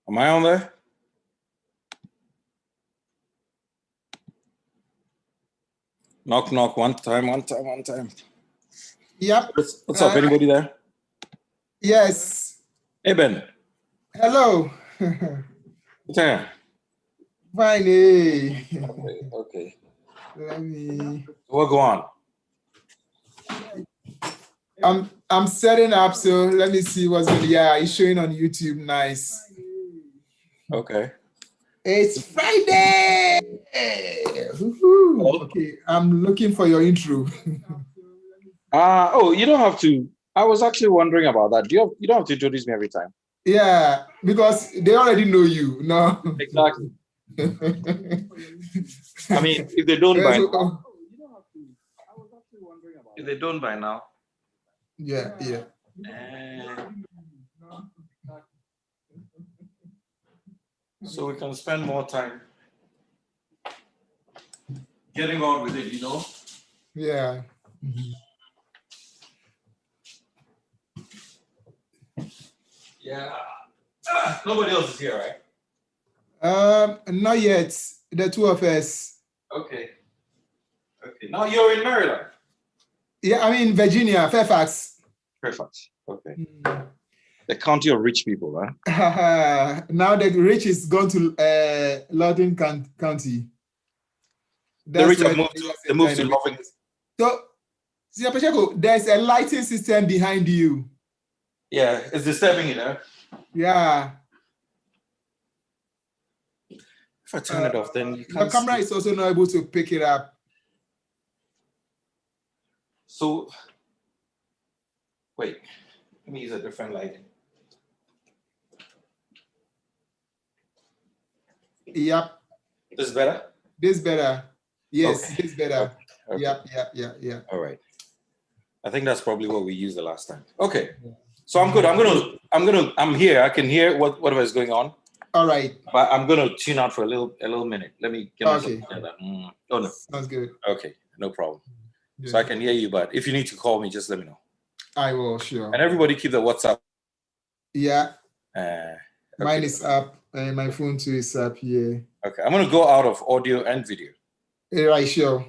Am I on there? Knock, knock, one time. Yep. What's up? Anybody there? Yes. Hey, Ben. Hello. What's there? Fine. Okay. Let me. What go on? I'm setting up, so let me see what's going. Yeah, it's showing on YouTube. Nice. Okay. It's Friday. Okay, I'm looking for your intro. Oh, you don't have to. I was actually wondering about that. You don't have to introduce me every time. Yeah, because they already know you. No. Exactly. I mean, if they don't by now. If they don't by now. Yeah. So we can spend more time getting on with it, Yeah. Yeah. Nobody else is here, right? Not yet. The two of us. Okay. Now you're in Maryland. Yeah, I'm in Virginia, Fairfax. Perfect. Okay. The county of rich people, huh? Now the rich is gone to Loudoun County. The rich have moved to Loving. So, Sir Pacheco, there's a lighting system behind you. Yeah, it's disturbing it, huh? Yeah. If I turn it off, then you can't. Your camera is also not able to pick it up. So, wait, let me use a different lighting. Yep. This is better? This better. Yes, okay. This better. Okay. Yep. All right. I think that's probably what we used the last time. Okay. So I'm good. I'm here. I can hear whatever is going on. All right. But I'm gonna tune out for a little minute. Let me get myself together. Oh no. Sounds good. Okay, no problem. Yeah. So I can hear you, but if you need to call me, just let me know. I will, sure. And everybody keep the WhatsApp. Yeah. Okay. Mine is up, and my phone too is up here. Okay, I'm gonna go out of audio and video. Right, sure.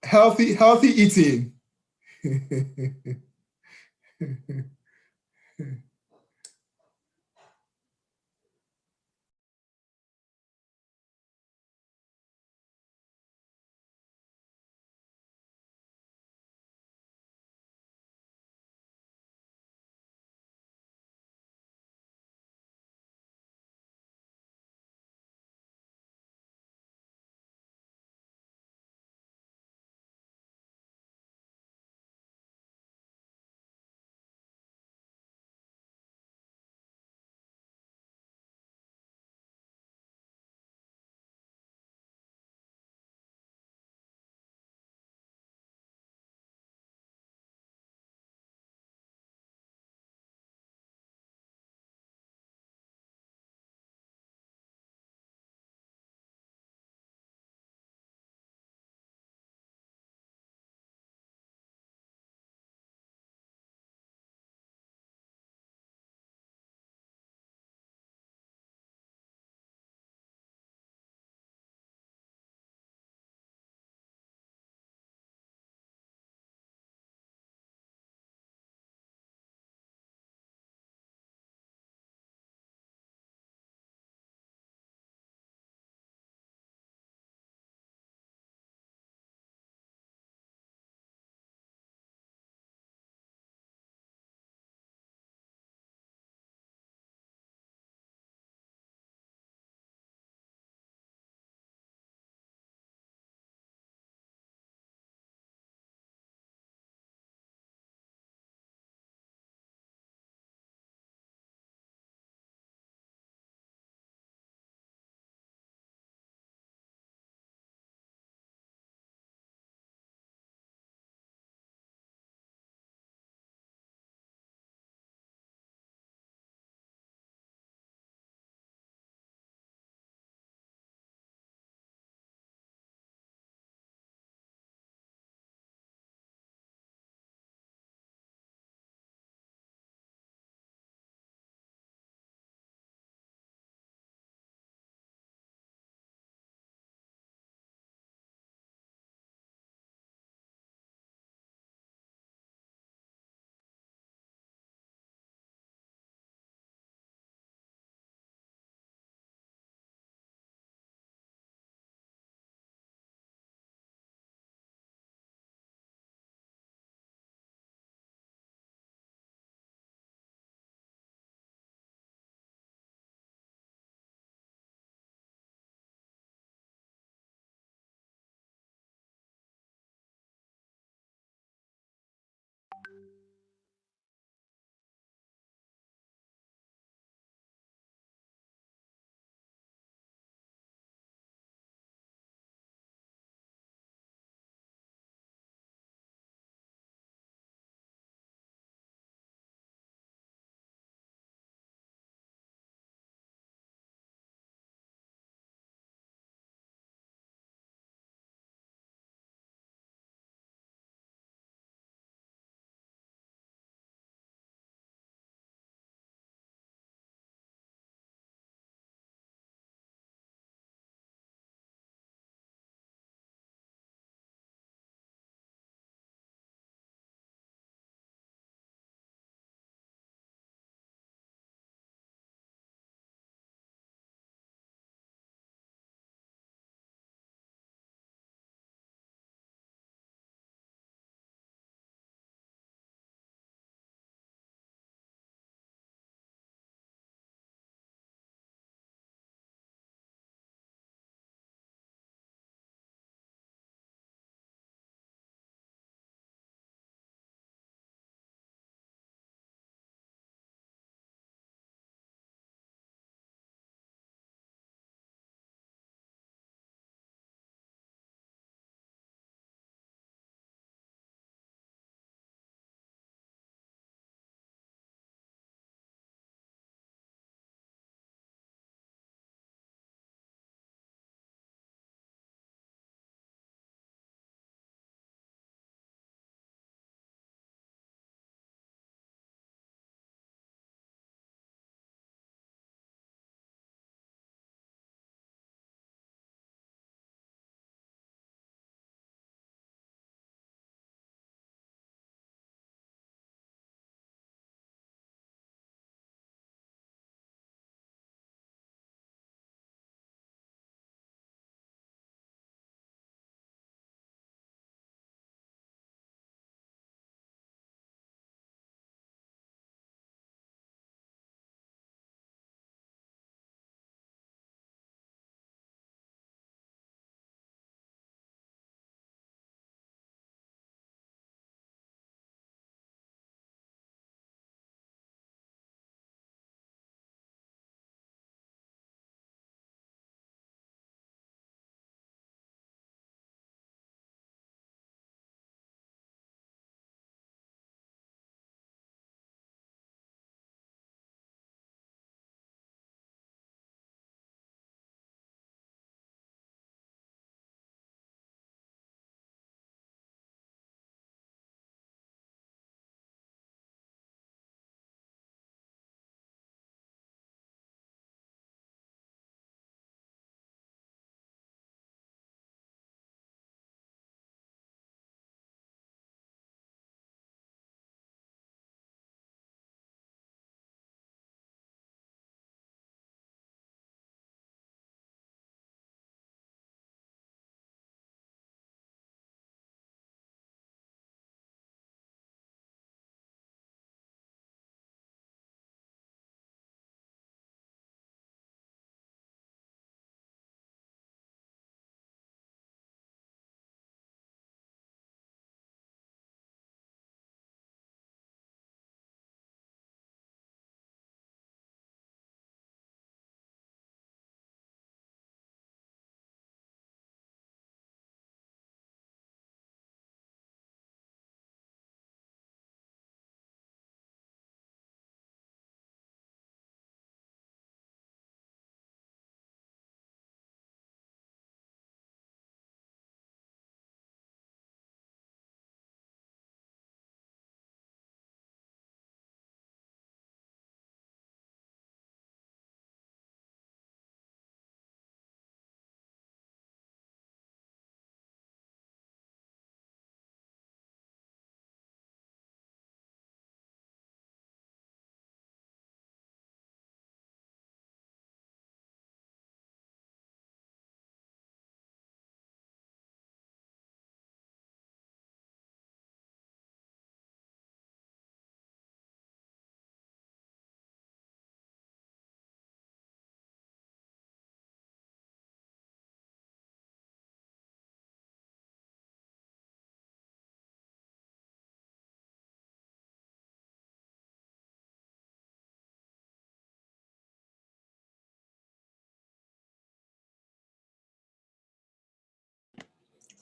Healthy eating.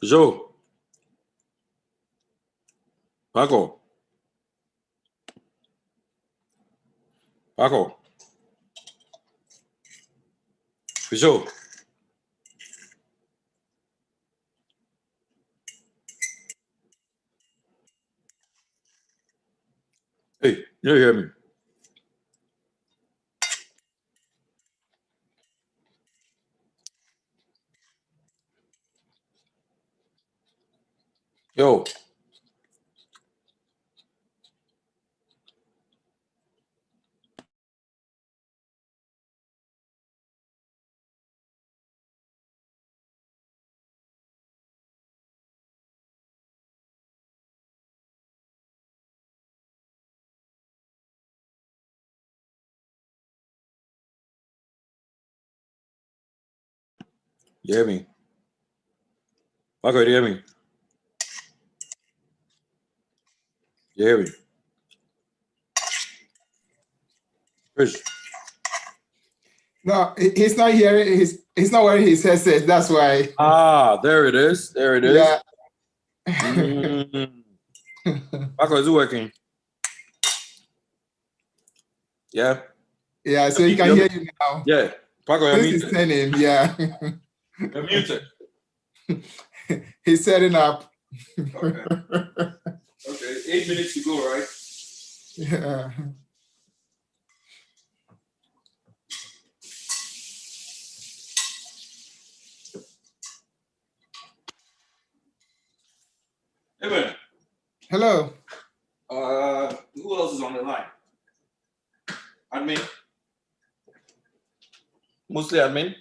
Joe. Paco. Paco. Joe. Hey, you don't hear me? Yo. You hear me? Paco, you hear me? You hear me? Chris. No, he's not hearing. He's not wearing his headset. That's why. Ah, there it is. There it is. Yeah. Paco, is it working? Yeah. Yeah. So he can hear you now. Yeah. Paco, you're This is muted. turning. Yeah. You're muted. He's setting up. Okay. Okay. 8 minutes to go, right? Yeah. Evan. Hello. Who else is on the line? Admin. Mostly admin.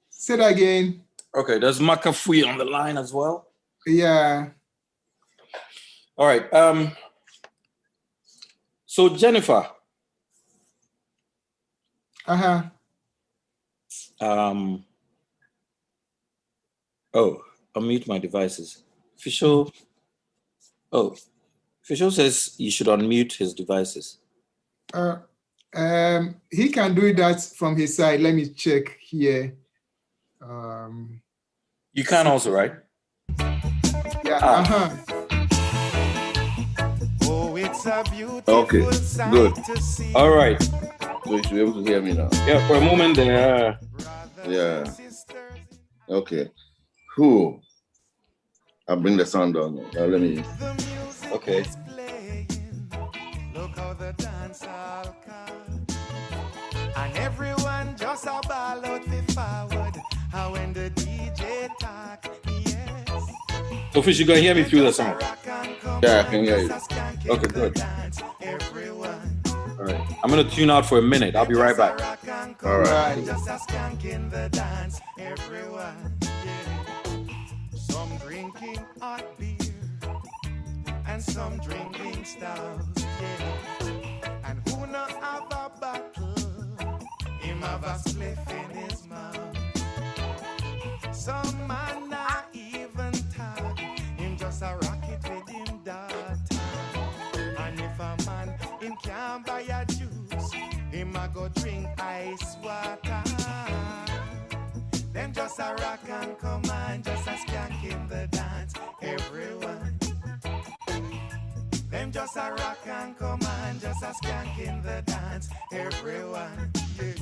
Say that again. Okay, there's McAfee on the line as well. Yeah. All right. So Jennifer. Oh, unmute my devices. Official. Oh, official says you should unmute his devices. He can do that from his side. Let me check here. You can also, right? Yeah. Oh, it's a beautiful Okay, sight good. to see. All right. So you should be able to hear me now. Yeah, for a moment there. Yeah. Okay. Who? I'll bring the sound down. Let me. Okay. Look how the dance all come. And everyone just a ball out the forward. How when the DJ talk, yes. So Fish, you can hear me through the sound. Yeah, I can hear you. Okay, good. All right. I'm gonna tune out for a minute. I'll be right back. All right. Just a skank in the dance, everyone. Yeah. Some drinking hot beer and some drinking stout. Yeah. And who not have a bottle, him have a spliff in his mouth. Some man not even talk, him just a rocket with him daughter. And if a man him can't buy a juice, him a go drink ice water. Them just a rock and come on, just a skank in the dance, everyone. Them just a rock and come on, just a skank in the dance, everyone. Yeah.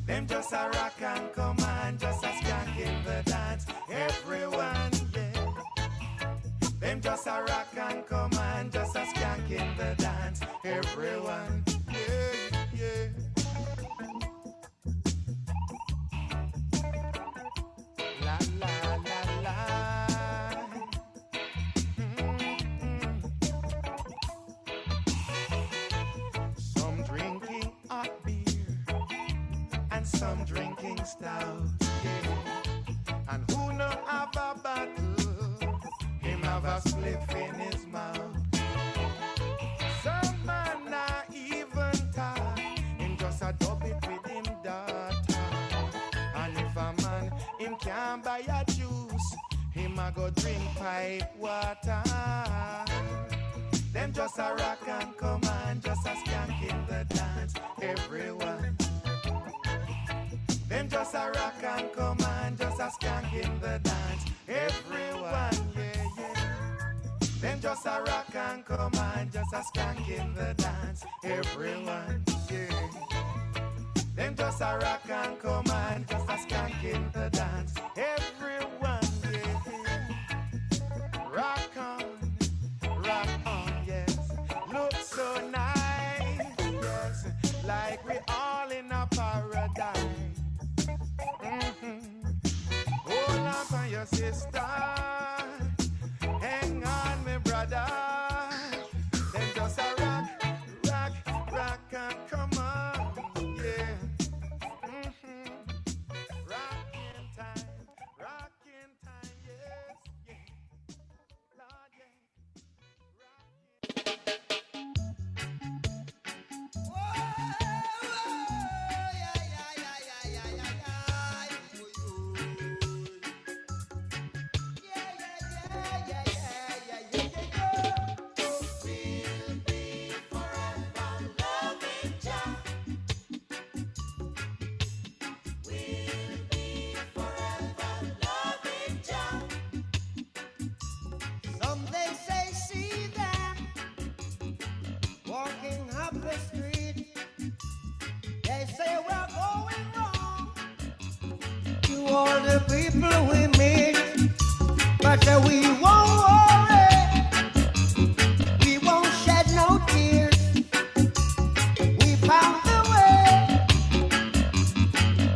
Them just a rock and come on, just a skank in the dance, everyone. Yeah. Them just a rock and come on, just a skank in the dance, everyone. Yeah, yeah. La la la la. Some drinking hot beer and some drinking stout. Yeah. And who no have a bottle, him have a spliff in his mouth. Some man not even talk, him just a dub it with him daughter. And if a man him can't buy a juice, him a go drink pipe water. Them just a rock and come on, just a skank in the dance, everyone. Them just a rock and come on, just a skank in the dance. Everyone, yeah, yeah. Them just a rock and come on, just a skank in the dance. Everyone, yeah. Them just a rock and come on, just a skank in the dance. Everyone, yeah. Rock on, yes. Look so nice, yes. Like we all in a paradise. Hold on for your sister. Hang on, my brother. Then just a rock and come on, yeah. Rockin' time, yes, yeah. Lord, yeah. Someday say see them walking up the street. They say we're going wrong to all the people we meet, but we won't worry, we won't shed no tears. We found the way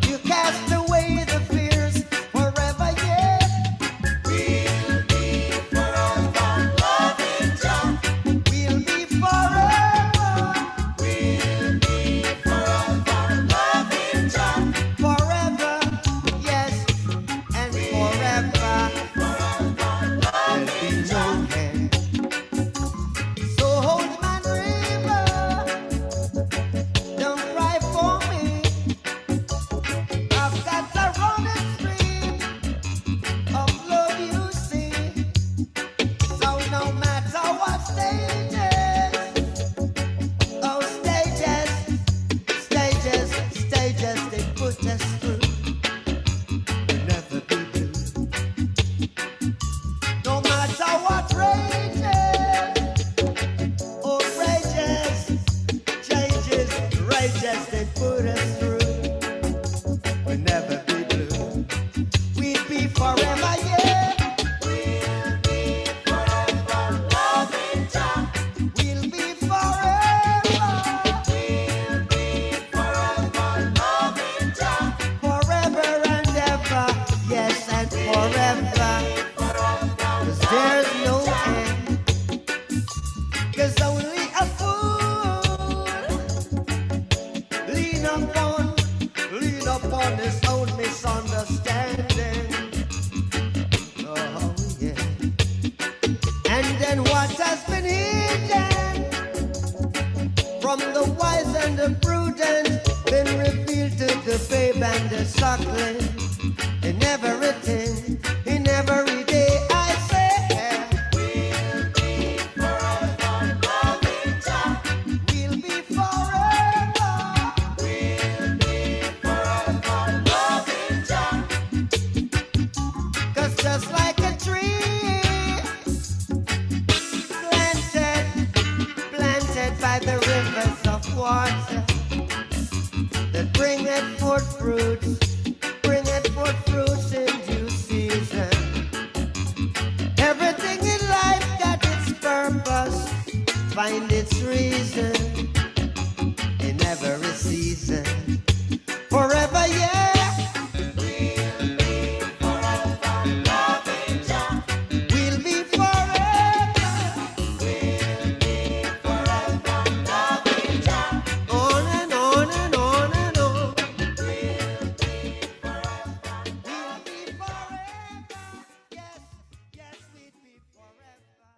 to cast away the fears forever, yeah. We'll be forever loving Jah. We'll be forever. We'll be forever loving Jah. Forever, yes, and forever. There'll be no end. So hold my river, don't cry for me. I've got a running stream of love, you see. So no matter what stages, oh stages, they put us through, we'll never be blue. No matter what rages, oh rages, they put us through, we'll never be blue. We'd be forever, yeah. We'll be forever loving Jah. We'll be forever. We'll be forever loving Jah. Forever and ever, yes, and forever. 'Cause there's no end. 'Cause only a fool lean upon his own misunderstanding. Oh yeah. And then what has been hidden from the wise and the prudent been revealed to the babe and the suckling. In everything, in every day, I say, we'll be forever loving Jah. We'll be forever. We'll be forever loving Jah. 'Cause just like a tree planted by the rivers of water, that bringeth forth fruits in due season. Everything in life got its purpose, find its reason in every season. Forever, yeah. We'll be forever loving Jah. We'll be forever. We'll be forever loving Jah. On and on and on and on. We'll be forever. We'll be forever. Yes, yes, we'll be forever.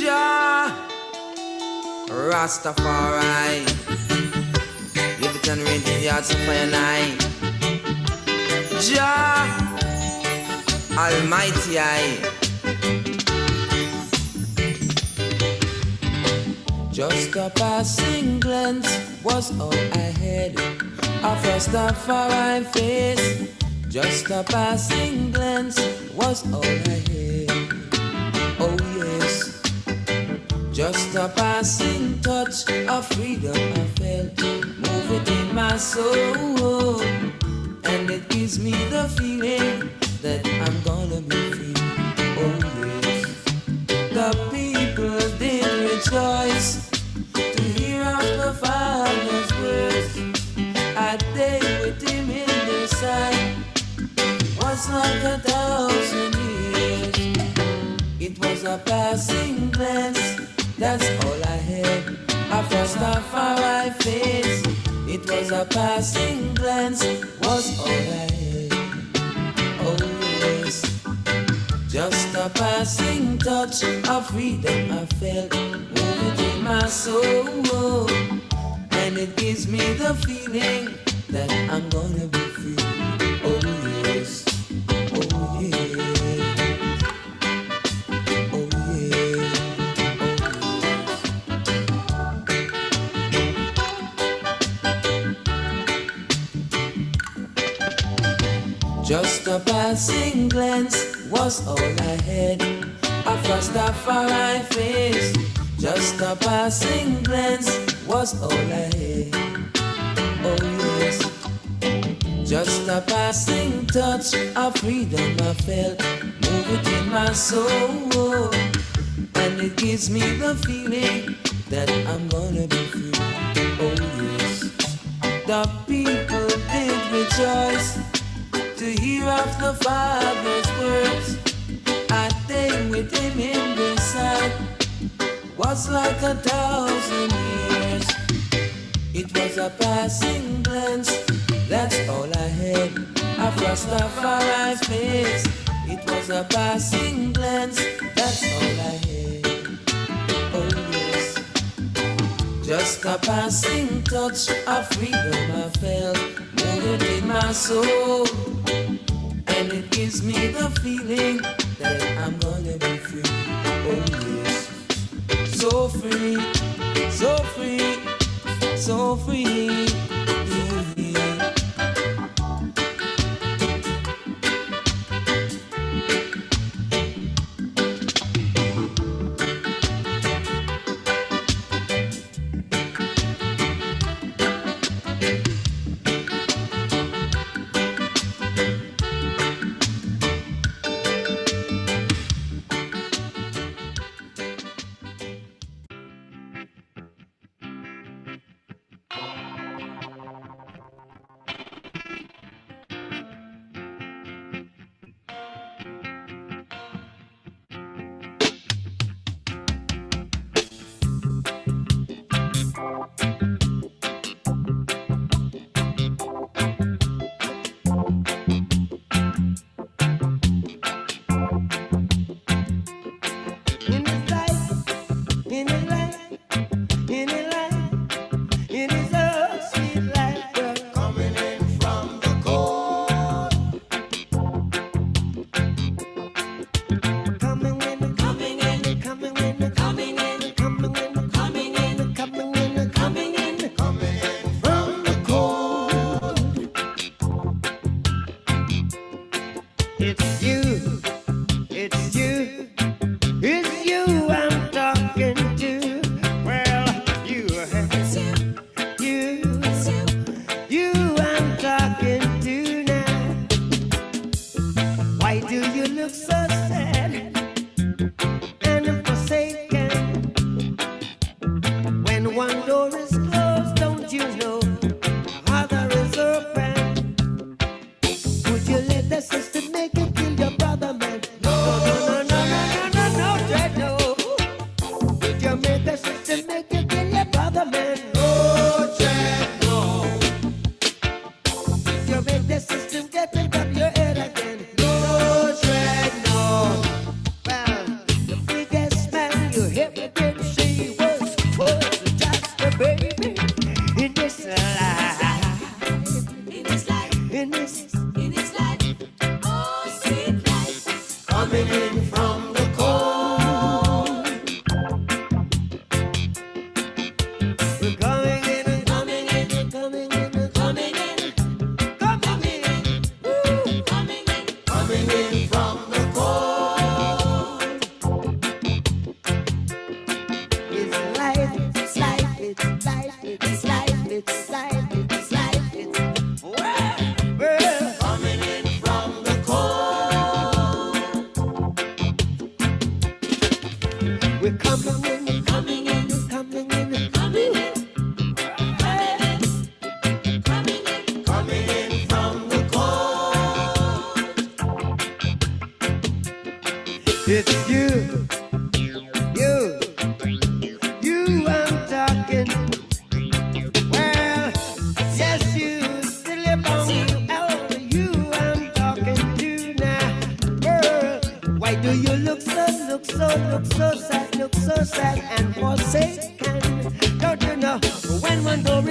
Jah Rastafari, live it and rain the yards of fire night. Jah Almighty, Just a passing glance was all I had. A first of our face. Just a passing glance was all I had. Oh yes. Just a passing touch of freedom I felt. Move it in my soul. And it gives me the feeling that I'm gonna be free. Oh yes. The people did rejoice to hear of the Father's words. A day with him in their sight was like 1,000 years. It was a passing glance, that's all I had. A first of our face. It was a passing glance, was all I had. Oh yes. Just a passing touch of freedom I felt. Move it in my soul. And it gives me the feeling that I'm gonna be free. Oh yes. Oh yeah. Oh yeah. Just a passing glance was all I had. A first of our face. Just a passing glance was all I had. Oh yes. Just a passing touch of freedom I felt. Move it in my soul. And it gives me the feeling that I'm gonna be free. Oh yes. The people did rejoice to hear of the Father's words. A day with him in the sight was like 1,000 years. It was a passing glance, that's all I had. A first of our face. It was a passing glance, that's all I had. Oh yes. Just a passing touch of freedom I felt. Move it in my soul. And it gives me the feeling that I'm gonna be free. Oh yes. So free, so free, so free.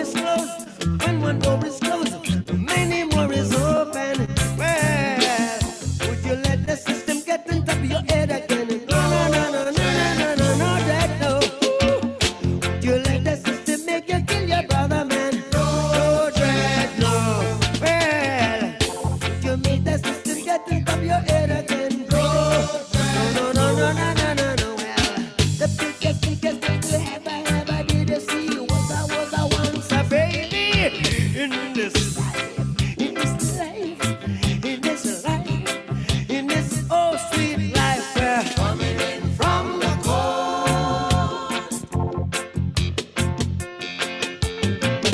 is closed, when one door is closed, many more is open. Well, would you let the system get on top of your head again? No, no, no, no, no, no, no, no, that no. Would you let the system make you kill your brother, man? No, dread, no. Well, would you make the system get on top of your head again? No, no, no, no, no, no, no, no. Well, the biggest thing you ever did you see was I once a baby in this life, in this life, in this life, in this oh sweet life. Coming in from the cold,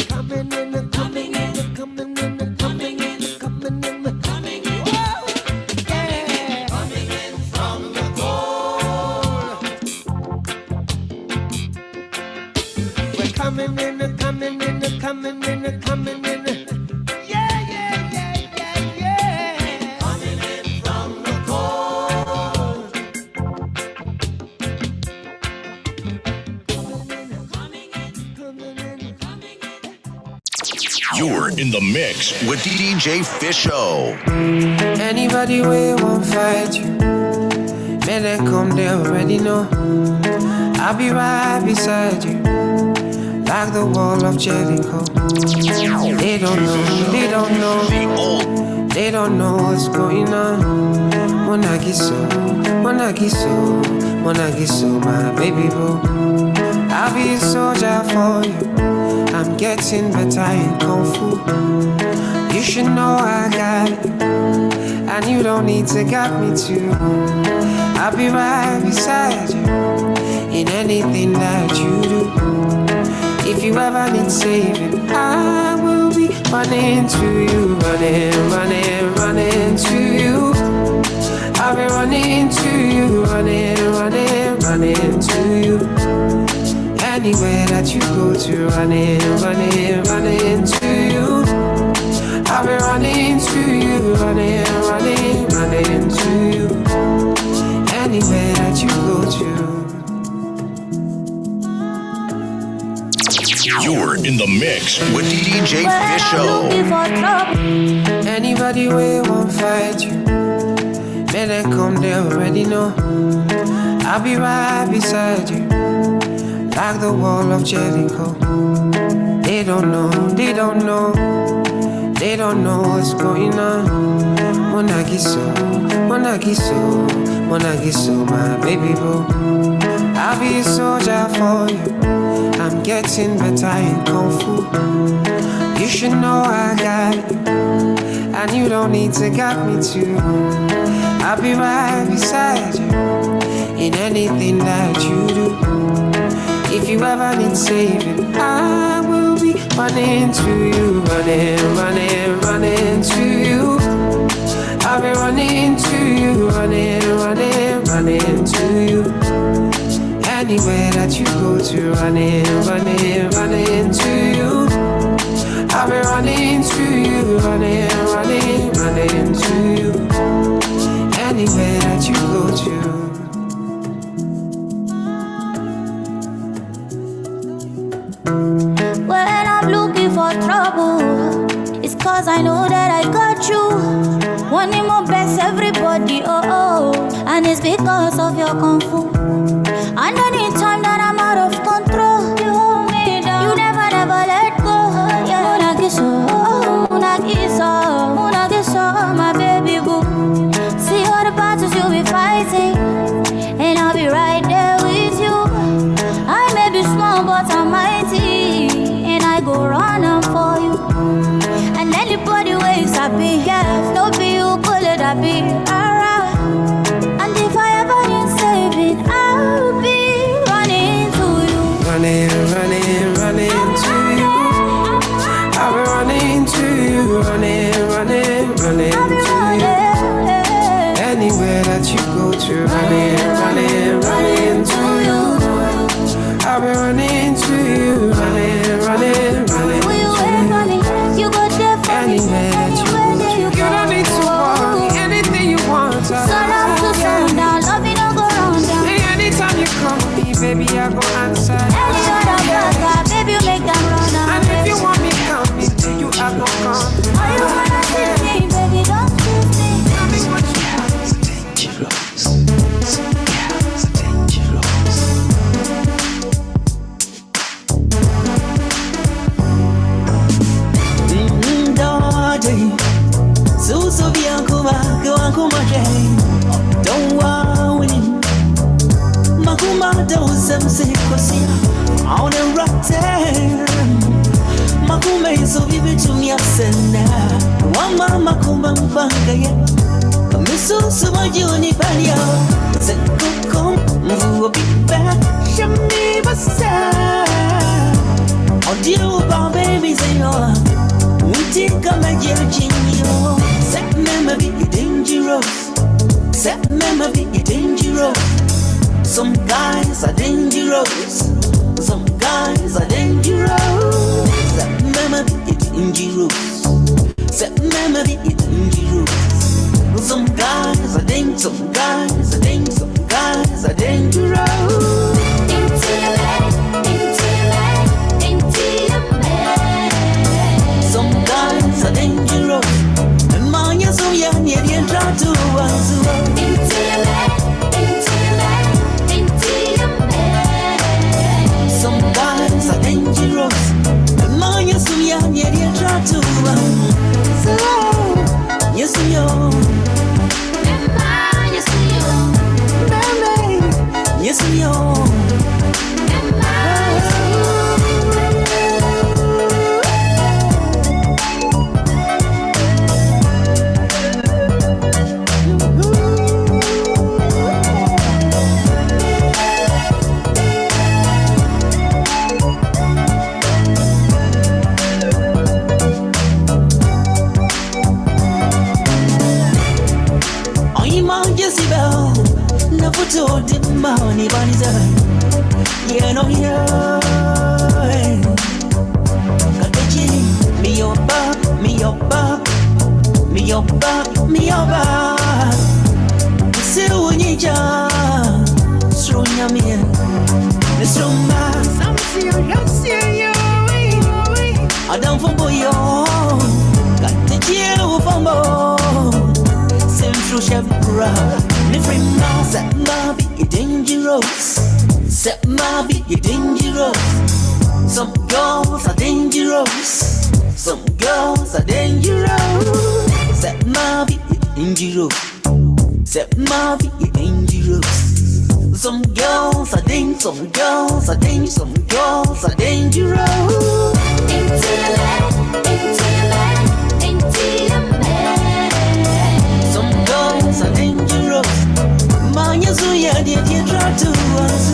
coming in, coming in, coming in, coming in, coming in, coming in. Whoa, yeah, coming in from the cold. We're coming in, coming in, coming in, coming in. Yeah, yeah, yeah, yeah, yeah. Coming in from the cold. Coming in, coming in, coming in. You're in the mix with DJ Fisho. Anybody we won't fight you, may they come, they already know. I'll be right beside you, like the wall of Jericho. They don't know, they don't know, they don't know what's going on. Monagiso, Monagiso, Monagiso, my baby boo. I'll be a soldier for you, I'm getting better in Kung Fu. You should know I got it, and you don't need to guide me too. I'll be right beside you in anything that you do. If you ever need saving, I will be running to you, running, running, running to you. I'll be running to you, running, running, running to you. Anywhere that you go to, running, running, running to you. I'll be running to you, running, running, running to you. Anywhere that you go to. You're in the mix with DJ Fisho. Anybody we won't fight you, may they come, they already know. I'll be right beside you, like the wall of Jericho. They don't know, they don't know, they don't know what's going on. Monagiso, Monagiso, Monagiso, my baby boo. I'll be a soldier for you, I'm getting better in Kung Fu. You should know I got it, and you don't need to guide me too. I'll be right beside you in anything that you do. If you ever need saving, I will be running to you, running, running, running to you. I'll be running to you, running, running, running to you. Anywhere that you go to, running, running, running to you. I'll be running to you, running, running, running to you. Anywhere that you go to. When I'm looking for trouble, it's cause I know that I got you. Wanting my best, everybody, oh, oh. And it's because of your Kung Fu. And anytime that I'm out of control, you hold me down. You never, never let go. Yeah, Munagiso, Munagiso, Munagiso, my baby boo. See all the battles you'll be fighting, and I'll be right there with you. I may be small, but I'm mighty, and I go running for you. And anybody ways I be, yeah, no be you, pull it, I be alright. And if I ever need saving, some sequoia on a rotten. Makume is so vivid to me, I said, one mama Kumbangaya. Misso Sumajuni Balia, said, come, move a bit back, Shammy Bassa. Oh, dear, babies, and you we think I'm a Gino. Set memory dangerous. Set memory dangerous. Some guys are dangerous. Some guys are dangerous. Set memory dangerous. Set memory dangerous. Some guys are dangerous. Some guys are dangerous. Some guys are dangerous. Some guys are dangerous. And man, you're so young, you didn't try to us. Some guys are dangerous. And man, you're so young, you didn't try to us. Yes, you. Yes, you. Told him money bunny's yeah, no, yeah. Got the genie, me your back, me your back, me your back, me your back. See when you jump, throw your man, let's throw my some serious. I don't for boy, got the genie for more. Central Chef Bra. Every man set my be dangerous. Set my be dangerous. Some girls are dangerous. Some girls are dangerous. Set my be dangerous. Set my be dangerous. Some girls are dangerous. Some girls are dangerous. Some girls are dangerous. Some girls are dangerous. Manya Zuya did you try to us?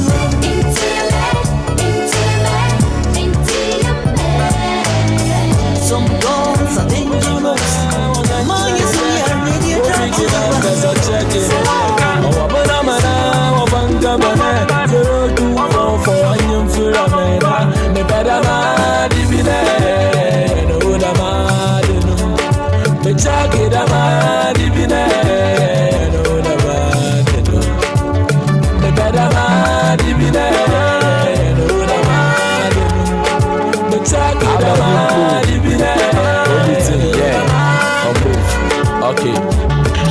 Some girls are dangerous. Manya Zuya did you try Okay.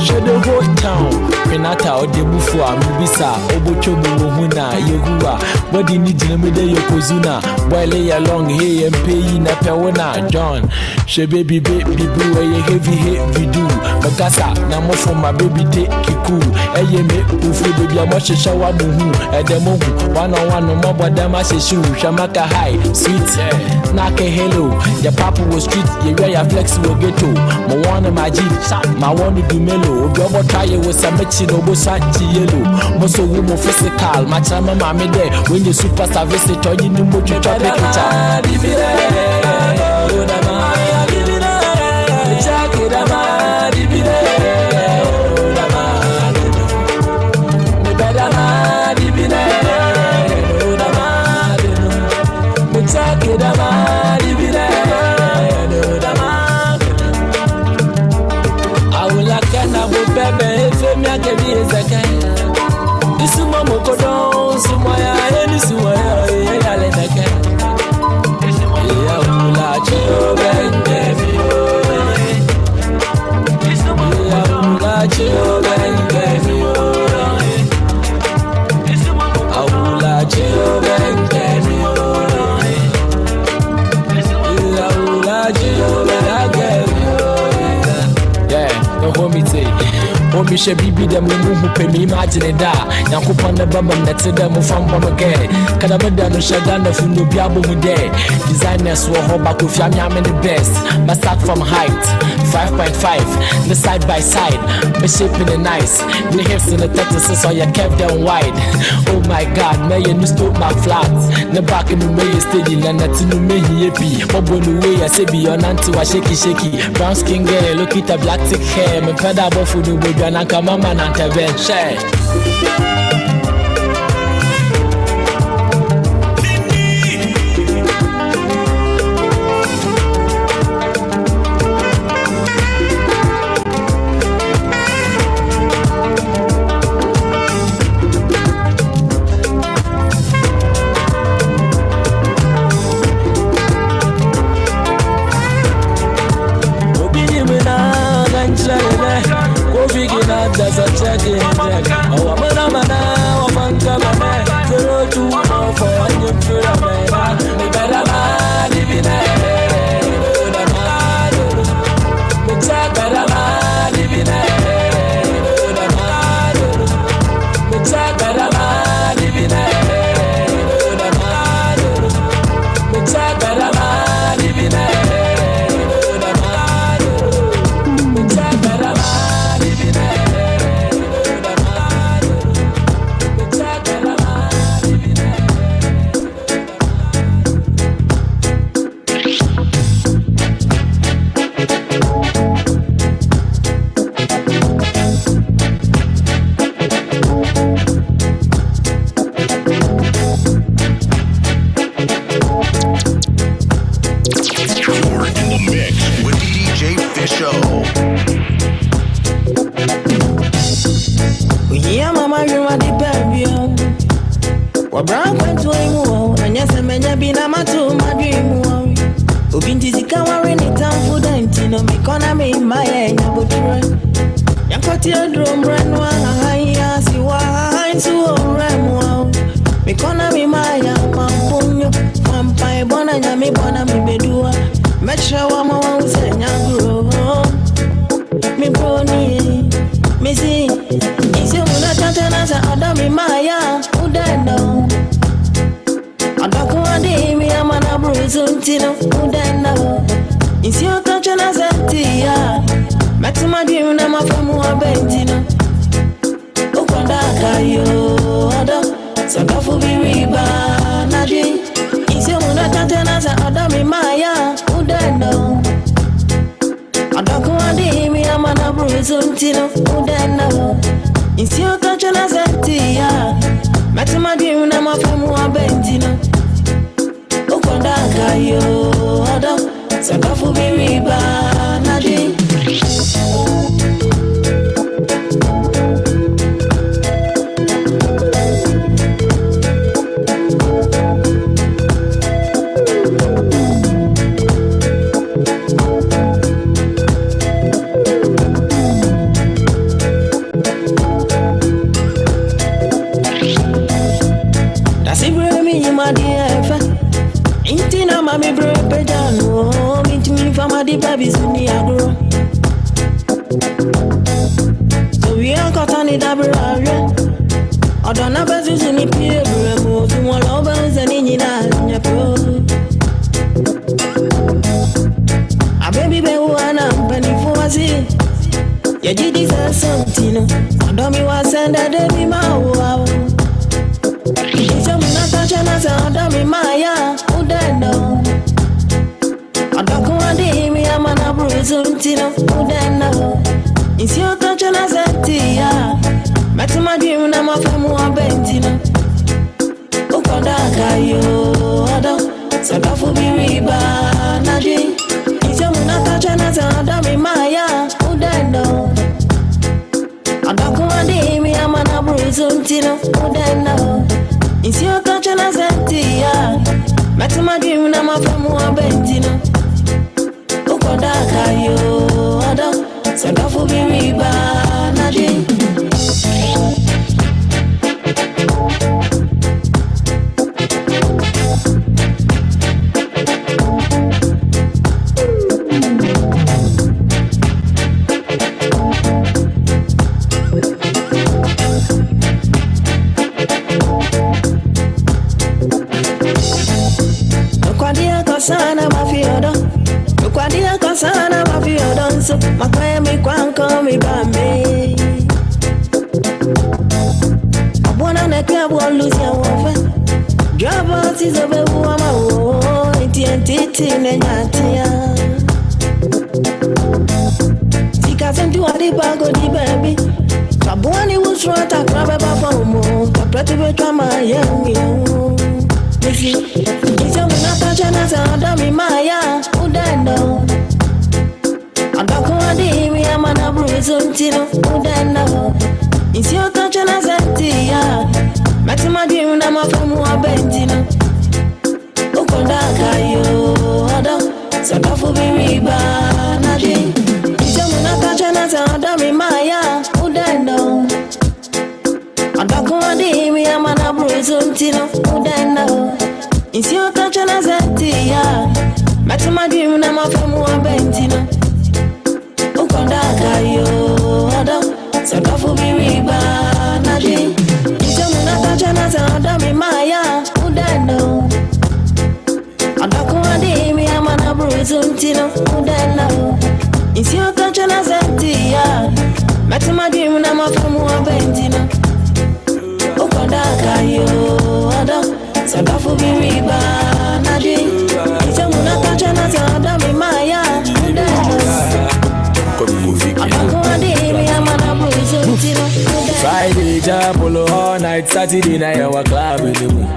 Show the whole town. Penata or the Bufua, Mubisa, Obochobu, Huna, Yehua, body needs them with the Yokozuna, while lay along here and pay in a Pawana, John. She baby boo, a heavy do. Bagasa, Namo for my baby take Kiku, Ayeme, Ufu, baby, a much shower muhu, at the moon, 1 no more, but Damasi shoe, Shamaka high, sweet, Naka hello, your papa was street, you wear your flexible ghetto, Moana Majid, my one to do mellow, double tire was a match. No santi yellow, most of women physical, my chama mammy there. When you superstar visit or you know what you try to this is my moko, so my eye is where I let the cat. Yeah, like you, baby. Yeah, like you, baby. I will like you, baby. I will like you, baby. Yeah, don't hold me take. O mi she bibi dem no mu pe mi imagine da. Nyankopon ne baba nete dem from baba ge. Kada me da no shada na fu no bia bo mu de. Designers wo ho ba ko fi am the best. My start from height 5.5, the side by side. Me shaping it nice. The hips in the 36 so you kept them wide. Oh my God, may you stop my flat. The back in the way you steady, and that's in the way you be. Bobo the way I say be on anti wa shaky. Brown skin girl, look at the black thick hair. Me pedal for the baby and I come on man and te share. There's a check in there. Oh, mana, Fanta, mana, zero to one for a new man. The better man, living there. The man, the better man, living there. The man, the better man, living there. The man, the better man, living there. sana mafia danso. Makwemi kwanko mi bambi. Abwana neke abwa lusia wofe. Draba tizobe uwama uo. Iti nenyatia. Tika sentu adi bago di baby. Kabwani usro ta krabe ba fomo. Kaprati be kama yengu. Missy, it's a winner touch and as a dummy Maya. Udendo. And back on the me, I'm an abruised tino. Udendo. It's your touch and as a tia. Maxima dream, I'm a from Wabentino. Ukondaka yo. So tough be riba. Nadi. It's a winner touch and as a dummy Maya. Udendo. And back on the me, I'm an abruised tino. Udendo. It's your touch and as a tia. Maxima dream, I'm a from Wabentino. Ukondaka yo. So tough be riba. Nadi. It's a winner touch and as a dummy Maya. Udendo. And back on the me, I'm an abruised tino. Udendo. It's your touch and as a tia. Maxima dream, I'm a from Wabentino. Ukondaka yo. So tough be riba. Nadi. It's a winner touch and as a dummy Maya. Friday, Japolo all night, Saturday night, our club in the moon.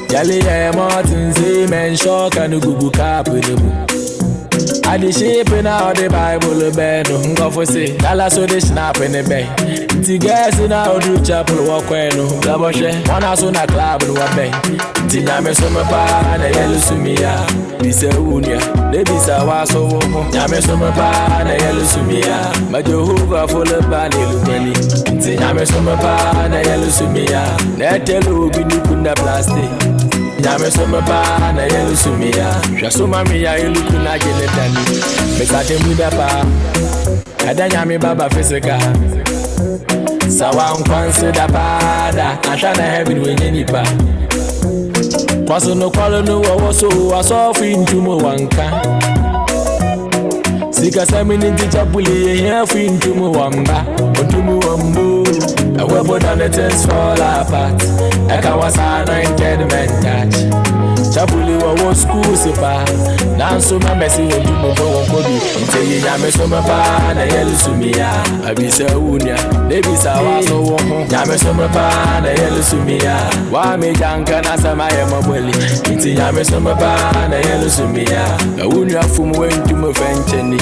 Yali, Martin, Seaman, Shock, and the Google Cap in the moon. I the shaping out the Bible, bed, go for say, Dallas, so they snap in the bay. The guys in our do chapel, walk when no, Laboshe, one house on a club, no bay. Tinyame summer pa, na yellow sumia, this a unia, ladies are was so Yame summer pa, na yellow sumia, but Jehovah full of body, Lubeni. Tinyame summer pa, na yellow sumia, Netelu be Nukunda plastic. Yame summer pa, na yellow sumia, Shasuma mia, you look like a Dani. Mesate Mudapa, Adanyami Baba Physica. Sawa consider pada, Ashana heaven when any pa. Kwaso no kwalo no waso aso into mo wanka. Sika semini tichapuli here into mo wamba. Ontumu wambu. A webo done the things fall apart. Eka was anointed men touch. Chapuli wa school sipa. Nanso mamesi ontumu bo kobi. Inte yame soma pa na yelu sumia. Abisa unya. Nebisa waso wo. Yame soma pa na yelu sumia. Wa me janka na sama yemabweli. Inte yame soma pa na yelu sumia. Unya fumu wentu mo fencheni.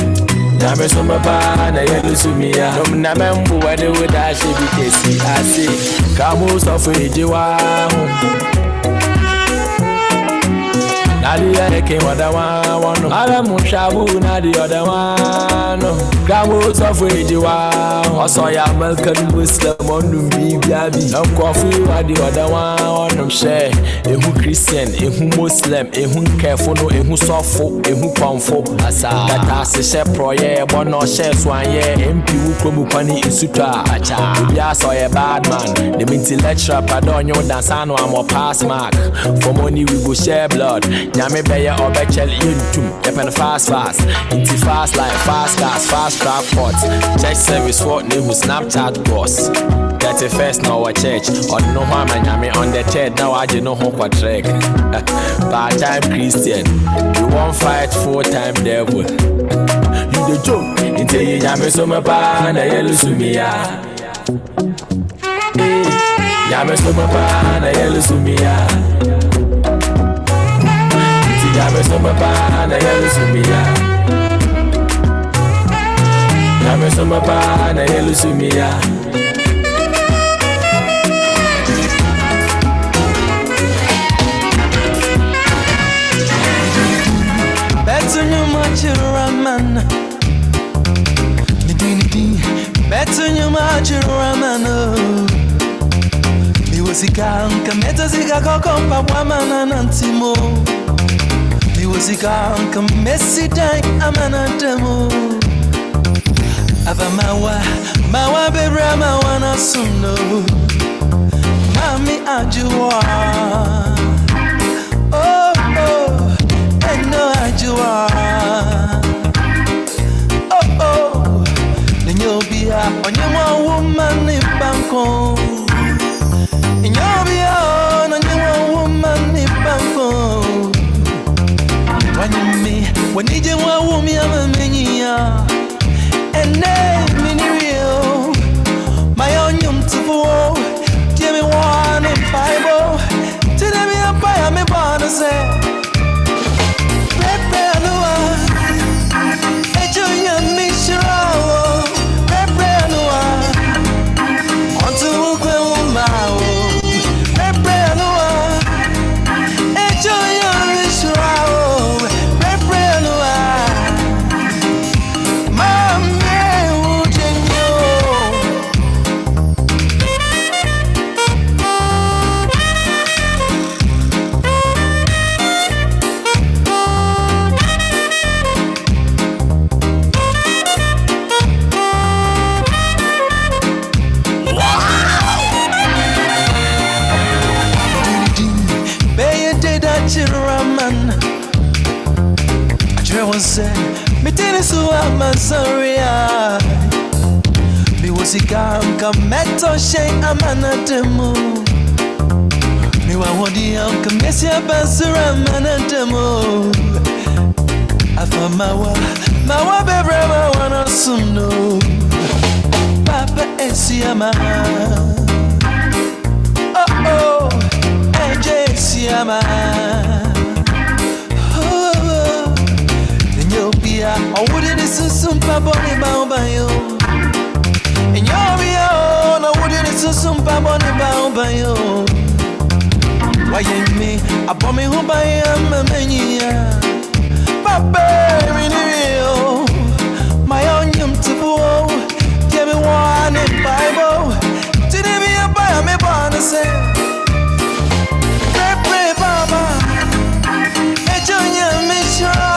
Yame soma pa na yelu sumia. Nom na membu wade woda shebi kesi ase. Kamu sofu ejiwa. Nadi eke wadawa wano. Ala mushabu nadi wadawa. Kamu sofu ejiwa. Oso ya American Muslim onu bibiabi. Nkwafu wadi wadawa wano. Share ehu Christian, ehu Muslim, ehu kefono, ehu sofu, ehu pamfo. Asa kata se she proye bono she swanye. MP ukromu kwani insuta. Acha ubia so ye bad man. The minty lecturer padonyo dansano amo pass mark. For money we go share blood. Nyame beye obechel yuntum. Yepen fast. Inti fast like fast cars, fast trap pots. Church service what name who Snapchat boss. 31st now a church. On no mama nyame on the third now I know how kwa trek. Part-time Christian. You won't fight full-time devil. You the joke. Inte ye nyame soma pa na yelu sumia. Nyame soma pa na yelu sumia. Inte nyame soma pa na yelu sumia. Nyame soma pa na yelu sumia. Better you much raman. Better you much raman. Mi wasika kameta zika kokompa wamana nantimo. Mi wasika kamesi dai amana demo. Ava mawa bebra mawana suno. Mami ajua. Oh, I know ajua. banko. In your beyond, and you a woman in banko. When you do a woman, I'm a mania. And name mini real. My own yum to go. Give me one in Bible. Tell me a pie, I'm a born to say. Me tell you I'm sorry. Me was a calm, come metal shake, I'm an demo. Me want the young, come miss your best, I'm an demo. I found my baby, I wanna soon know. Papa is your man. Oh, AJ is your man. I wouldn't listen to Paboni Bayo. And you're beyond, I wouldn't listen to Paboni Bayo. Why you me? I bought me home by a mania. Papa, really real. My own yum to go. Give me one in Bible. Today be a buy me born to say. Pray, Papa. Enjoy your mission.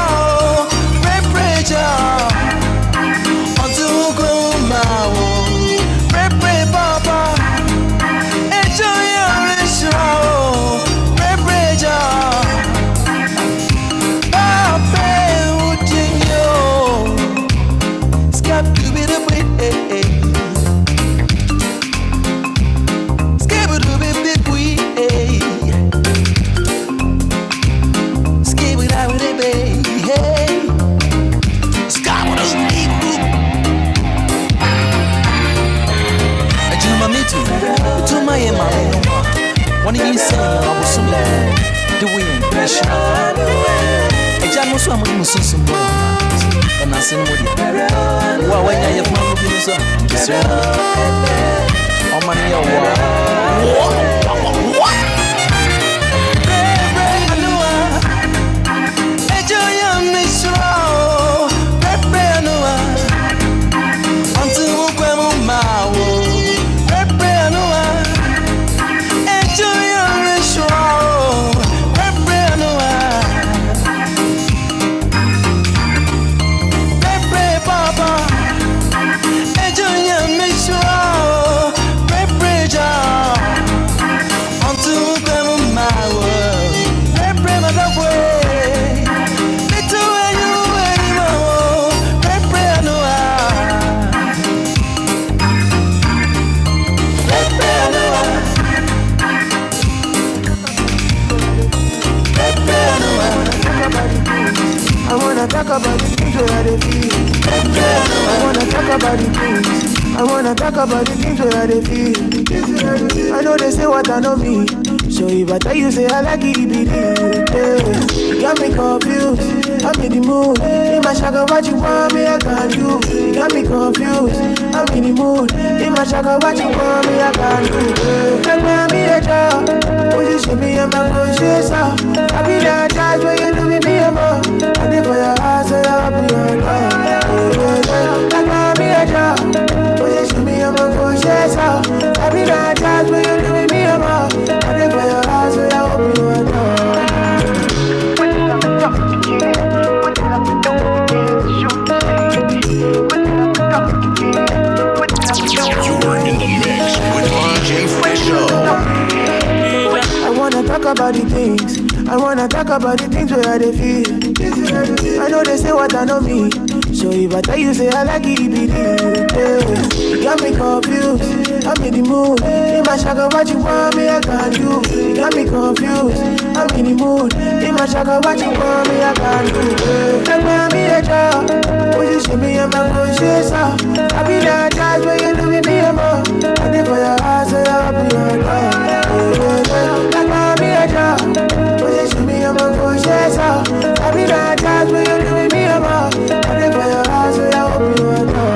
One of you say I was some the way pressure. I just want to see some more. And I send what you. Well, when I have my business, I'm on your wall. What? Talk about the things where they feel. I wanna talk about the things. I wanna talk about the things where they feel. I know they say what I know me. So if I tell you say I like it, be you got me confused. I'm in the mood. In my shaka, what you want me, I can't do. You got me confused. I'm in the mood. In my shaka, what you want me, I can't do. Let me a job. Position me in my conscious. I be that judge when you do me a more. I did for your eyes, so I'll be your love. Let me a job. Position me in my conscious. I be that judge when you do me a more. I did for your eyes, so I'll be your love. You're in the mix with DJ Fisho. I wanna talk about the things. I wanna talk about the things where they feel. I know they say what I know me. So if I tell you say I like it, be you got me confused. I'm in the mood. In my shaka, what you want me, I can do. You got me confused. I'm in the mood. In my shaka, what you want me, I can do. Like me a job. Position me in my conscience. I be that jazz when you do me a more. I did for your eyes, so I'll be your dog. Like me a job. Position me in my conscience. I be that jazz when you do me a more. I did for your eyes, so I'll be your dog.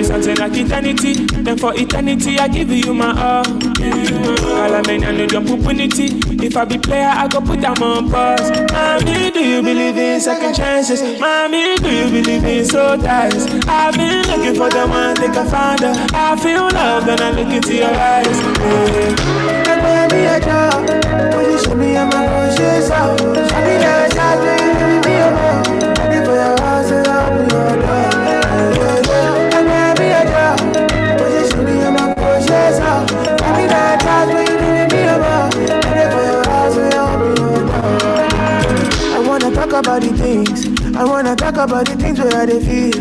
Something like eternity, then for eternity I give you my all. All I mean, I know your opportunity. If I be player, I go put them on pause. Mommy, do you believe in second chances? Mommy, do you believe in soul ties? I've been looking for the one they can find her. I feel love when I look into your eyes. Baby, I job. Position me in my conscience. I be that child, baby, be a mom. I did for your house, and I'll be your dog. Position me in my conscience. I be that child, baby, be a mom. I did for your house, and I'll be your dog. I wanna talk about the things. I wanna talk about the things where they feel.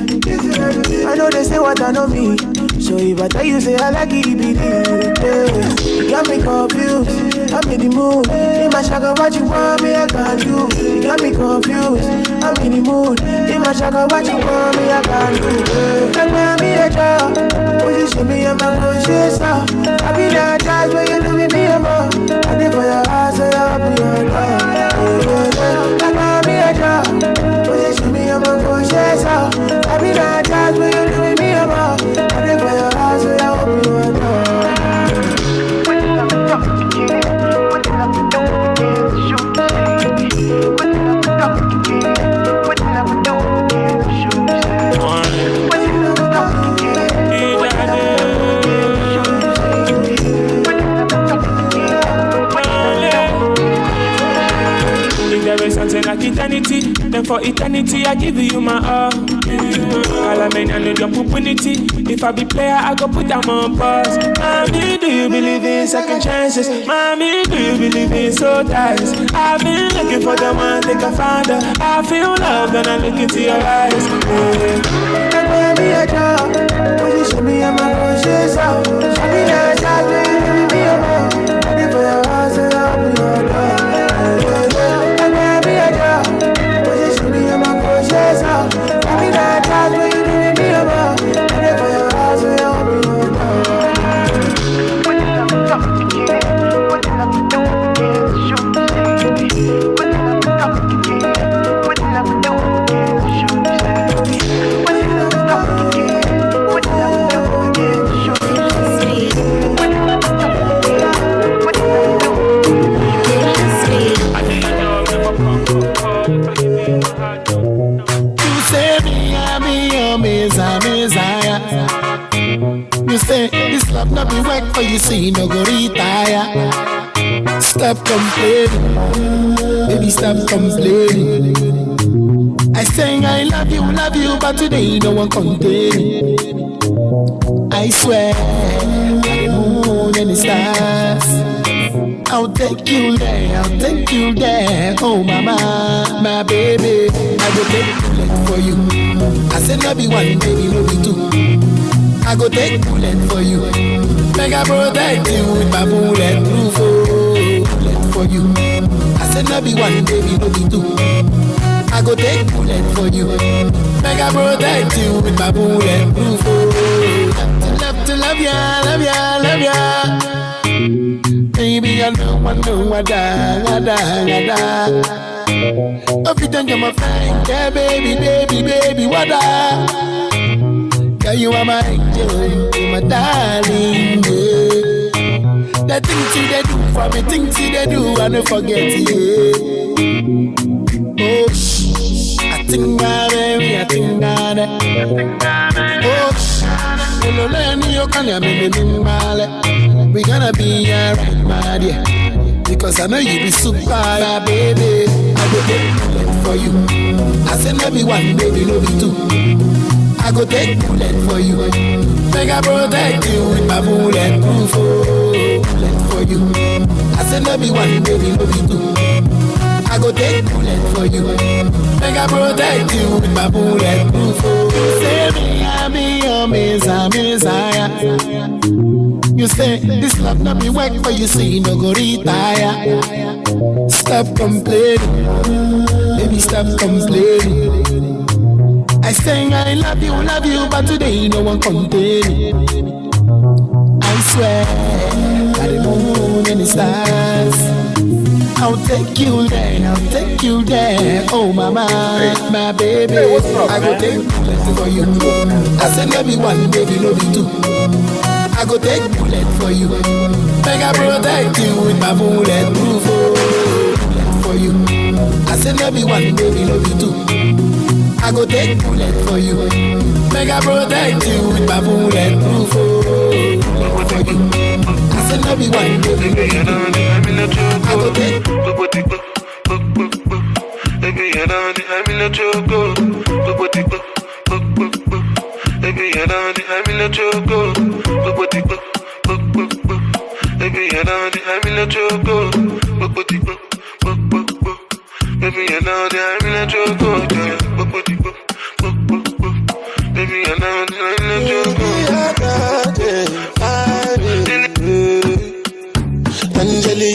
I know they say what I know me. So if I tell you say I like it, be you got me confused. I'm in the mood. In my shaka, what you want me, I can do. You got me confused. I'm in the mood. In my shaka, what you want me, I can do. Like me a job. Position me in my conscience. I be that jazz when you do me a more. I did for your eyes, so I'll be your dog. Like me a job. Position me in my conscience. I be that jazz when you do me a more. I did for your eyes, so I'll be your dog. Something like eternity, then for eternity I give you my all. All I mean, I know your opportunity. If I be player, I go put them on pause. Mommy, do you believe in second chances? Mommy, do you believe in soul ties? I've been looking for the one they can find her. I feel love when I look into your eyes. Baby, I job. Position me in my conscience. I be that child, baby, be a mom. I did for your house, and I'll be your dog. Position me in my conscience. I be that child, baby, be a mom. I did for your house, and I'll be your You say this love not be work for you, so you no go retire. Stop complaining, baby, stop complaining. I say I love you, but today no one contain. I swear, by the moon and the stars, I'll take you there, oh mama, my baby. I go take bullet for you. I said no be one, baby, no be two. I go take bullet for you. Make I protect you with my bulletproof bullet for you. I said no be one, baby, no be two. I go take bullet for you. Make I protect you with my bulletproof. To love ya. Baby, I know I die. Every time you're my friend, yeah, baby, what I? Girl, you are my angel, you my darling, yeah. The things you they do for me, things you they do, I don't forget, yeah. Oh, I think about baby, I think about it. Oh, no, you can't have me, we gonna be alright, my dear. We because I know you be super, my baby. I go take bullet for you. I say no be one, baby, no be two. I go take bullet for you. Make I protect you with my bulletproof bullet for you. I say no be one, baby, no be two. I go take bullet for you. Make I protect you with my bulletproof. Say me, I be your Messiah. You say this love not be work for you, say you no go retire. Stop complaining, baby, stop complaining. I say I love you, but today no one contain me. I swear, by the moon and the stars, I'll take you there, oh mama, my baby. I go take bullet for you. I said no be one, baby, no be two. I go take bullet for you. Make I protect you with my bulletproof bullet for you. I said no be one, baby, no be two. I go take bullet for you. Make I protect you with my bulletproof bullet for you. I said no be one, baby, no be two. I go take. Baby, I'm in a choco. Baby, I'm in a choco. Baby, I'm in a choco. Baby, I'm in a choco. Baby, I'm in a choco.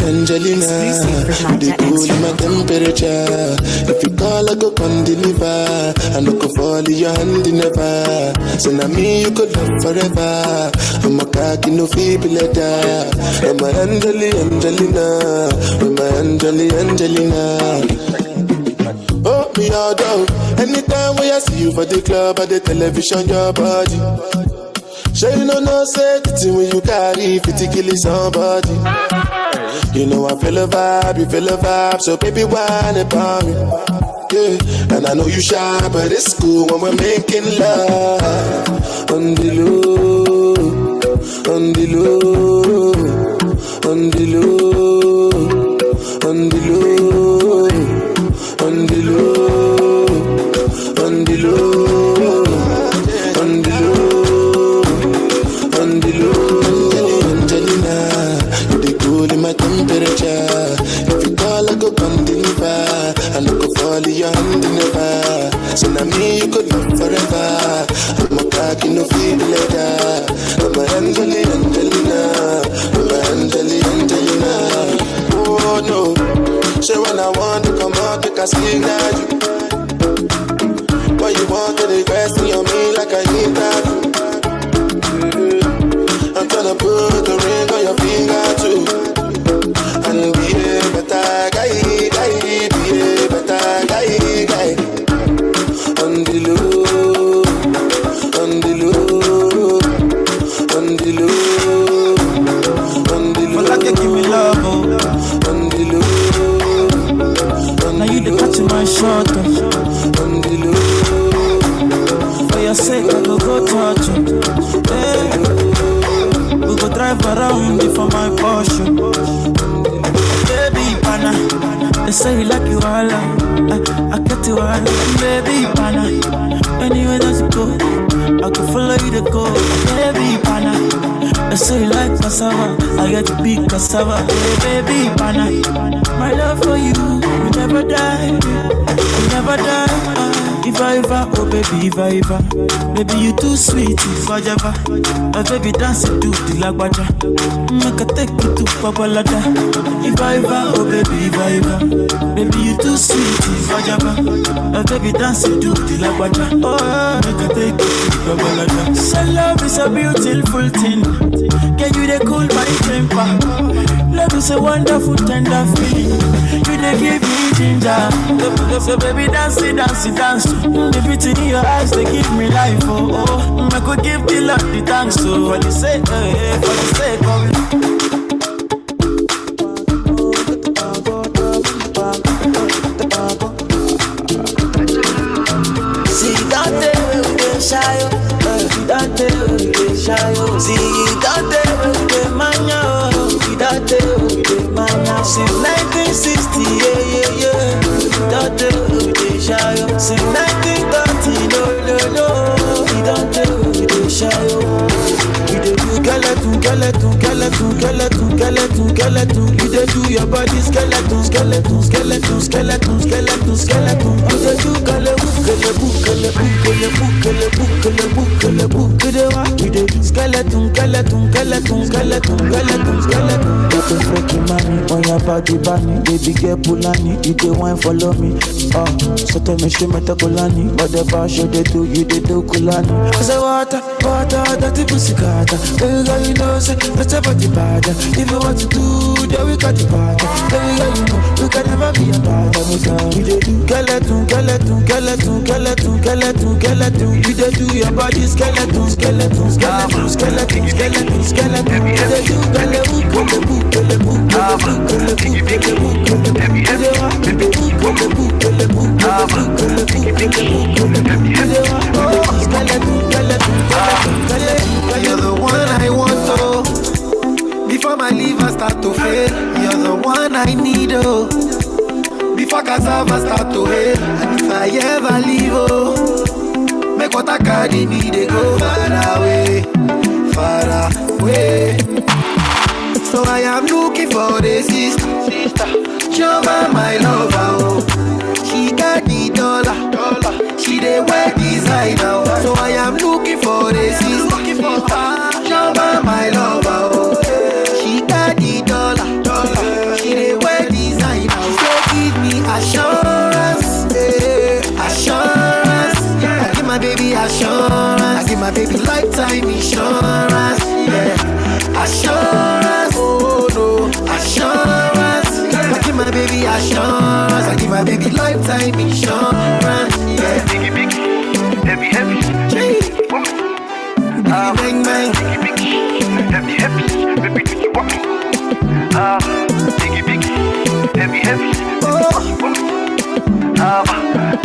Angelina, they cool my temperature. If you call, I go come deliver. I no go fall in your hand never. So now me you could love forever. I'm a cocky no feeble letter. I'm a Angelina, I'm a Angelina. Oh me all down. Anytime when I see you for the club or the television, your body. Sure you know say the thing when you carry 50 kill somebody. You know I feel a vibe, you feel a vibe, so baby whine about me. Yeah, and I know you shy, but it's cool when we're making love. On the low, on the low, on the low, on the low, on the low, on the low, on the low, on the low. Angelina, you the cool in my temperature. If you call, I go come deliver. I no go fall in your hand never. So now me you could love forever. I'm a cocky no feeble letter. I'm a Angelina, I'm a Angelina. Oh no, so when I want to come out, make I sing at you. Why you want to request me on me like I need that? I'm tryna put the ring on your finger too. And be a better guy, be a better guy. On the low, on the low, on the low, on the low. Like you give me love, oh. On the low, now you the catch my shot, oh. On the low, for your sake I go touch you. Hey. We go drive around before my Porsche. Baby, pana, they say you like you all. I get you all. Baby, pana, anywhere that you go, I can follow you to go. Baby, pana, they say you like cassava, I get to big cassava. Hey, baby, pana, my love for you, you never die, you never die. If I ever, oh baby, if I ever, baby you too sweet, if I ever, oh baby dance it to the lagwaja, make a take you to Babalada. If I ever, oh baby, if I ever, baby you too sweet, if I ever, oh baby dance it to the lagwaja, oh make a take you to Babalada. So love is a beautiful thing, can you they cool my temper? Love is a wonderful tender feeling, you they give me ginger. So baby dance it, dance it, dance. The beauty in your eyes, they give me life, oh, oh. I could give the Lord the thanks, so for the sake, for the sake of it. See, don't tell me we get shy, oh. Don't tell me we get shy, oh. See, don't tell me we get mania, oh. Don't tell me we get mania. Since 1960, yeah. Don't do the shy. Since 1930, no. We don't do the shy. We do skeleton. You dey do your body skeleton. We dey do skeleton. Open freaking money on your body, bunny. Baby girl Pulani, you dey wine follow me. So tell me she metacolani. Whatever should they do, you they do kulani. I say water, dirty pussy carter. Baby girl, you know, say that's a body bad. If you want to do, then we got the bad. Baby girl, you know, you can never be a bad. We dey do skeleton. You dey do your body skeleton. You dey do You're the one I want, oh. Before my liver start to fail, you're the one I need, oh. Before cassava start to hail, and if I ever leave, oh, make what I carry me, they go far away. So I am looking for the sister, Joma, my lover, oh. She got the dollar, she dey wear designer, oh. So I am looking for the sister, Joma, my lover, oh. She got the dollar, she dey wear designer, oh. So give me assurance, assurance. I give my baby assurance, I give my baby lifetime insurance, assurance, oh no, assurance. I give my baby assurance, I give my baby lifetime insurance, Biggie, heavy, bang, bang, heavy, baby, do you want me?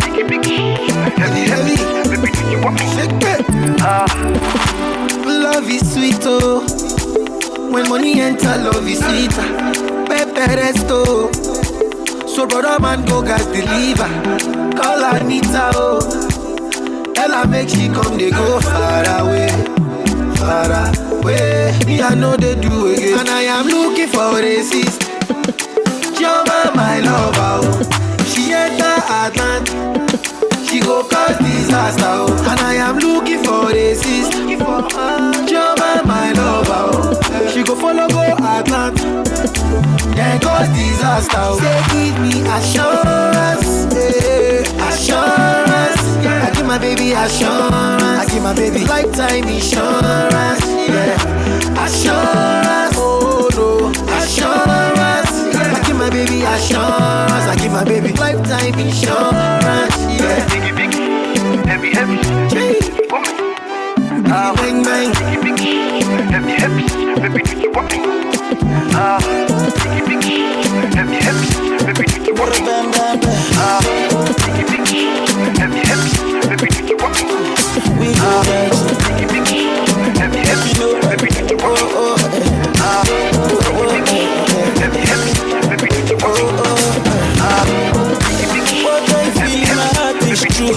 Biggie, heavy, biggie, heavy, baby, do you want me? Love is sweet, oh. When money enter, love is sweeter. Pepe resto. So brother man go gas deliver. Call Anita, oh. Tell her make she come, they go far away. Me I know they do again. And I am looking for a sister. Joma, my lover, oh. She enter Atlanta, she go cause disaster, oh. And I am looking for a sister. Joma, my lover, oh. She go follow go Atlanta, then cause disaster, oh. Say give me assurance, assurance. I give my baby assurance, I give my baby lifetime insurance, assurance, oh no, assurance. I give my baby assurance, I give my baby lifetime insurance, Biggie, heavy, bang, bang, heavy, baby, do you want me? Biggie, heavy, baby, do you want me? Biggie, heavy, baby, do you want me? We do that. Biggie, heavy, baby, do you want me? What I feel in my heart is true.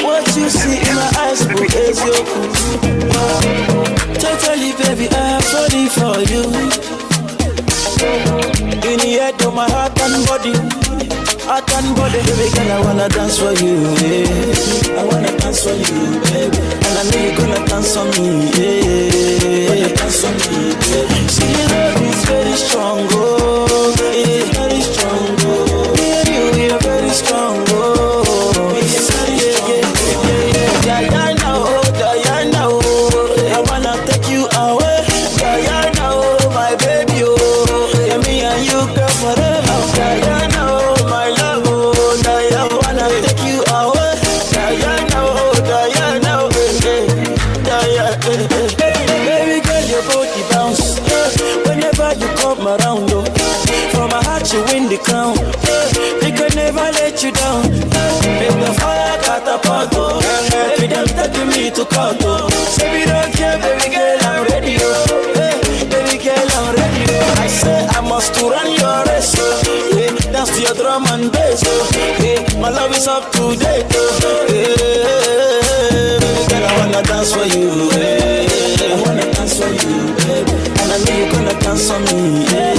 What you see in my eyes, bro, is your proof. Totally, baby, I'm falling for you. In the head of my heart and body, baby girl, I wanna dance for you, yeah. I wanna dance for you, baby. And I know you're gonna dance on me, yeah. Dance on me, baby. See, love is very strong, oh, yeah, very strong, oh. Yeah, we are very strong, oh. Diana, oh, I wanna take you away. Diana, oh, my baby, oh, and me and you, girl, forever. Diana, oh, my love, oh, Diana, I wanna take you away. Diana, oh, Diana, baby girl, your body bounce. Whenever you come oh. From my heart you win the crown. They could never let you down. Make the fire catapult, oh. Baby, them taking me to court, oh. Say we don't care, baby girl, I'm ready, oh. Baby girl, I'm ready, oh. I say I must to run your race, oh. Yeah, dance to your drum and bass, oh. Yeah, my love is up to date, oh. Yeah, baby girl, I wanna dance for you, yeah. I wanna dance for you, baby. And I know you're gonna dance on me, yeah.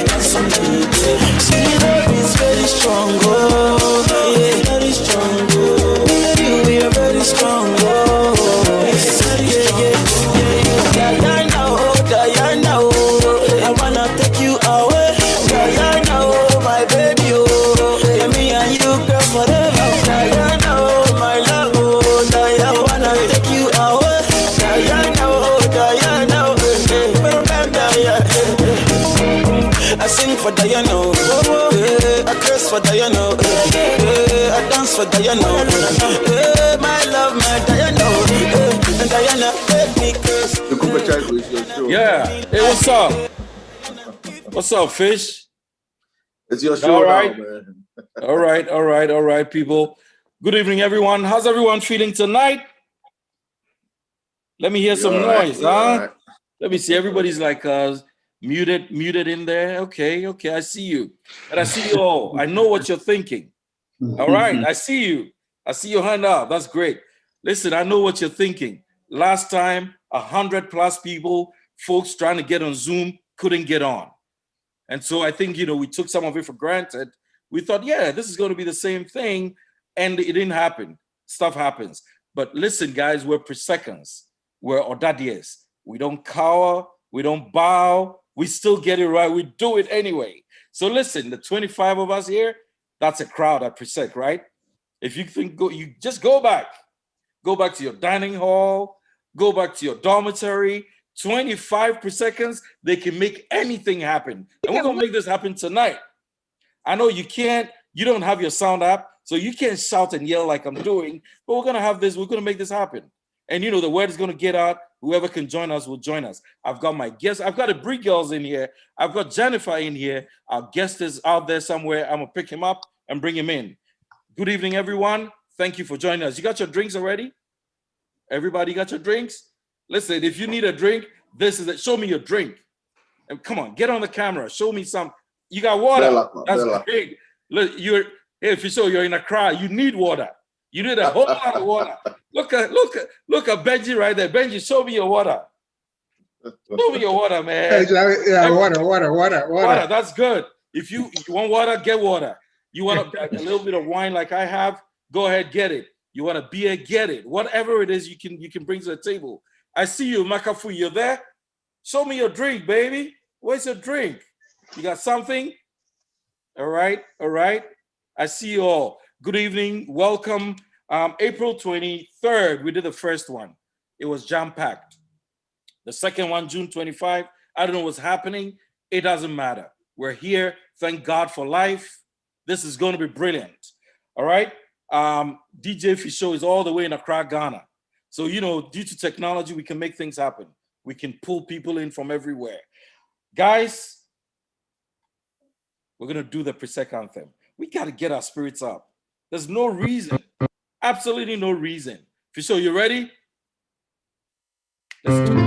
Dance on me, yeah. See, love is very strong, oh. Yeah, very strong, oh. We are very strong, oh. Diana, oh, Diana, oh. I wanna take you away. Diana, oh, my baby, oh. Yeah, me and you, girl, forever. Diana, oh, my love, oh. Diana, I wanna take you away. Diana, oh, Diana, oh. I sing for Diana, oh. I curse for Diana, oh. I dance for Diana, oh. My love, my Diana, oh. And Diana, let me curse. Yeah. Hey, what's up? What's up, Fish? It's your show, all right, now, man. all right, people. Good evening, everyone. How's everyone feeling tonight? Let me hear some noise, huh? Right. Let me see. Everybody's like muted in there. Okay, I see you. And I see you all. I know what you're thinking. All right, I see you. I see your hand up. That's great. Listen, I know what you're thinking. Last time, 100+ people, folks trying to get on Zoom, couldn't get on. And so I think, we took some of it for granted. We thought, yeah, this is going to be the same thing. And it didn't happen. Stuff happens. But listen, guys, we're Prosecans. We're Odadees. We don't cower. We don't bow. We still get it right. We do it anyway. So listen, the 25 of us here, that's a crowd at Prosec, right? If you think, you just go back. Go back to your dining hall. Go back to your dormitory. 25 Prosecans, they can make anything happen. And we're going to make this happen tonight. I know you don't have your sound app, so you can't shout and yell like I'm doing, but we're going to have this. We're going to make this happen. And the word is going to get out. Whoever can join us will join us. I've got my guests. I've got the Brie girls in here. I've got Jennifer in here. Our guest is out there somewhere. I'm going to pick him up and bring him in. Good evening, everyone. Thank you for joining us. You got your drinks already? Everybody got your drinks? Listen, if you need a drink, this is it. Show me your drink. And come on, get on the camera. Show me some. You got water. That's great. Look, if you're in a crowd, you need water. You need a whole lot of water. Look at Benji right there. Benji, show me your water. Show me your water, man. Yeah, water. That's good. If you want water, get water. You want a little bit of wine like I have, go ahead, get it. You want a beer, get it. Whatever it is you can bring to the table. I see you, Makafu, you're there? Show me your drink, baby. Where's your drink? You got something? All right. I see you all. Good evening, welcome. April 23rd, we did the first one. It was jam-packed. The second one, June 25, I don't know what's happening. It doesn't matter. We're here. Thank God for life. This is going to be brilliant. All right. DJ Fisho is all the way in Accra, Ghana. So, due to technology, we can make things happen. We can pull people in from everywhere. Guys, we're going to do the Prosec anthem. We got to get our spirits up. There's no reason, absolutely no reason. Fisho, you ready? Let's do it.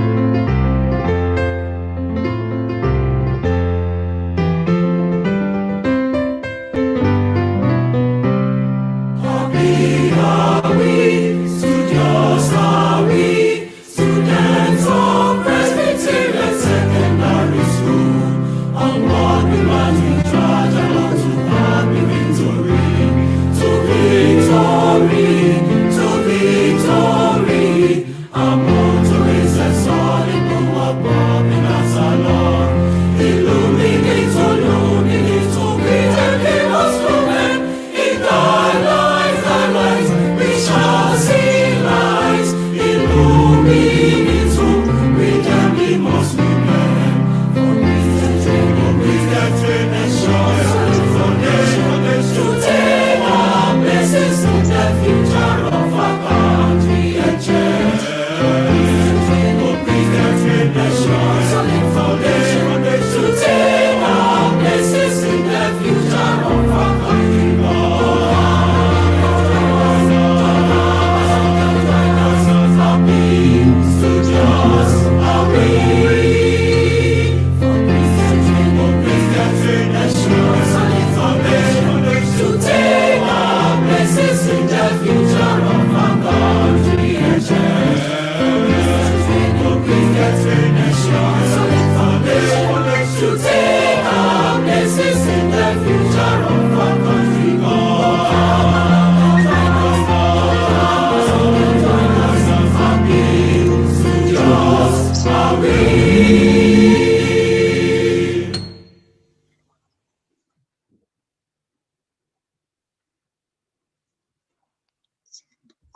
To victory, our motto is a song.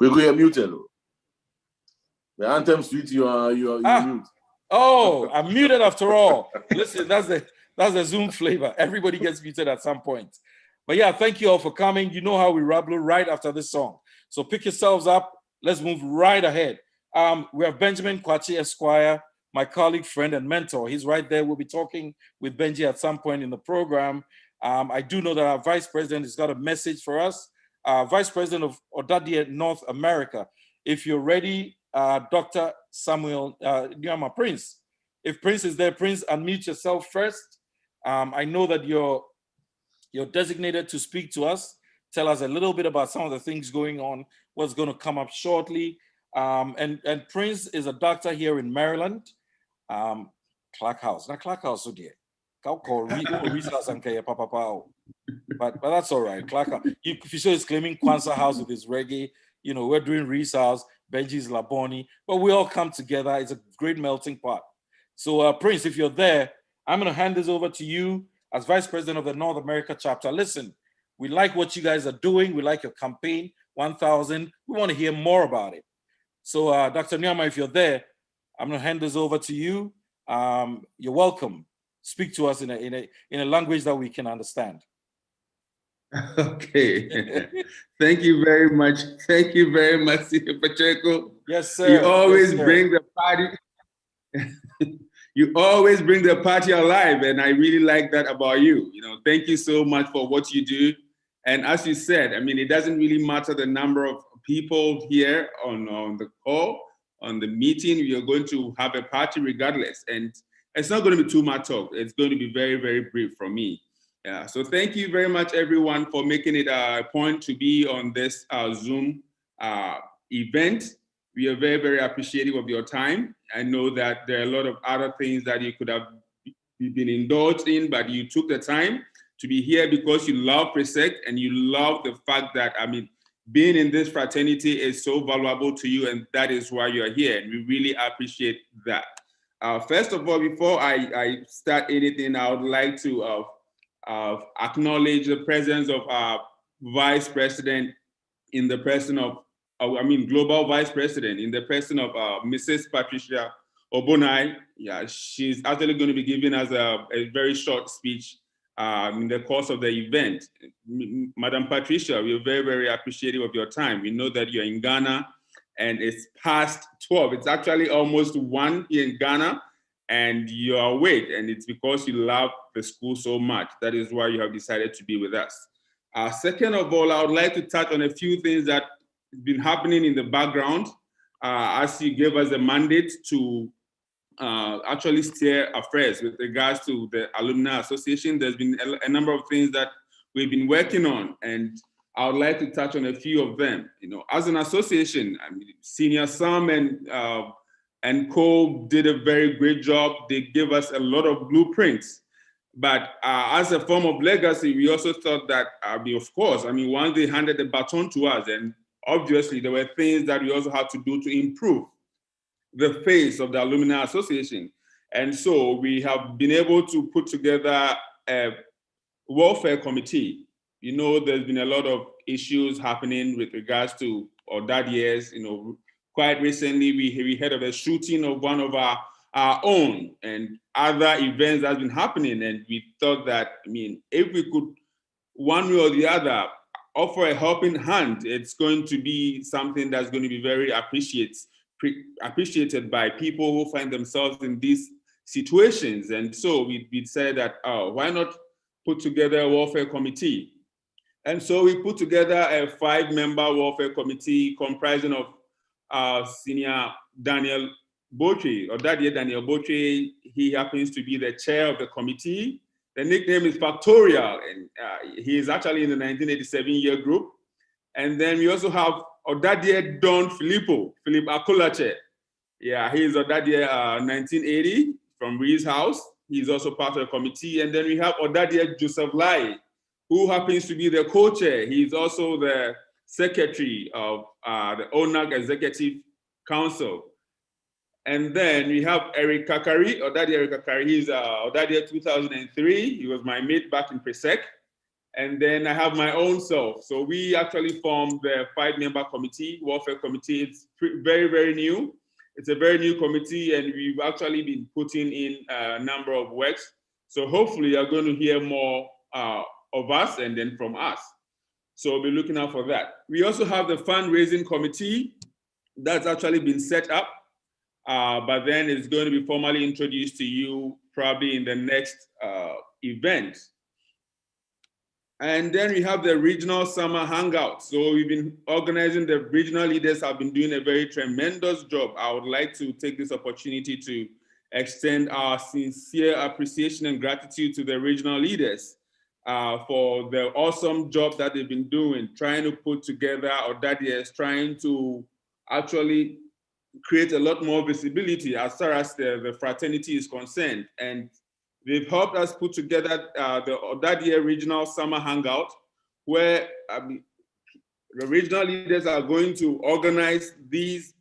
You're muted. The anthem suite, you're mute. Oh, I'm muted after all. Listen, that's the Zoom flavor. Everybody gets muted at some point. But yeah, thank you all for coming. You know how we rabble right after this song. So pick yourselves up. Let's move right ahead. We have Benjamin Kwachi Esquire, my colleague, friend, and mentor. He's right there. We'll be talking with Benji at some point in the program. I do know that our vice president has got a message for us. Vice President of Odadee North America. If you're ready, Dr. Samuel Nyama Prince. If Prince is there, Prince, unmute yourself first. I know that you're designated to speak to us. Tell us a little bit about some of the things going on, what's going to come up shortly. And Prince is a doctor here in Maryland. Clark House. Now Clark House, so dear. But that's all right. Clark House. Fisher is claiming Kwanzaa House with his reggae. You know, we're doing Reese House, Benji's Laboni, but we all come together. It's a great melting pot. So Prince, if you're there, I'm going to hand this over to you as Vice President of the North America chapter. Listen, we like what you guys are doing. We like your campaign, 1,000. We want to hear more about it. So Dr. Nyama, if you're there, I'm going to hand this over to you. You're welcome. Speak to us in a language that we can understand. Okay. Thank you very much. Thank you very much, Pacheco. Yes, sir. You always bring the party. You always bring the party alive, and I really like that about you. You know, thank you so much for what you do. And as you said, I mean, it doesn't really matter the number of people here on the call, on the meeting. We are going to have a party regardless, and it's not going to be too much talk. It's going to be very, very brief from me. Yeah, so thank you very much, everyone, for making it a point to be on this Zoom event. We are very, very appreciative of your time. I know that there are a lot of other things that you could have been indulged in, but you took the time to be here because you love Presec and you love the fact that, I mean, being in this fraternity is so valuable to you, and that is why you are here. And we really appreciate that. First of all, before I start anything, I would like to acknowledge the presence of our Vice President in the person of, Global Vice President in the person of Mrs. Patricia Obonai. Yeah, she's actually going to be giving us a very short speech in the course of the event. Madam Patricia, we are very, very appreciative of your time. We know that you're in Ghana and it's past 12. It's actually almost 1 here in Ghana, and you're awake, and it's because you love the school so much. That is why you have decided to be with us. Second of all, I would like to touch on a few things that have been happening in the background as you gave us a mandate to actually steer affairs with regards to the Alumni Association. There's been a number of things that we've been working on, and I would like to touch on a few of them. You know, as an association, Senior Sam and Co did a very great job. They gave us a lot of blueprints. But as a form of legacy, we also thought that, of course, once they handed the baton to us, and obviously there were things that we also had to do to improve the face of the Alumni Association. And so we have been able to put together a welfare committee. You know, there's been a lot of issues happening with regards to Odadees. You know, quite recently we heard of a shooting of one of our own, and other events that's been happening. And we thought that, if we could, one way or the other, offer a helping hand, it's going to be something that's going to be very appreciated by people who find themselves in these situations. And so we said that, why not put together a welfare committee? And so we put together a 5-member welfare committee comprising of Senior Daniel Botry, or Odadee Daniel Botry. He happens to be the chair of the committee. The nickname is Factorial, and he is actually in the 1987 year group. And then we also have Odadee Don Philip Akulache. Yeah, he is Odadee 1980 from Reese House. He's also part of the committee. And then we have Odadee Joseph Lai, who happens to be the co-chair. He's also the secretary of the ONAG Executive Council. And then we have Eric Kakari, Odadee Eric Kakari. He's Odadee 2003. He was my mate back in Presec. And then I have my own self. So we actually formed the 5-member committee, welfare committee. It's very, very new. It's a very new committee, and we've actually been putting in a number of works. So hopefully you're going to hear more of us and then from us. So we'll be looking out for that. We also have the fundraising committee that's actually been set up, but then it's going to be formally introduced to you probably in the next event. And then we have the regional summer hangout. So we've been organizing, the regional leaders have been doing a very tremendous job. I would like to take this opportunity to extend our sincere appreciation and gratitude to the regional leaders for the awesome job that they've been doing, trying to put together, Odadee, trying to actually create a lot more visibility as far as the fraternity is concerned. And they've helped us put together the Odadee Regional Summer Hangout, where the regional leaders are going to organize these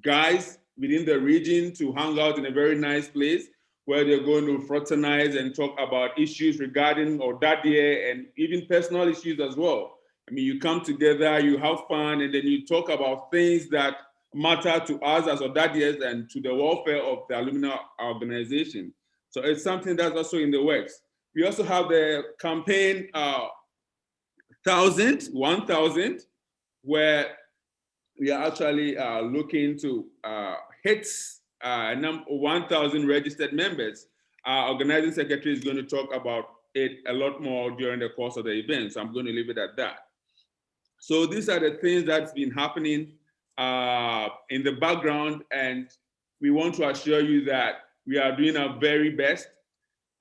guys within the region to hang out in a very nice place where they're going to fraternize and talk about issues regarding Odadee and even personal issues as well. I mean, you come together, you have fun, and then you talk about things that matter to us as Odadees and to the welfare of the alumni organization. So it's something that's also in the works. We also have the campaign 1000, where we are actually looking to hit 1,000 registered members. Our organizing secretary is going to talk about it a lot more during the course of the event, so I'm going to leave it at that. So these are the things that's been happening in the background, and we want to assure you that we are doing our very best,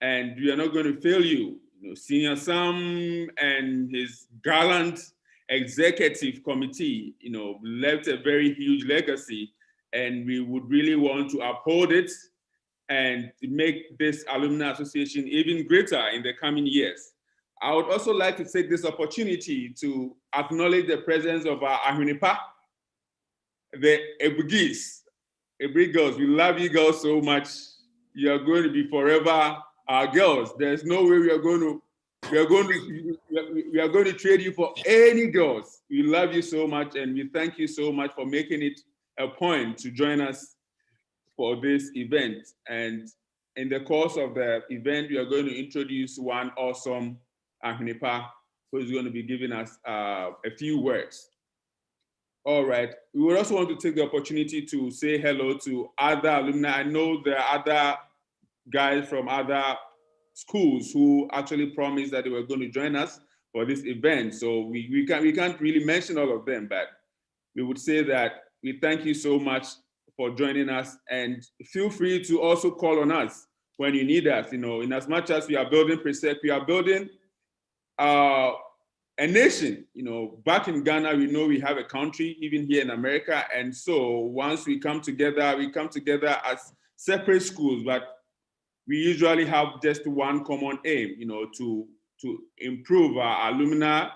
and we are not going to fail you. Senior Sam and his gallant executive committee, left a very huge legacy, and we would really want to uphold it and make this alumni association even greater in the coming years. I would also like to take this opportunity to acknowledge the presence of our Ahunipa, the Ebugis. Ebri girls, we love you girls so much. You are going to be forever our girls. There's no way we are going to trade you for any girls. We love you so much, and we thank you so much for making it a point to join us for this event. And in the course of the event, we are going to introduce one awesome Ahunipa who is going to be giving us a few words. All right. We would also want to take the opportunity to say hello to other alumni. I know there are other guys from other schools who actually promised that they were going to join us for this event. So we can't really mention all of them, but we would say that we thank you so much for joining us, and feel free to also call on us when you need us. In as much as we are building Presec, we are building a nation. Back in Ghana, we know we have a country, even here in America. And so once we come together as separate schools, but we usually have just one common aim, to improve our alumni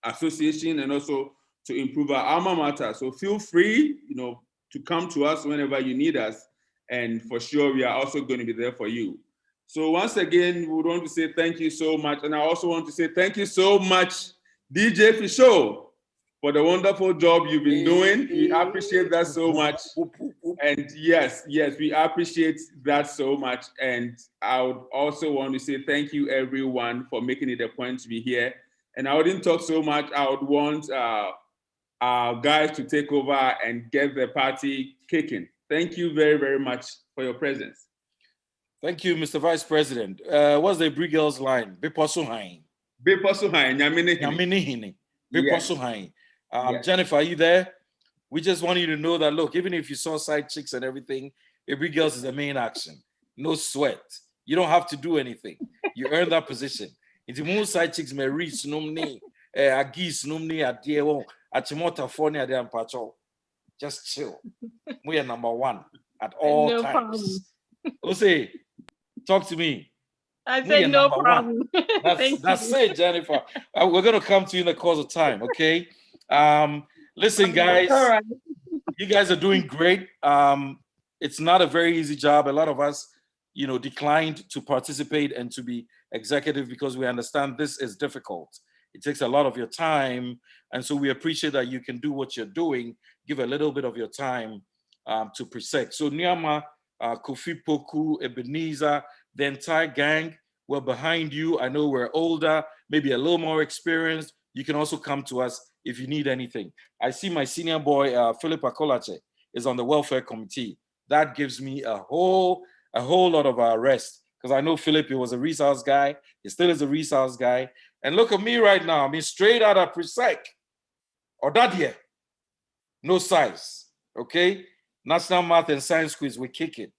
association and also to improve our alma mater. So feel free, to come to us whenever you need us. And for sure, we are also going to be there for you. So once again, we want to say thank you so much. And I also want to say thank you so much, DJ Fisho, for the wonderful job you've been doing. We appreciate that so much. And yes, we appreciate that so much. And I would also want to say thank you, everyone, for making it a point to be here. And I wouldn't talk so much. I would want our guys to take over and get the party kicking. Thank you very, very much for your presence. Thank you, Mr. Vice President. What's the Brig Girls line? Beposuhain. Beposuhain. Beposuhain. Jennifer, are you there? We just want you to know that, look, even if you saw side chicks and everything, Brig Girls is the main action. No sweat. You don't have to do anything. You earn that position. If the moon side chicks may reach numni, agis numni at dear Achimota Fornia de Ampacho. Just chill. We are number one at all no times. Ose, talk to me. I said no problem. That's it, Jennifer. We're going to come to you in the course of time, okay? Listen, guys, all right. You guys are doing great. It's not a very easy job. A lot of us declined to participate and to be executive because we understand this is difficult. It takes a lot of your time. And so we appreciate that you can do what you're doing, give a little bit of your time to Presec. So Nyama, Kofi Poku, Ebenezer, the entire gang, we're behind you. I know we're older, maybe a little more experienced. You can also come to us if you need anything. I see my senior boy, Philip Akolache, is on the welfare committee. That gives me a whole lot of rest, because I know Philip, he was a resource guy. He still is a resource guy. And look at me right now. I mean, straight out of Presec. Odadee. No size, okay? National Math and Science Quiz, we kick it.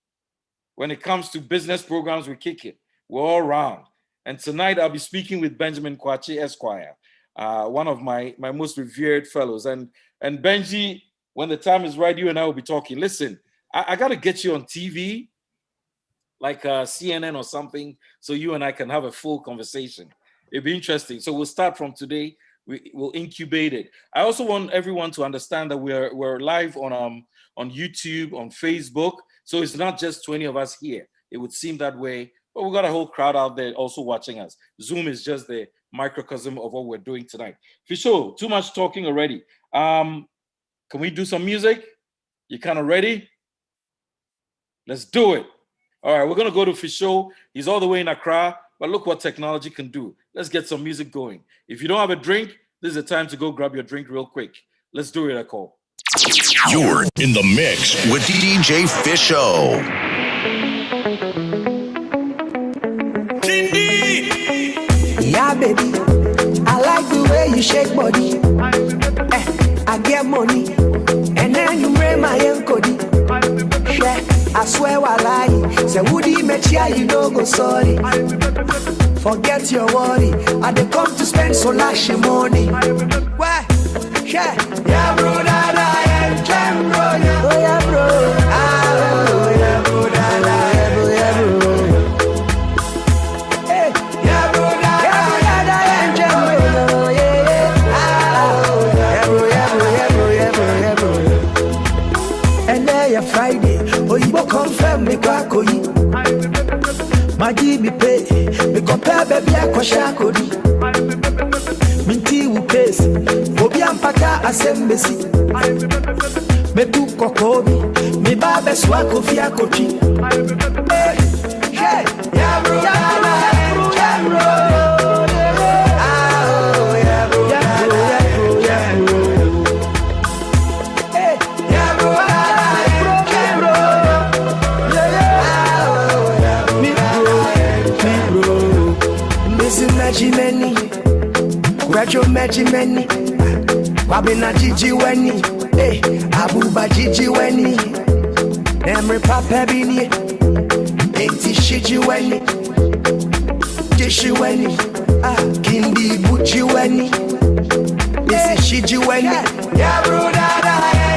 When it comes to business programs, we kick it. We're all round. And tonight I'll be speaking with Benjamin Kwachi Esquire, one of my most revered fellows. And Benji, when the time is right, you and I will be talking. Listen, I got to get you on TV, like CNN or something, so you and I can have a full conversation. It'll be interesting. So we'll start from today. We'll incubate it. I also want everyone to understand that we're live on YouTube, on Facebook. So it's not just 20 of us here. It would seem that way, but we've got a whole crowd out there also watching us. Zoom is just the microcosm of what we're doing tonight. Fisho, too much talking already. Can we do some music? You kind of ready? Let's do it. All right, we're going to go to Fisho. He's all the way in Accra, but look what technology can do. Let's get some music going. If you don't have a drink, this is the time to go grab your drink real quick. Let's do it, Akol. You're in the mix with DJ Fisho. Yeah, baby, I like the way you shake body. I get money, and then you bring my encode. Yeah, I swear I lie. Say, Woody, make sure you don't go sorry. Forget your worry. I dey come to spend so lash money. Why? Yeah, bro, that I am jam, bro. Oh, yeah, bro. Oh, yeah, bro, that I am, bro. Hey, yeah, bro, that I am jam, bro. Yeah, bro. And then you're Friday. Oh, you will confirm me, Kwakoyi. Magi me pay, me compare baby I kwashakodi. Minti wu pace, obi ampaka asembesi. Me du kokobi, me babe swa kofi akochi. Hey, yeah bro, yeah bro. Many, graduate many, Wabina Gigi Weni, hey, Abuba Gigi Weni, Nemri Papa Bini, Ainti Shiji Weni, Jishi Weni, Kindi Buchi Weni, this is Shiji Weni, yeah, bro, that I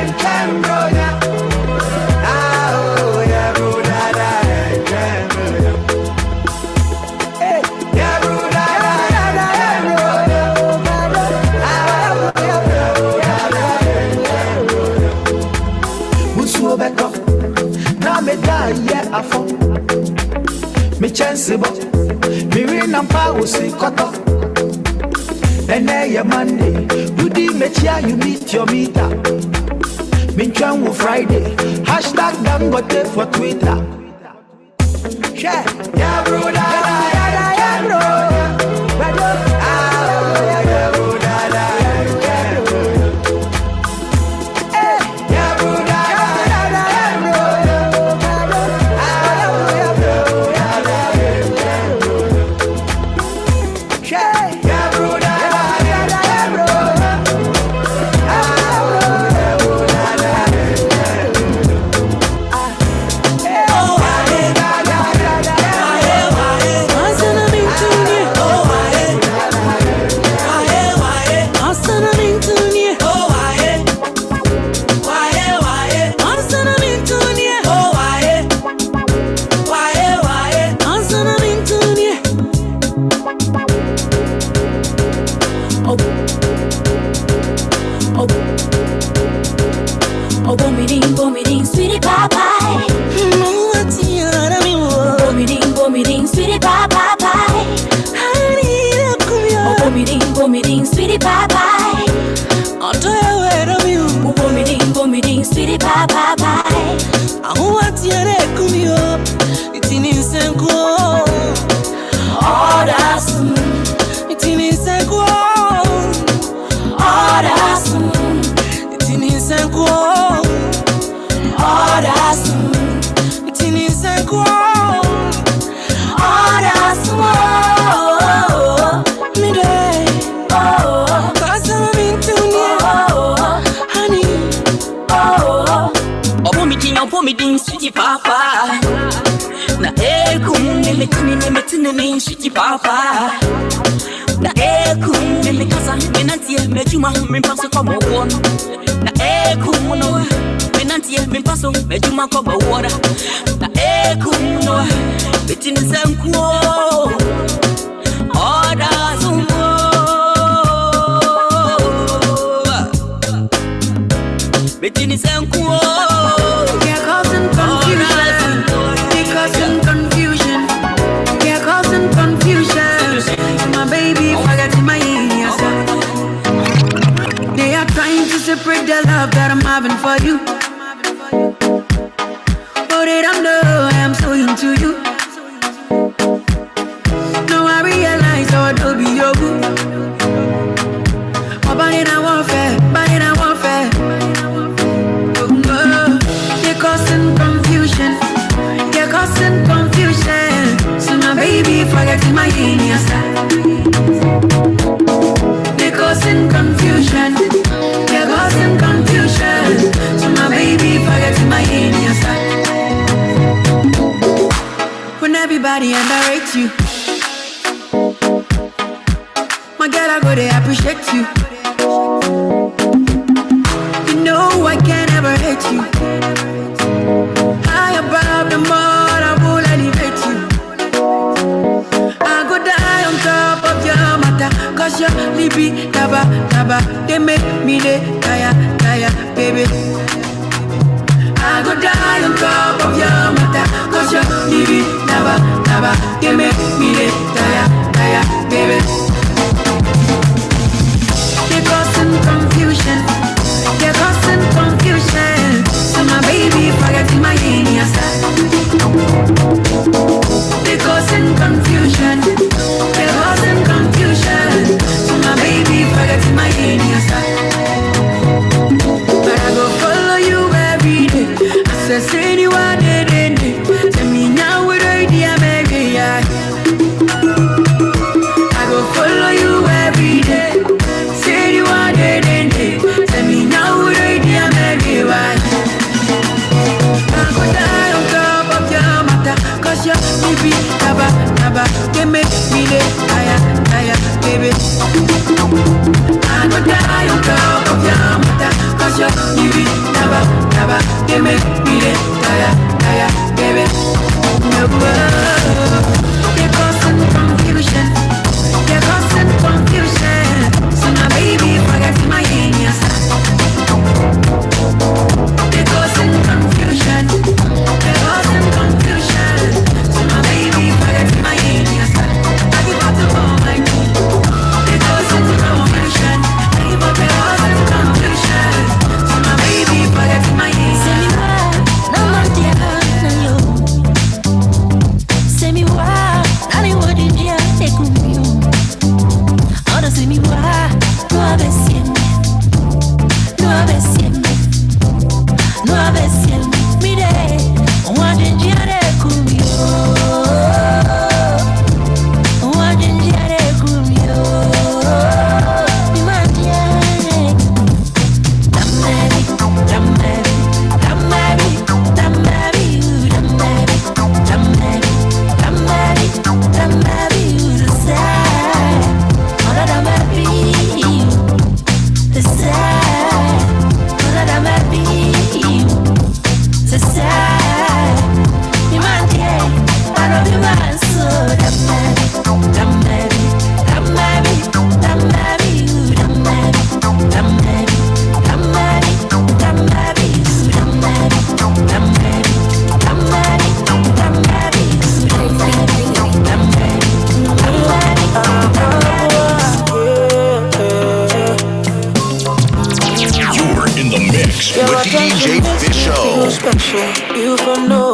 am Cam, bro, yeah. Me chance bo, me win and power see cut off. And then your Monday, you did me chia, you meet your meter. Me chang Friday, hashtag Dangote for Twitter. Yeah, bro, yeah, bro. kum me shiki papa. Na kum me kasa me nantie me juma me paso como one. Na kum no me nantie me paso me juma como water. Na kum no me tin sanko. Oda sumo. Me tin sanko. You're causing confusion. You're causing confusion. You're causing confusion. My baby, forget my ears. They are trying to separate the love that I'm having for you. But they don't know I am so into you. Now I realize how I'll be your boo. Oh, but in a warfare, You're causing confusion. You're causing confusion. So my baby, forget my genius. You're causing confusion. You're causing confusion. So my baby, forget my genius. When everybody underrates you, my girl, I go they appreciate you. You know I can't ever hate you. High above the mall, I will elevate you. I go die on top of your matter, cause your libi, taba, they make me the tire, baby. I go die on top of your matter, cause your libi, taba, they make me the tire, baby. You're causing confusion. You're causing confusion. So my baby, forget my genius. You're causing confusion. You're causing confusion. So my baby, forget my genius. But I go follow you every day. I say you are dead. Tell me now what idea maybe I go follow you every day. Say you are dead. Tell me now what idea maybe why I go die on top of your matter, cause your baby taba, they make me the tire, baby. I go die on top of your matter, cause your baby taba, they make me the tire, baby. You're causing confusion. You're causing confusion. So my baby, forget my genius. You're causing confusion. You're causing confusion. So my baby, forget my genius. I give up to all my team. You're causing confusion. I give up to causing confusion. So my baby, forget my genius. Say me why, no man dear, no you. Say me why, nani what did you take with you? Ahora say me why, no a veces, no a veces, no a veces, mire, what did you take with you? What did you take with you? Me man dear, DJ Fisho. Special, you can know.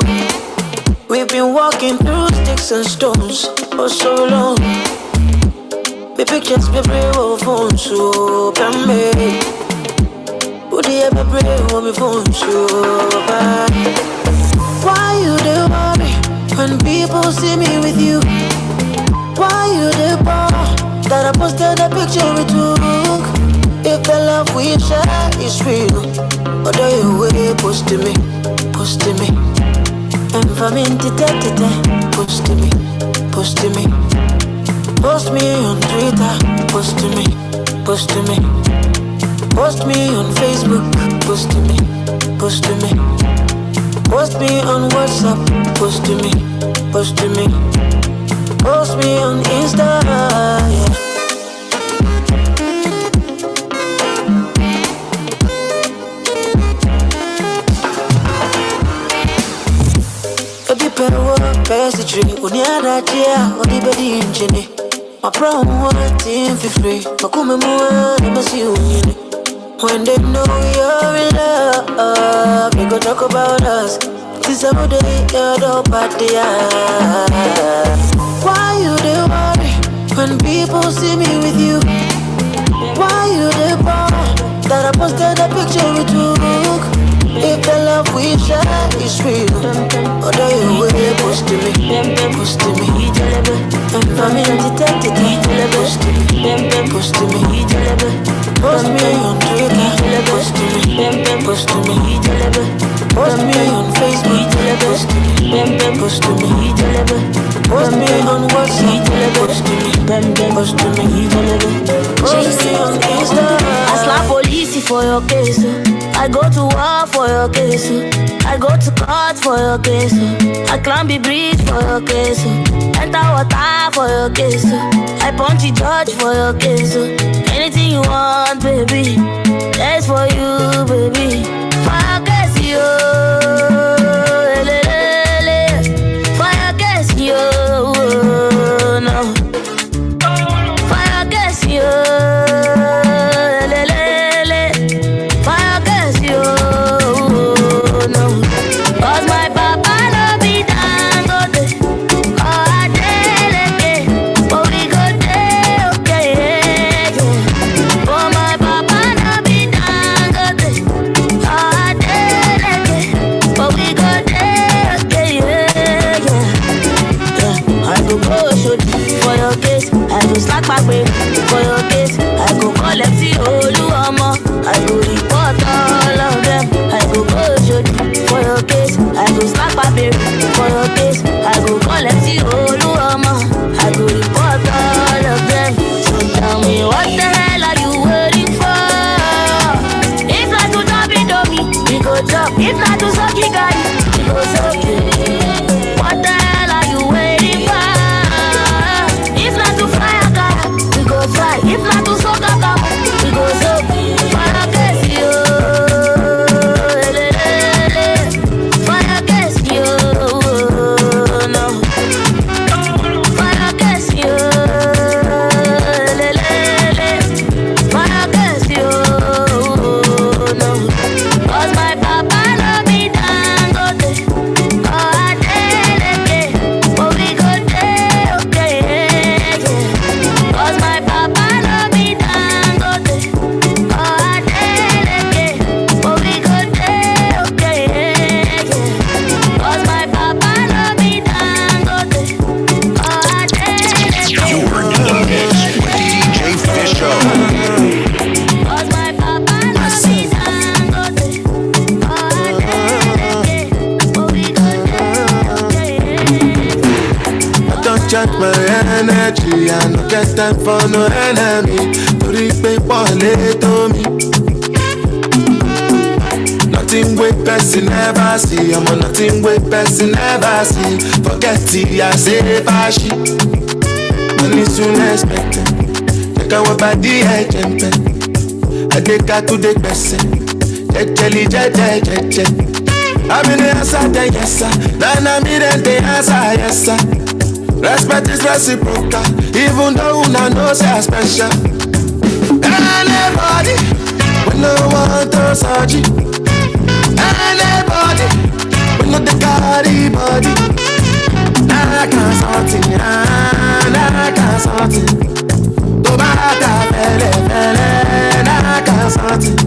We've been walking through sticks and stones for so long. The pictures we bring on phone so can me. Would you ever bring on my phone so bad? Why you do worry when people see me with you? Why you do ball that I posted a picture we took? If the love we share is real, or do you wait posting me? And for me, post to me, post to me. Post me on Twitter, post to me, post to me. Post me on Facebook, post to me, post to me. Post me on WhatsApp, post to me, post to me. Post me on Insta, yeah. Past tree, when you had that year, or the body engine. My brown one team for free. My come more, I must you in it. When they know you're in love, they go talk about us. This is how they heard about the Why you they worry when people see me with you? Why you they bother that I posted a picture with you? If the love we share is real, or do you will post to me, post to me, and for me undetected, post to me, post to me, post me on Twitter, post to me, post to me, post me on Facebook, post to me, post to me, post me on WhatsApp, post to me, post to me, post me on Insta. I slap police for your case. I go to war for your case. I go to court for your case. I climb the bridge for your case. Enter water for your case. I punch the judge for your case. Anything you want, baby, that's for you, baby. For your case, yo. For your case, yo. No. For your case, yo. Slack back way for your case. I go collect the Oluwamo. I go report all of them. I go shoot for your case. I go slack back way for your case. I go collect the Oluwamo. I go report all of them. So tell me what the hell are you waiting for? If not to top it on me, we go chop. If not to suck it, guy, we go suck it. What the hell are you waiting for? If not to fly, we go fly. If not to soak up, we go soak. Fire case, yo. Fire case, yo. No. Fire case, yo. Fire case, yo. No. 'Cause my papa love me dangote. Oh, I did it, but we go there, okay, yeah. 'Cause my papa love me dangote. Oh, I did it, but we go there, okay, yeah. 'Cause my papa love me dangote. Oh, I did it. You're in the mix with DJ Fisho. Charge my energy, I no get time for no enemy. To repay for to me. Nothing with person never see. I'm on nothing with person never see. Forget it, I say bashi. Money soon expected. Take our body, I jump. I take her to the person. Jelly, jelly. I'm in the answer, yes sir. Then I'm in the answer, yes sir. Respect is reciprocal, even though I know say I'm special. Anybody, we no want to search it. Anybody, we no the carry body. I can't sort it, I can't sort it. No matter fele, I can't sort it.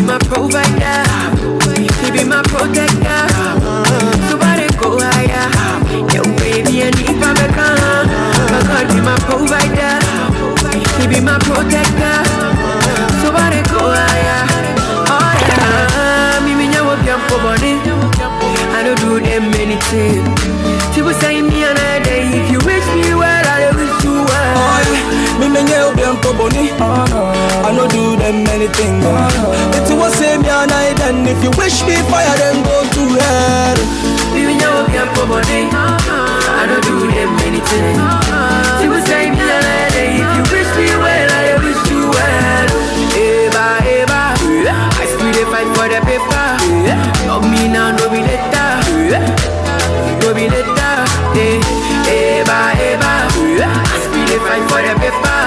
My provider, he be my protector. my protector. So I go higher. Oh yeah, me know what you're for body. I don't do them anything. People say me another day. If you wish me well, I wish you well. Oh yeah, me know them for body. I don't do them anything. If you say me another day, if you wish me fire, then go to hell. Me know you're for body. I don't do them anything. People say me another day. If you wish me well, I wish you well. Eva, Eva, I still dey fight for the paper. Love me now, no be later. No be later. Eva, Eva, I still dey fight for the paper.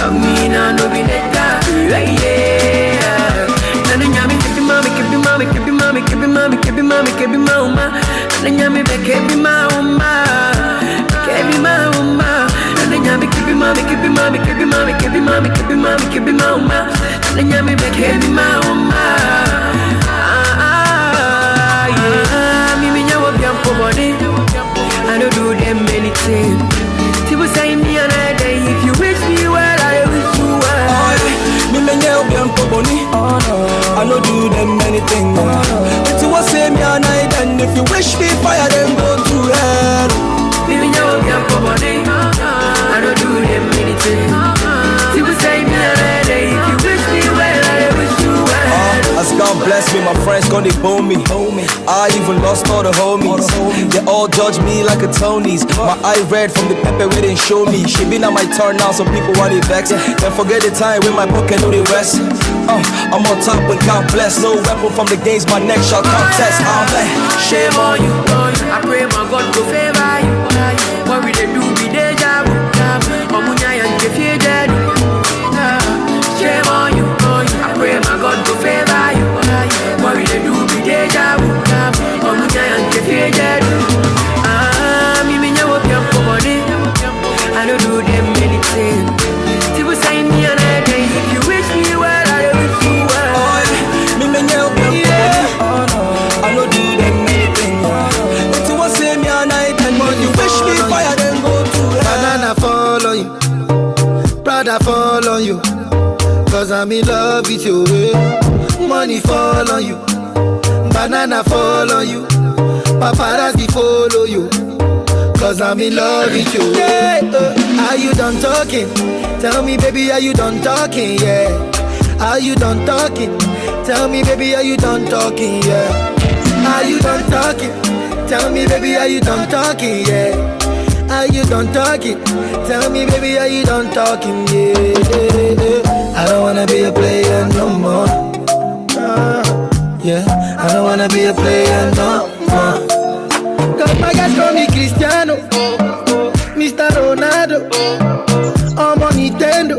Love me now, no be later. Yeah. Nana nyami kebi mama, kebi mama, kebi mama, kebi mama, kebi mama, kebi mama. Nana nyami be kebi mama, kebi mama. Nana nyami kebi mama, kebi mama, kebi mama, kebi mama, kebi mama, kebi mama. Nana nyami be kebi mama. Yeah, me nyawo biampo body. I don't do them anything. People say me another day. If you wish me well, I wish you well. Me know them for body. I don't do them anything. If you say me another day, if you wish me fire, then go to hell. Me know them for body. I don't do them anything. People say me another day. If you wish me well, I wish you well. As God bless me, my friends gonna bone me. I even lost all the homies. They all judge me like a Tony's. My eye red from the pepper where they show me. She been on my turn now, so people want it vex. Then forget the time when my pocket know the rest. I'm on top when God bless. No weapon from the games, my neck shall contest. Shame on you. I pray my God go favor you. What will they do be deja vu? Mamunya and Jeffy dead. Shame on you. I pray my God go favor you. What will they do be deja vu? Mamunya and Jeffy dead. Me know what you're for body. I don't do them anything. People say me another day. If you wish me well, I wish you well. Me know them for body. I don't do them anything. If you say me another day, if you wish me fire, then go to hell. Banana fall on you, brother fall on you. Cause I'm in love with you. Money fall on you, banana fall on you, paparazzi follow you. Cause I'm in love with you. Yeah. Are you done talking? Tell me baby, are you done talking? Yeah. Are you done talking? Tell me baby, are you done talking? Yeah. Are you done talking? Tell me baby, are you done talking? Yeah. Are you done talking? Tell me baby, are you done talking? Yeah. I don't wanna be a player no more. Yeah, I don't wanna be a player no more. Cause my guys call me Cristiano, Mr. Ronaldo, I'm on Nintendo.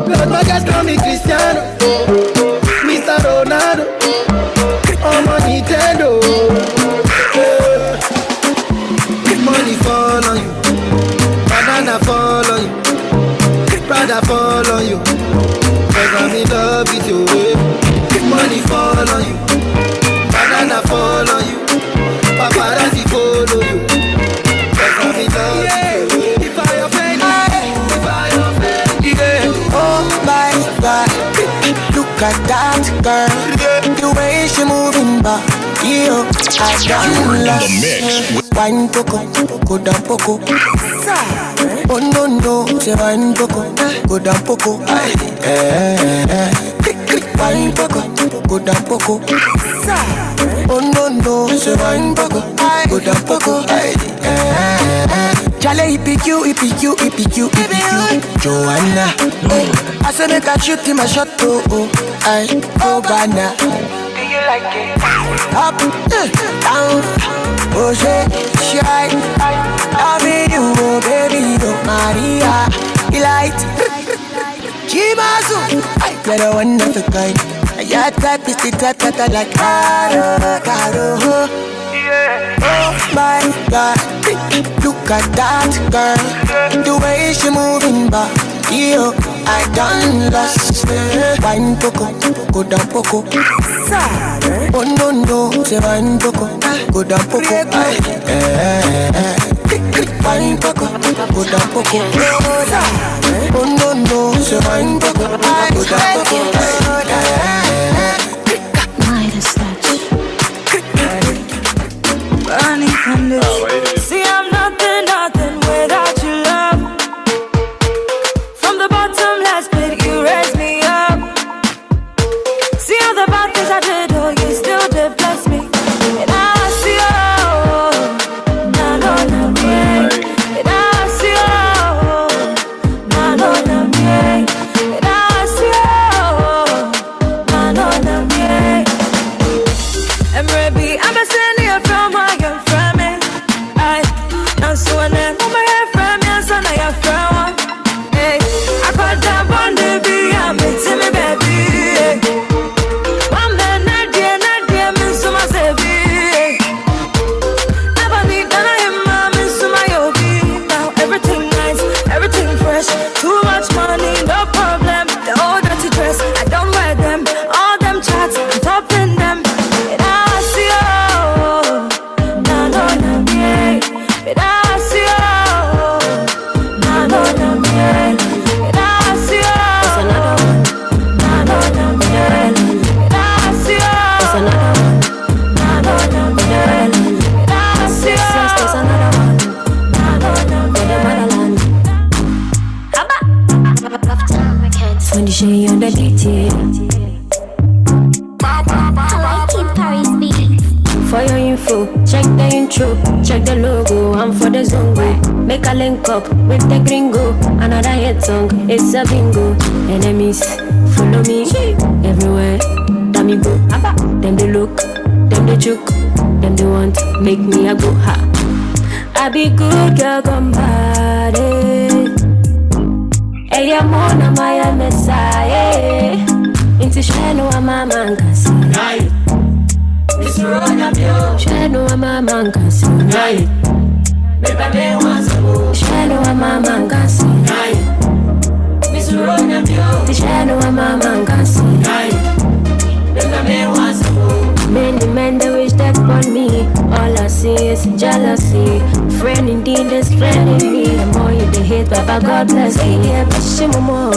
Cause my guys call me Cristiano, Mr. Ronaldo, I'm on Nintendo. Yeah. Money fall on you, banana fall on you, brother fall on you. Cause I'm in love with you. Money fall on you, banana fall on you, paparazzi follow you. Cause I'm in love with you. If I offend you, if I offend you, yeah. Oh my God, look at that girl, the way she moving back. Yo, I You're got in the mix with wine poco, go down poco. Oh no no, say wine poco, go down poco. Wine poco, go down poco. Oh no no, say wine poco, go down poco. Chale EPQ, Joanna. I say make a shoot in my shot to I go banana. Do you like it? Up, down, oh shake, shine. Loving you, oh baby, oh Maria. Delight, Chimazu. You're the one of a kind. Your type is the type that I like. Caro. Oh my God, look at that girl, the way she moving back. Yo, I done lost. Wine poco, go down poco. Oh no no, say wine poco, go down poco. Wine poco, Oh no no, so I'm burning condition. See, I'm nothing without your love. From the bottomless pit, you raise me up. See all the bad things I did, oh, you still did bless me. And I see, oh, na no na me. And I see, oh, na no na me. And I see, oh, na no na me. And maybe I'm a senior from my young friend. I now so and then my hair from your son, I have friend. Hey, I got that one to be a mix in me, baby. One man, not dear, me so my baby. Never need none of him, mom, so my yogi. Now everything nice, everything fresh. Too much money, no problem. The old dirty dress, I don't wear them. All them chats, I'm topping them. And I see, oh, na no na me. And I see, oh, na no na me. And I see, oh, another one. Na no na me. And I see, oh, another one. Na no na me. And I see, oh, there's another one. Na no na me. For the motherland. When you show you the detail. For your info, check the intro, check the logo, I'm for the zongo. Make a link up with the gringo, another hit song, it's a bingo. Enemies, follow me, everywhere, damn you go. Them they look, them they choke, them they want, make me a go ha. I be good girl, come party. Hey, I'm on a my messiah. Into Shano, I'm a man, cause Shano ama mangasi nai beba me wanzabo Shano ama mangasi nai misurona mio Shano ama mangasi nai beba me wanzabo. Many men they wish that on me. All I see is jealousy. Friend indeed is friend in me. The more you they hate, Baba God bless me. Yeah, bashimomo,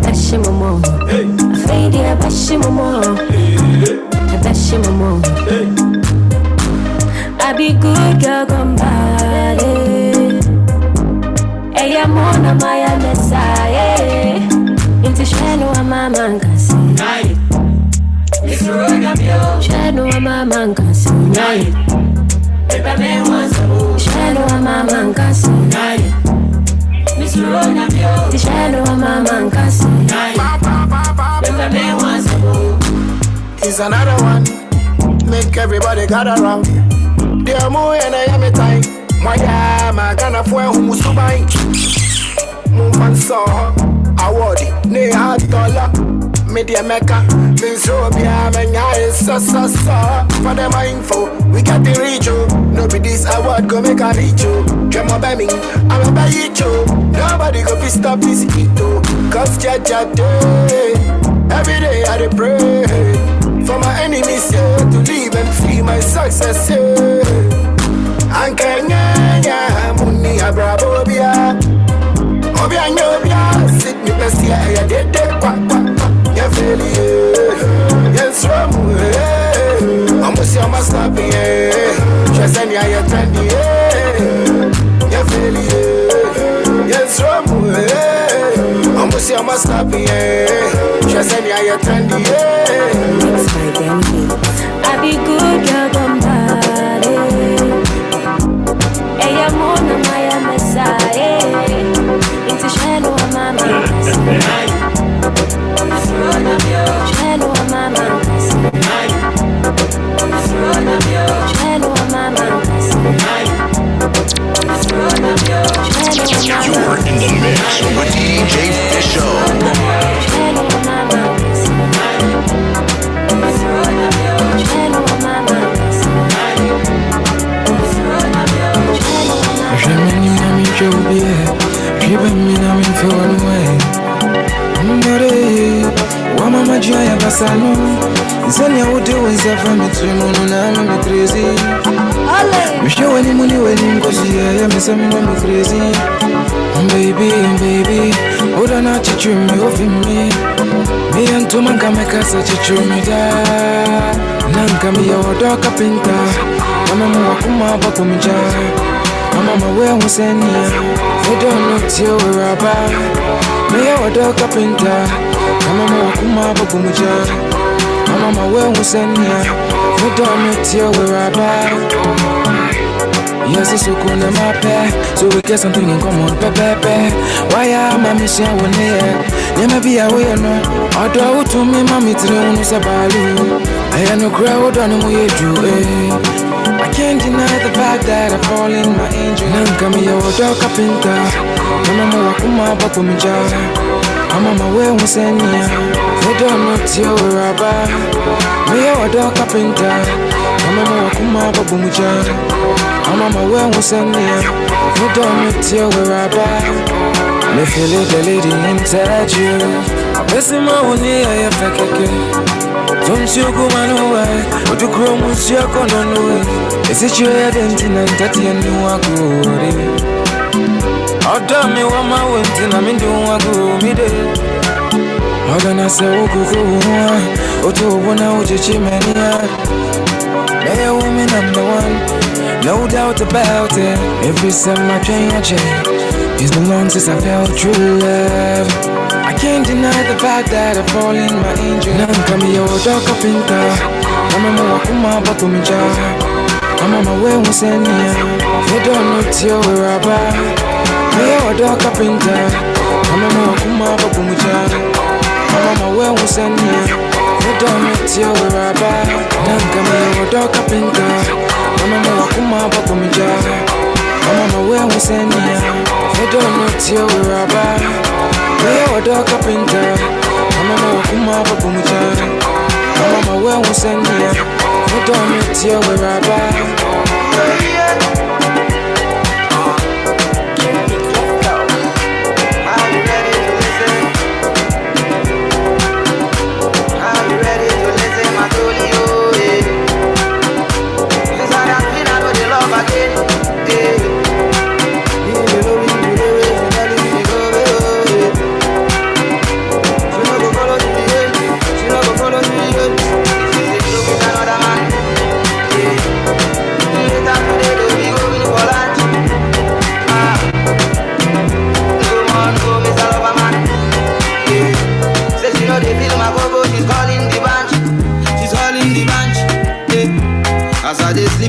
bashimomo. I fade yeah, bashimomo. I be good girl, come body. Hey, I'm on a my messiah. Into Shano, I'm a mancas. Shano, I'm a mancas. Shano, I'm a mancas. Shano, I'm a mancas. It's another one. Make everybody gather around. Dear Mo and I am a time. My yama gonna for whom was buying. Moon saw award. Nay, hard dollar. Media Mecca. Miss Robia, Mania, so. For the info, we got the region. Nobody this award go make a reach you. Come on, baby, I'm a buy it you. Nobody go fi stop this hito. Cause Jaja day. Every day I dey pray. For my enemies, yeah, to live and see my success, yeah. Ankanya, Muni, Abrabobia, Obia, Nobia, sit me best here, I did that, yeah, failure, yes, Ramu, I'm with you, must stop here, just any I attend here, yeah, failure, yes, Ramu, I'm with you, must stop here, just any I attend here. I be good girl, come party. Hey, I'm on a my messiah. Into Shano, I'm a mancas. Shano, I'm a mancas. Shano, I'm a mancas. You're in the mix with DJ Fisho. Shano, I'm a mancas. Sanya wote weza fami tuimono na alo me crazy. Wale. Me show any money when him cause yeah, me say me no me crazy. Baby, hold on, I teach you me off me. Me and two man can make us a teach you me da. Nanka me your dog carpenter. Mama mo wakuma bakumja. Mama ma we who send ya. We don't know till we're about. Me your dog carpenter. Mama mo wakuma bakumja. Mama ma we who send ya. We don't know till we're about. Yes, it's so cool in my pet. So we get something in common, pepe. Why am I missing one here? Never be away, no. Although to me, mommy, to the one I am no crowd on the way to I can't deny the fact that I fall in my angel. Nanka me your dog carpenter. Mama wakuma bakumja. Mama my way who send ya. We don't know till we're about. Me your dog carpenter. Mama wakuma bakumja. Mama when we send ya, we don't know till we're about. Me feel it, the lady inside you. I best in my own ear, I fake. Don't you go man away, but you grow much you're gonna know it. Is it your identity that you know I go? I'll damn me one my winter, I'm in doing I go me there. How can I say, oh, to one out of Chimania? May a woman number one. No doubt about it. Every summer I change, it's been long since I felt true love. I can't deny the fact that I fall in my angel. Nanka me your dog carpenter. Mama wakuma bakumja. Mama my way who send ya. We don't know till we're about. Me your dog carpenter. Mama wakuma bakumja. Mama my way who send ya. We don't know till we're about. Nanka me your dog carpenter. Mama wakuma bakumja. Mama we who send ya. We don't know till we're about. We are dog carpenter. Mama wakuma bakumja. Mama we who send ya. We don't know till we're about.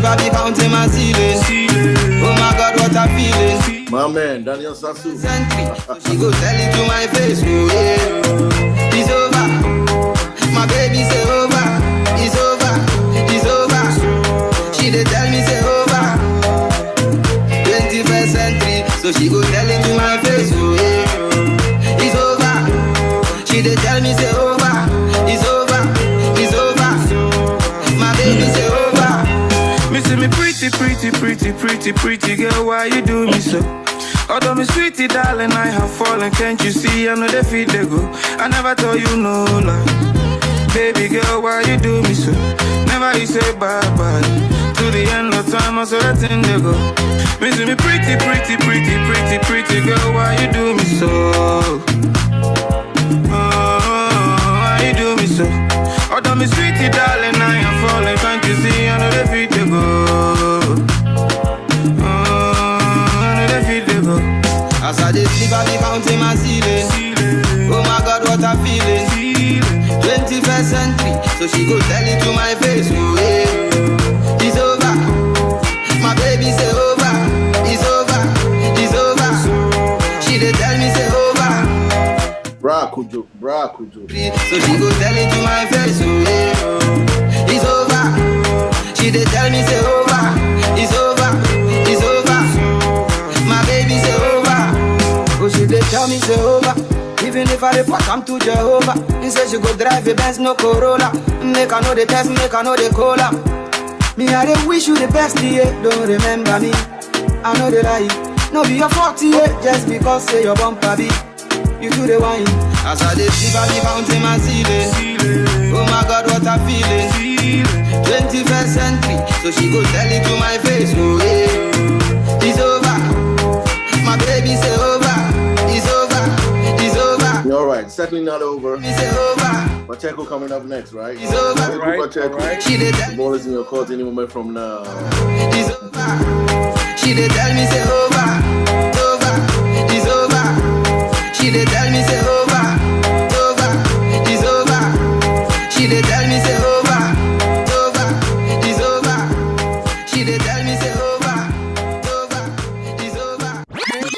I be counting my ceiling. Oh my God, what I'm feeling. My man, Daniel Sasu. She go tell it to my face. Oh yeah, it's over. My baby say over. It's over. It's over. She dey tell me say over. 21st century, so she go tell it to my face. Oh yeah, it's over. She dey tell me say over. It's over. It's over. My baby say over. Me pretty girl, why you do me so? Although me sweetie darling, I have fallen. Can't you see I know they feel they go? I never told you no lie. Baby girl, why you do me so? Never you say bye bye. To the end of time, I saw that thing they go. Me see me pretty girl, why you do me so? Why you do me so? Although me sweetie darling, I am falling. Can't you see I know they feel they go? As I dey sleep, I be counting my ceiling. Oh my God, what I'm feeling. 21st century, so she go tell it to my face. Oh yeah, it's over. My baby say over. It's over. It's over. She dey tell me say over. Bra Kujo. So she go tell it to my face. Oh yeah, it's over. She dey tell me say over. It's over. It's over. My baby say over. Oh, she dey tell me say over. Even if I report, come to Jehovah. He say she go drive a Benz, no Corolla. Make I know the test, make I know the cola. Me, I dey wish you the best, yeah. Don't remember me. I know the lie. No be your fault, yeah. Just because say your bumper be. You do the wine. As I dey sleep, I be counting my ceiling. Oh my God, what I'm feeling. feeling. 21st century, so she go tell it to my face. Oh yeah, it's over. My baby say over. It's over. It's over. You're all right. Certainly not over. It's over. Pacheco coming up next, right? It's over. All right, Pacheco. All right. The ball is in your court any moment from now. It's over. She dey tell me say over. It's over. It's over. She dey tell me say over. It's over. It's over. She dey tell me say over. It's over. It's over. She dey tell me say over. It's over. It's over.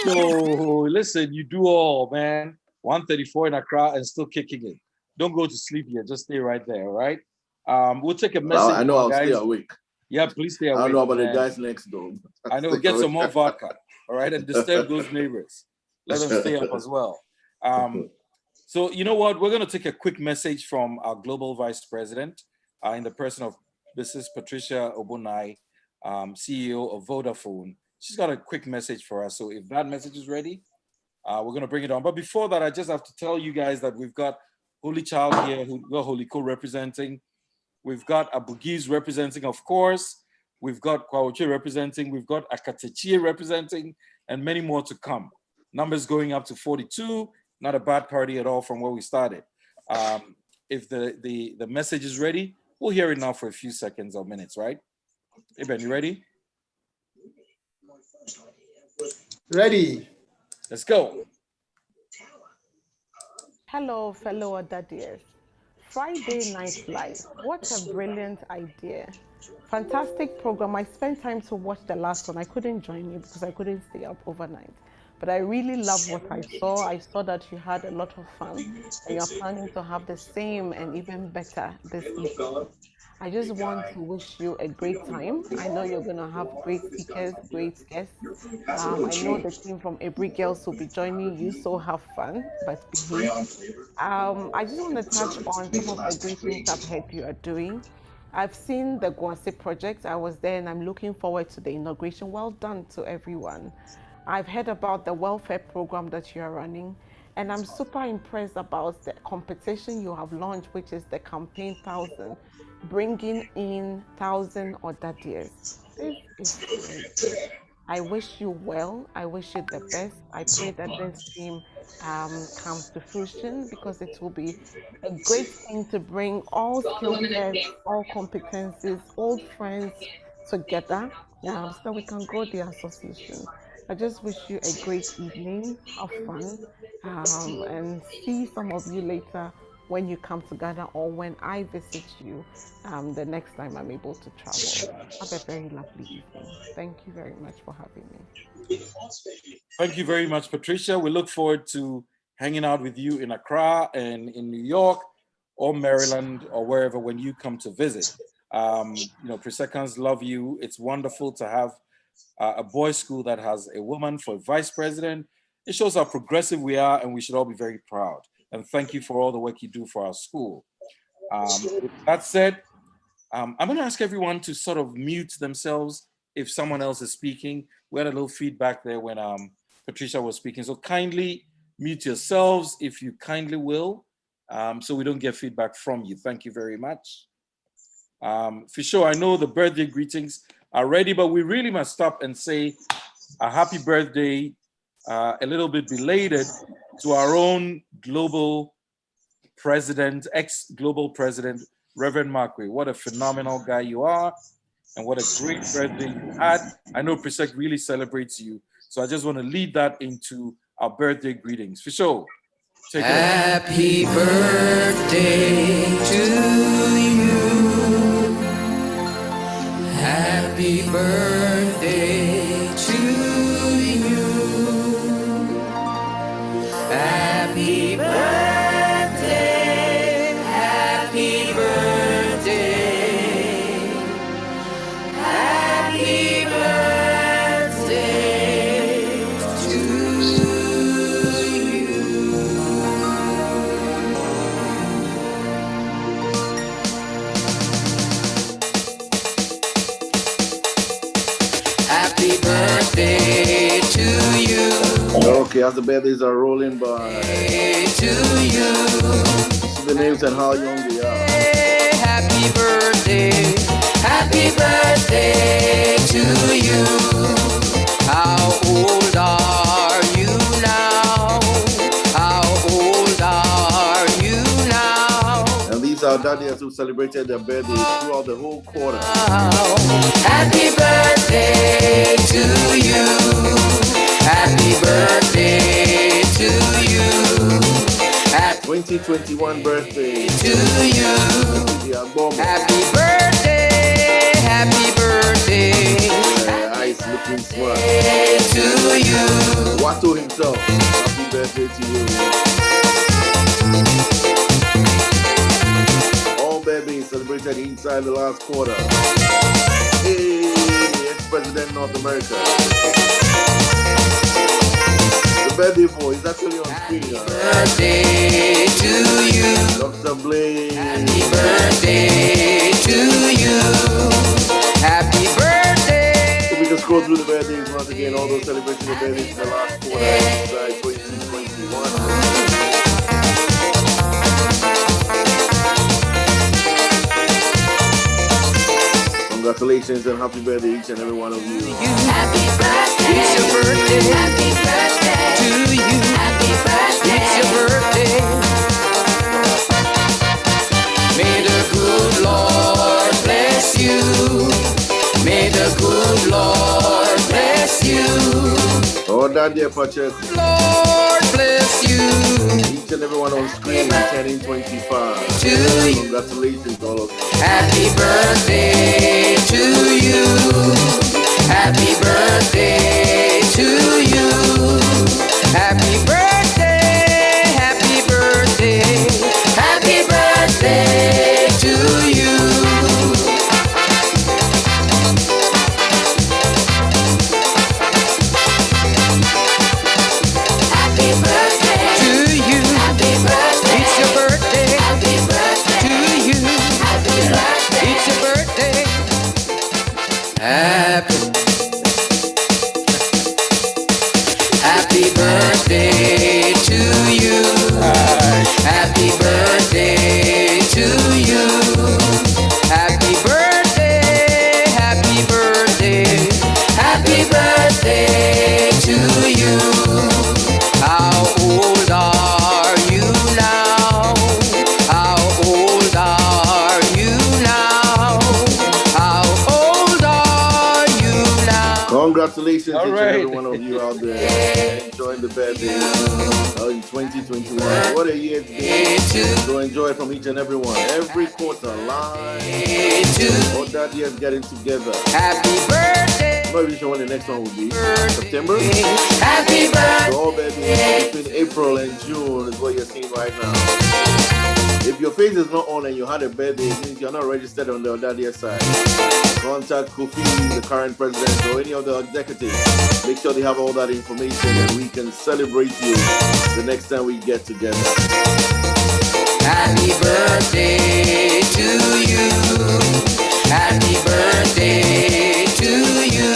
So listen, you do all, man. 134 in Accra and still kicking it. Don't go to sleep yet. Just stay right there, all right? We'll take a message. I know I'll guys. stay awake. Yeah, please stay awake. I don't know about man. the guys next door. I know. Get some more vodka, all right? And disturb those neighbors. Let them stay up as well. So you know what? We're going to take a quick message from our global vice president in the person of Mrs. Patricia Obonai, CEO of Vodafone. She's got a quick message for us. So if that message is ready, we're going to bring it on. But before that, I just have to tell you guys that we've got Holy Child here, who got Holy Co representing. We've got Abugiz representing, of course. We've got Kwaoche representing. We've got Akatechie representing, and many more to come. Numbers going up to 42. Not a bad party at all from where we started. If the message is ready, we'll hear it now for a few seconds or minutes, right? Eben, you ready? Ready. Let's go. Hello, fellow Odadees. Friday Night Live. What a brilliant idea. Fantastic program. I spent time to watch the last one. I couldn't join you because I couldn't stay up overnight. But I really love what I saw. I saw that you had a lot of fun and you're planning to have the same and even better this evening. I just want to wish you a great time. I know you're going to have great speakers, great guests. I know the team from Every Girls will be joining you, so have fun, but behave. I just want to touch on some of the great things I've heard you are doing. I've seen the Guase project. I was there and I'm looking forward to the inauguration. Well done to everyone. I've heard about the welfare program that you are running, and I'm super impressed about the competition you have launched, which is the Campaign 1000, bringing in 1,000 Odadees. This is great. I wish you well. I wish you the best. I pray that this team comes to fruition, because it will be a great thing to bring all skill sets, all competencies, old friends together, so that we can grow the association. I just wish you a great evening, have fun, and see some of you later when you come to Ghana or when I visit you the next time I'm able to travel. Have a very lovely evening. Thank you very much for having me. Thank you very much, Patricia. We look forward to hanging out with you in Accra and in New York or Maryland or wherever when you come to visit. Prisecans love you. It's wonderful to have a boys' school that has a woman for vice president. It shows how progressive we are, and we should all be very proud. And thank you for all the work you do for our school. With that said, I'm going to ask everyone to sort of mute themselves if someone else is speaking. We had a little feedback there when Patricia was speaking. So kindly mute yourselves if you kindly will, so we don't get feedback from you. Thank you very much. For sure, I know the birthday greetings are ready, but we really must stop and say a happy birthday, a little bit belated, to our own global president, ex-global president, Reverend Markwei. What a phenomenal guy you are, and what a great birthday you had. I know Prisek really celebrates you, so I just want to lead that into our birthday greetings. For sure. Take Happy birthday to you. Happy birthday to you. Happy birthday. Happy birthday. Happy birthday to you. Happy birthday to you. Okay, as the birthdays are rolling by, To you. see the names and how young they are. Happy birthday Happy birthday to you. How old are you now? How old are you now? And these are daddies who celebrated their birthdays throughout the whole quarter. Happy birthday to you. Happy birthday to you. 2021 birthday to you. Happy birthday. Happy birthday. Eyes looking smart. To you. Watto himself. Happy birthday to you. All birthdays celebrated inside the last quarter. Hey, ex-president North America. The birthday boy is actually on screen. Birthday to you. Dr. Blaine. Happy birthday to you. Happy birthday. So we can scroll through the birthdays once again. All those celebrating the birthdays in the last quarter inside 2021. Congratulations and happy birthday each and every one of you. Happy birthday. It's your birthday. Happy birthday to you. Happy birthday. It's your birthday. May the good Lord bless you. May the good Lord bless you. Odadee Pacheco. Lord bless you. Each and everyone on screen turning 25. Congratulations all of you. Happy birthday to you. Happy birthday to you. Happy birthday. Happy birthday. Happy birthday to you. Happy birthday to you. Happy birthday. It's your birthday. Happy birthday to you. Happy birthday. It's your birthday. Happy birthday to you. Happy birthday to you. Happy birthday. Happy birthday. Happy birthday to you. How old are you now? How old are you now? How old are you now? Congratulations to each and every one of you out there enjoying the birthday in 2021. What a year it's been. So enjoy from each and every one. Every quarter live. Odadee is getting together. Happy birthday. I'm not really sure when the next one will be. September? Happy birthday. So all baby between April and June is what you're seeing right now. If your face is not on and you had a birthday, it means you're not registered on the Odadee side. Contact Kofi, the current president, or any of the executives. Make sure they have all that information and we can celebrate you the next time we get together. Happy birthday to you. Happy birthday to you.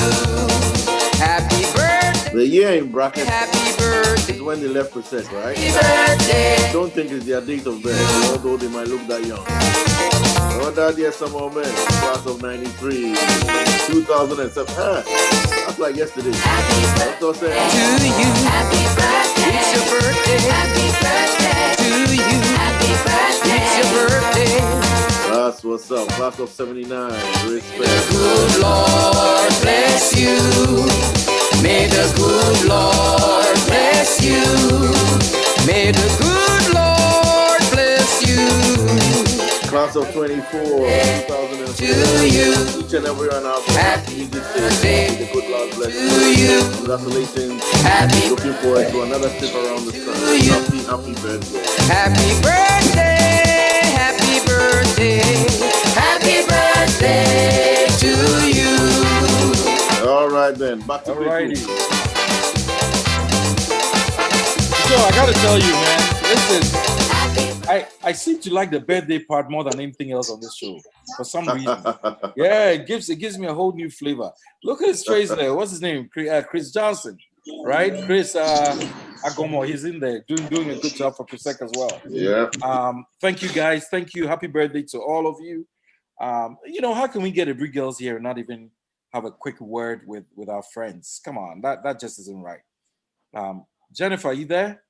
Happy birthday. The year in brackets Happy birthday. is when they left process, right? Happy birthday. Don't think it's their date of birth, although they might look that young. Odadee Samuel Men, class of 93, 2007. That's like yesterday. That's what I'm saying. To you. Happy birthday. It's your birthday. Happy birthday. To you. Happy birthday. It's your birthday. That's what's up. Class of 79. Respect. The good Lord bless you. May the good Lord bless you. May the good Lord bless you. Class of 24, 2004. To you. Each and every one out there. Happy Music birthday. the good Lord bless To you. Congratulations. Happy Looking forward to another trip around the sun. you. Happy birthday. Happy birthday. Happy birthday. Happy birthday to you. All right then. Back to Alrighty. So I gotta tell you, man. Listen, I seem to like the birthday part more than anything else on this show for some reason. Yeah, it gives me a whole new flavor. Look at his face there. What's his name? Chris Johnson, right? Chris Agomo. He's in there doing a good job for Prosec as well. Yeah. Thank you guys. Thank you. Happy birthday to all of you. You know, how can we get Ebri girls here and not even have a quick word with our friends? Come on, that just isn't right. Jennifer, are you there?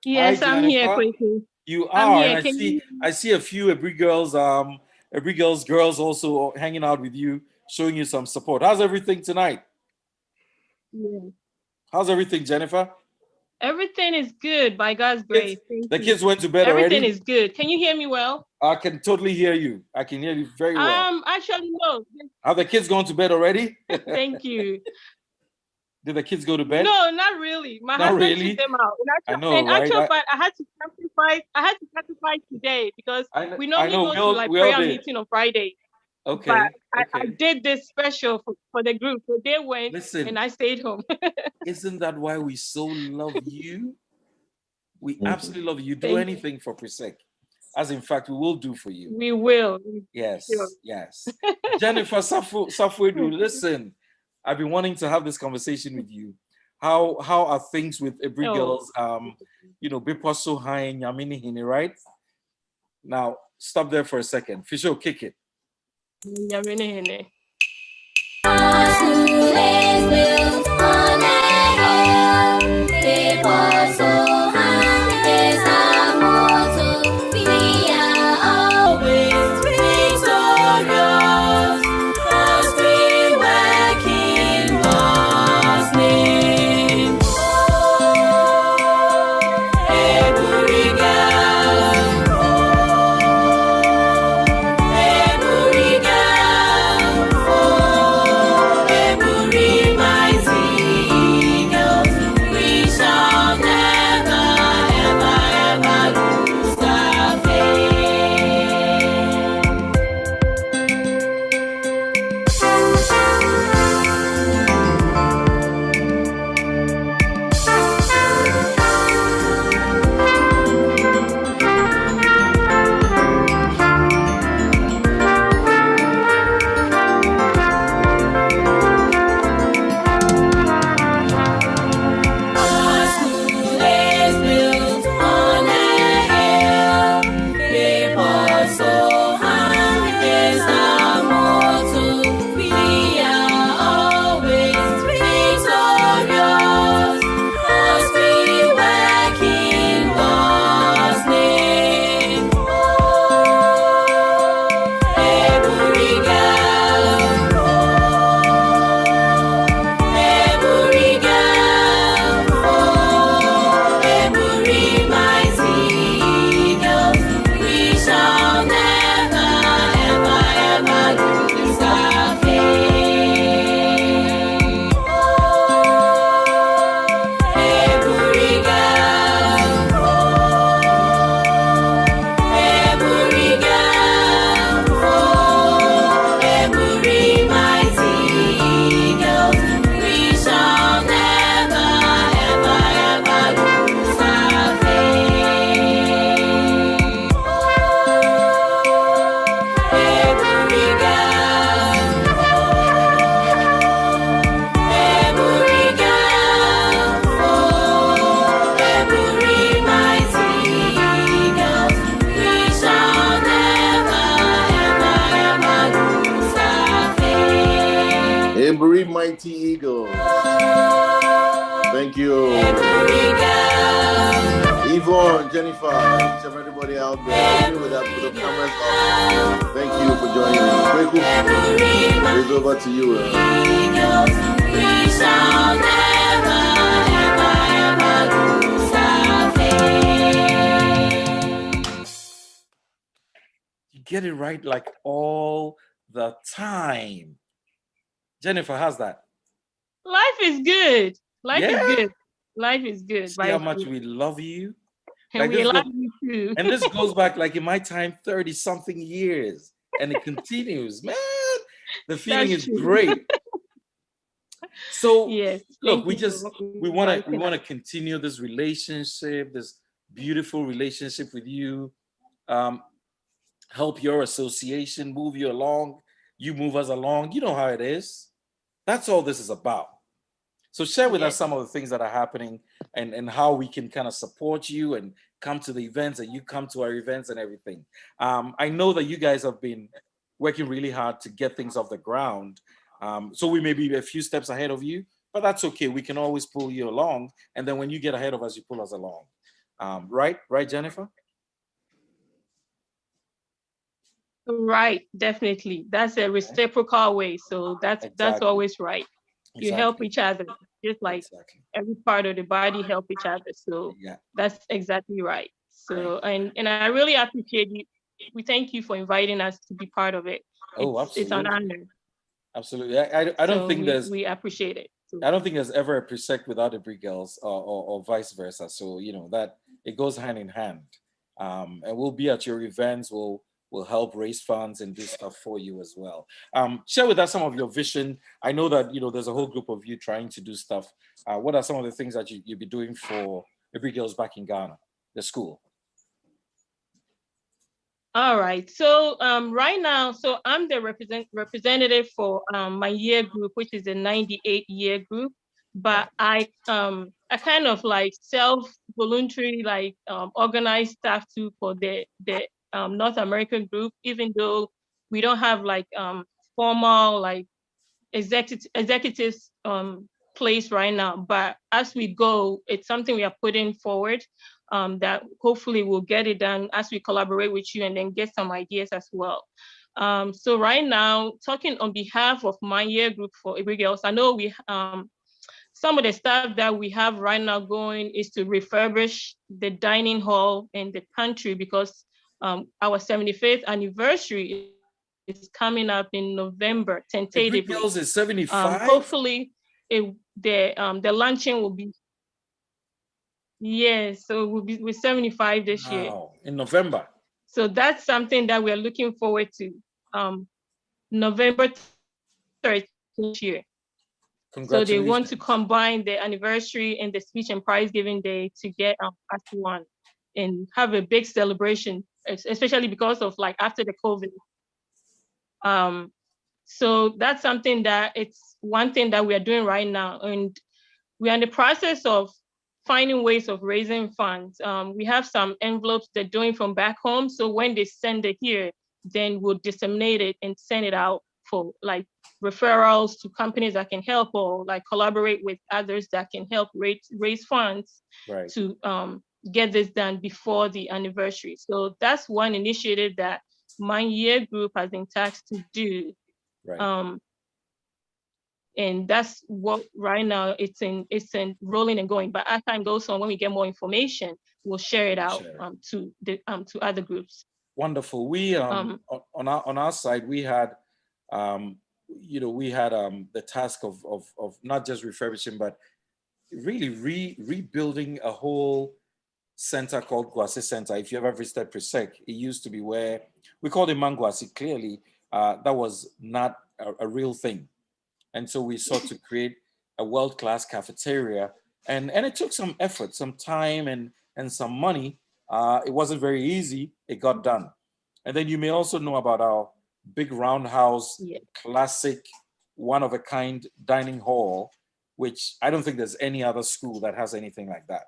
Yes, Hi, I'm here, Jennifer. Quaky. You I'm are, here. and Can you? I see a few Ebri girls also hanging out with you, showing you some support. How's everything tonight? Yeah. How's everything, Jennifer? Everything is good by God's grace. Thank The you. kids went to bed Everything already? is good. Can you hear me well? I can totally hear you. I can hear you very well. Actually, no. Have the kids gone to bed already? Thank you. Did the kids go to bed? No, not really. My Not husband really? took them out. I know, In right? actual fact, I had to sacrifice today because we I normally know, go to like we all prayer did. meeting on Friday. Okay. But I did this special for the group. So they went and I stayed home. Isn't that why we so love you? We absolutely love you. You do anything for Prisek. As in fact, we will do for you. We will. Yes, Sure. yes. Jennifer Safwedu, listen, I've been wanting to have this conversation with you. How are things with Ebri girls? You know, Biposo High Yamini Hini, right? Now, stop there for a second. Fisho, kick it. Yamini Hini. Ebri Mighty Eagles. Thank you. Yvonne, Jennifer, each of everybody out there, with the cameras off. Thank you for joining me. Kweku, it's over to you. We shall never, ever, ever lose our faith. You get it right like all the time. Jennifer, how's that? Life is good. Life is good. Life is good. See how much we love you? And like we love you too. And this goes back like in my time, 30-something years. And it continues. Man, the feeling is great. So yes, look, we want to continue this relationship, this beautiful relationship with you. Help your association move you along. You move us along. You know how it is. That's all this is about. So share with us some of the things that are happening and how we can kind of support you and come to the events and you come to our events and everything. I know that you guys have been working really hard to get things off the ground. So we may be a few steps ahead of you, but that's okay. We can always pull you along. And then when you get ahead of us, you pull us along. Right, Jennifer? Right, definitely. That's a reciprocal way. So that's always right. You help each other, just like every part of the body help each other. So that's exactly right. So and I really appreciate you. We thank you for inviting us to be part of it. It's an honor. Absolutely. I don't think we appreciate it. So. I don't think there's ever a Presec without the Brig Girls or vice versa. So that it goes hand in hand. And we'll be at your events. We'll help raise funds and do stuff for you as well. Share with us some of your vision. I know that there's a whole group of you trying to do stuff. What are some of the things that you'll be doing for the Brig Girls back in Ghana, the school? All right. So right now, so I'm the representative for my year group, which is a 98-year group. But I kind of like self-voluntary organize staff too for the North American group, even though we don't have like formal like executives place right now. But as we go, it's something we are putting forward that hopefully we'll get it done as we collaborate with you and then get some ideas as well. So right now, talking on behalf of my year group for Brig Girls, I know we some of the stuff that we have right now going is to refurbish the dining hall and the pantry because our 75th anniversary is coming up in November, tentatively. The Brig Girls is 75? Hopefully, the luncheon will be, yes, so we'll be 75 this year. In November. So that's something that we're looking forward to. November 3rd this year. So they want to combine the anniversary and the speech and prize giving day to get as one and have a big celebration, especially because of like after the COVID. So that's something that it's one thing that we are doing right now. And we are in the process of finding ways of raising funds. We have some envelopes they're doing from back home. So when they send it here, then we'll disseminate it and send it out for like referrals to companies that can help or like collaborate with others that can help raise funds to get this done before the anniversary. So that's one initiative that my year group has been tasked to do. And that's what right now it's in rolling and going. But as time goes on, when we get more information, we'll share it out to other groups. Wonderful. We on our side, we had the task of not just refurbishing, but really rebuilding a whole center called Guasi Center. If you ever visited Presec, it used to be where we called it Manguasi. Clearly, that was not a real thing. And so we sought to create a world-class cafeteria. And it took some effort, some time and some money. It wasn't very easy. It got done. And then you may also know about our big roundhouse, classic, one-of-a-kind dining hall, which I don't think there's any other school that has anything like that.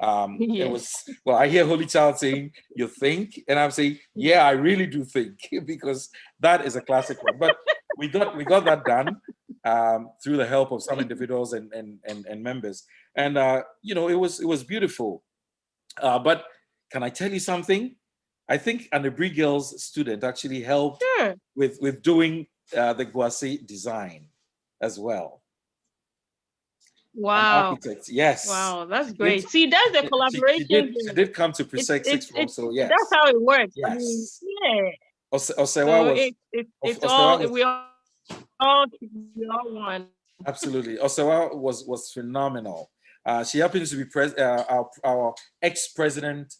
It was, well, I hear Holy Child saying, you think? And I'm saying, yeah, I really do think, because that is a classic one. But we got that done through the help of some individuals and members. And, it was beautiful. But can I tell you something? I think an Brig Girls student actually helped with doing the Guasi design as well. Wow. Yes. Wow, that's great. See, that's the collaboration. She did come to Presec 6 form, so yes. That's how it works. Yes. I mean, yeah. Osewa it's all we all one. Absolutely. Osewa was phenomenal. She happens to be our ex-president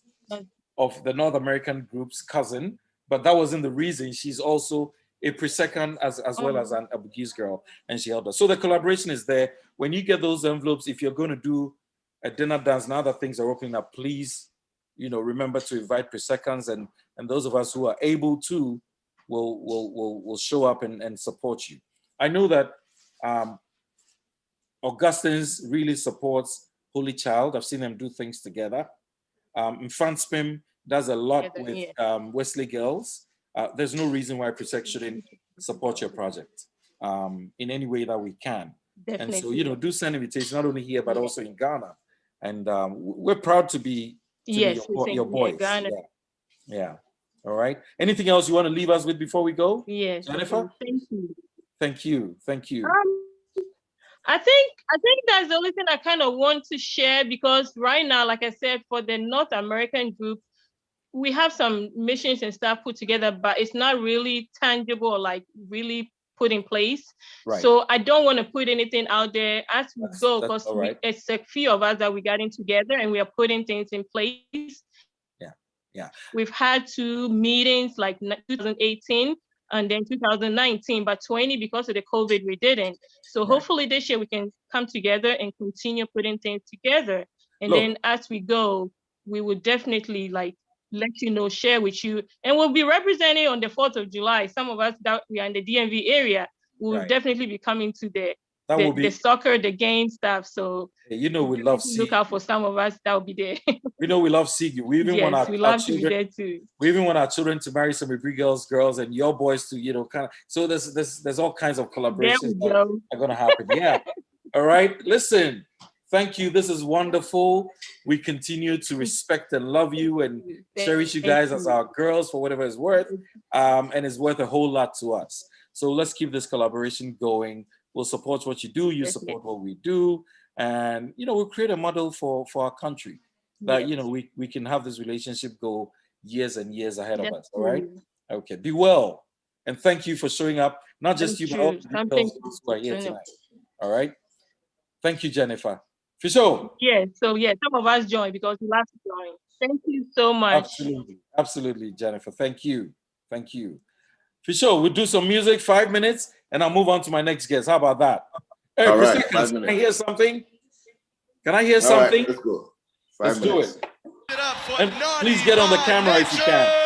of the North American group's cousin, but that wasn't the reason. She's also a Presecon as well as an Abugis girl, and she helped us. So the collaboration is there. When you get those envelopes, if you're going to do a dinner dance and other things are opening up, please, remember to invite Presecons, and those of us who are able to will show up and support you. I know that Augustine's really supports Holy Child. I've seen them do things together. Fanspim does a lot Yeah, with yeah. Wesley girls. There's no reason why Presec shouldn't support your project in any way that we can. And so, Definitely. do send invitations, not only here, but Yeah. also in Ghana. And we're proud to be Yes, your boys. Ghana. Yeah. All right. Anything else you want to leave us with before we go? Yes. Jennifer? Thank you. Thank you. I think that's the only thing I kind of want to share, because right now, like I said, for the North American group, we have some missions and stuff put together, but it's not really tangible or like really put in place. Right. So I don't want to put anything out there as we go, because right. it's a few of us that we got in together and we are putting things in place. Yeah. We've had 2 meetings, like 2018 and then 2019, but 20 because of the COVID we didn't. So hopefully this year we can come together and continue putting things together. And then as we go, we will definitely like let you know, share with you, and we'll be representing on the 4th of July. Some of us that we are in the DMV area will definitely be coming to the soccer, the game stuff. So we love look out for some of us that will be there. We love seeing you. We even want our love children to be there too. We even want our children to marry some Ibri girls, and your boys to, kind of. So there's all kinds of collaborations that are going to happen. Yeah. All right. Listen, thank you. This is wonderful. We continue to respect and love you and cherish you guys as our girls for whatever it's worth. And it's worth a whole lot to us. So let's keep this collaboration going. We'll support what you do. You support what we do. And, we'll create a model for our country that, we can have this relationship go years and years ahead of us. All right. Okay. Be well. And thank you for showing up. Not just you, but all the girls who are here tonight. All right. Thank you, Jennifer. For sure. Yeah. So some of us join because we love to join. Thank you so much. Absolutely, Jennifer. Thank you. For sure. We'll do some music, 5 minutes, and I'll move on to my next guest. How about that? Hey, all right, seconds, can I hear something? Can I hear something? Right, let's go. Let's do it. And please get on the camera if you can.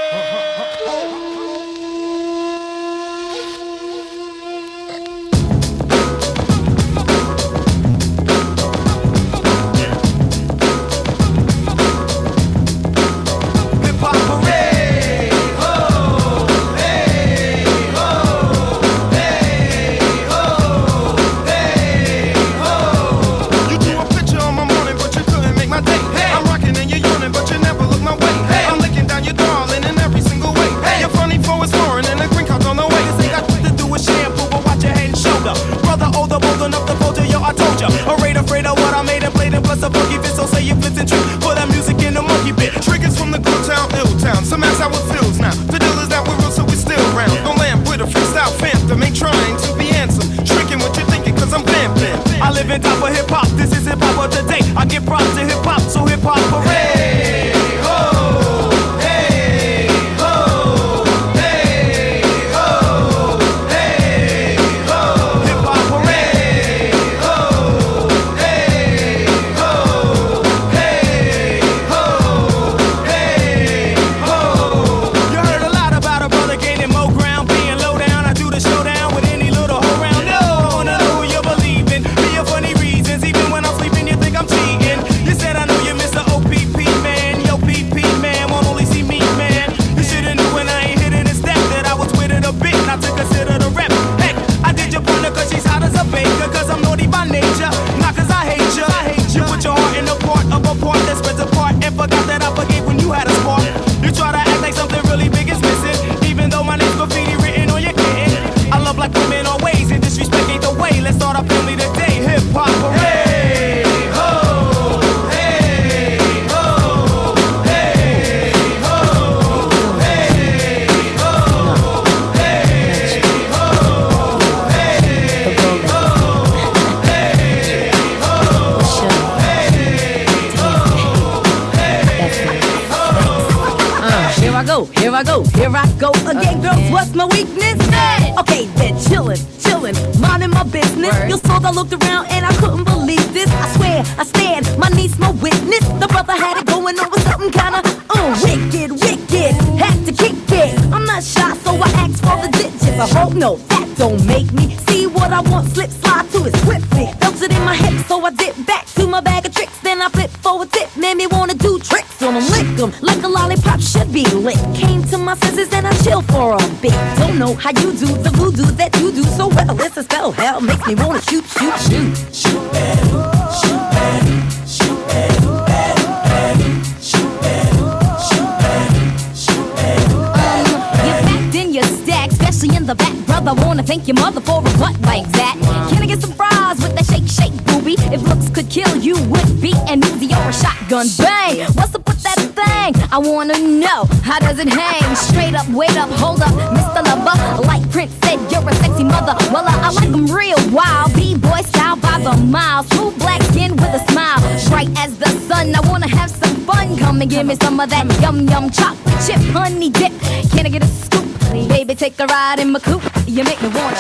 Here I go again, girls, what's my weakness? Okay, then chillin', minding my business. You saw I looked around and I couldn't believe this. I swear, I stand, my niece my witness. The brother had it going on with something kinda wicked. Had to kick it. I'm not shy, so I asked for the digits. I hope no, that don't make me see what I want. Slip, slide to it swiftly. Felt it in my hips, so I dip back to my bag of tricks. Then I flip for a tip, made me wanna do tricks on them lick. for a bit. Don't know how you do the voodoo that you do so well. It's a spell, hell makes me wanna shoot, shoot, shoot. Shoot, Betty, shoot, Betty, shoot, Betty, Betty, Betty, shoot, Betty, shoot, Betty, shoot, Betty. You're packed in your stack, especially in the back, brother. Wanna thank your mother for a butt like that. Can I get some fries with that shake, shake, booby? If looks could kill, you would be an Uzi or a shotgun. Bang! What's up with that thing? I wanna know, how does it hang? Straight up, wait up, hold up, Mr. Lover. Like Prince said, you're a sexy mother. Well, I like them real wild, B-boy style by the mile. Smooth black skin with a smile, bright as the sun. I wanna have some fun. Come and give me some of that yum yum chocolate chip honey dip. Can I get a scoop? Baby, take a ride in my coupe. You make me wanna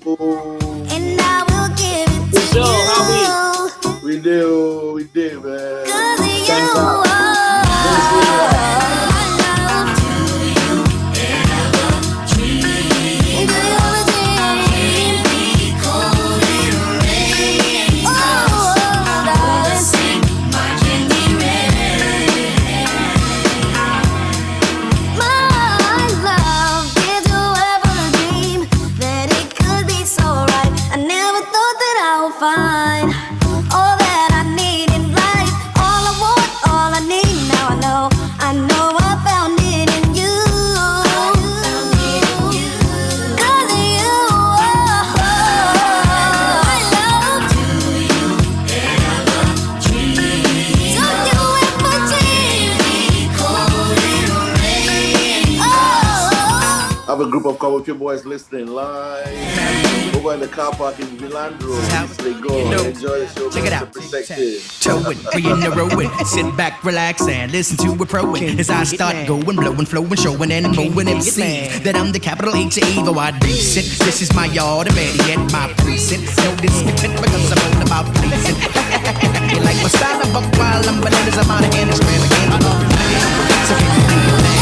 and I will give it to you. We do, man. Cause you find all that I need in life, all I want, all I need. Now I know I found it in you. Cause of you, I love you. Don't you ever dream I have a group of Cover Pure boys listening live over in the car park in Milandro. They go enjoy the show. Check it out. Toe it, we in the row it. Sit back, relax, and listen to it pro it. As I start going, blowing, flowing, showing, and mowing MCs that I'm the capital H E O I decent. This is my yard, and better yet, my precinct. No discontent because I'm all about pleasing. You like my style of buck while I'm bananas, I'm out of hand, extravagant. So can you do your thing?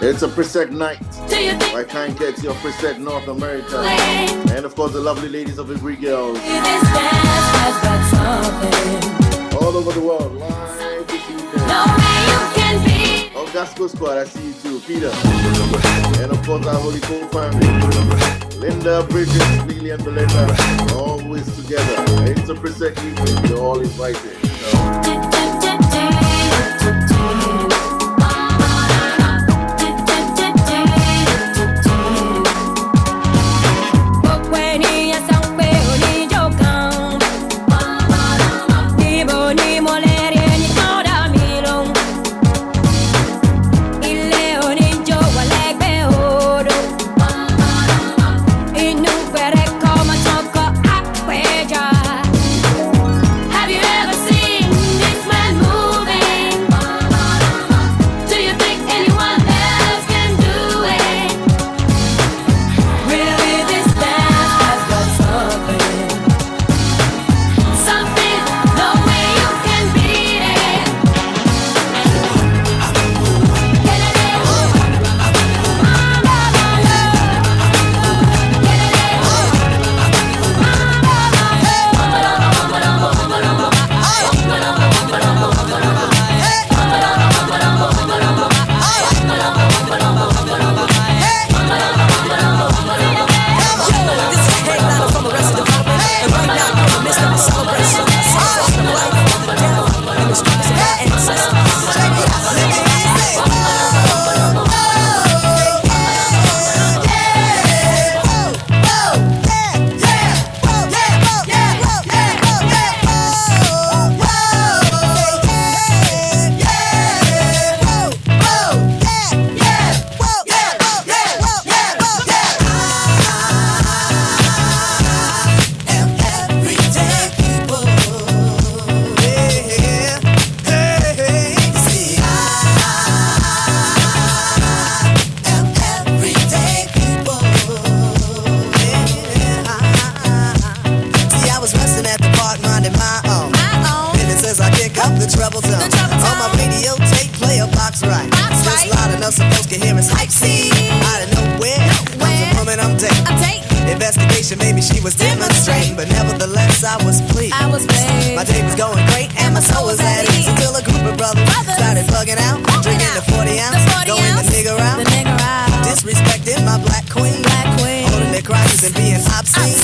It's a preset night. I can't get your preset North America. And of course the lovely ladies of Every Girls. All over the world, live this evening. Oh, Gasco Squad, I see you too. Peter. And of course our Holy Cool family. Linda, Bridget, Lily and Belinda. Always together. It's a preset evening. You're all invited. Have you ever seen this demonstration, maybe she was demonstrating, but nevertheless I was pleased. My day was going great and my soul was at ease until a group of brothers started bugging out, drinking the 40 ounce, going the nigger out, disrespecting my black queen, holding their crotches and being obscene.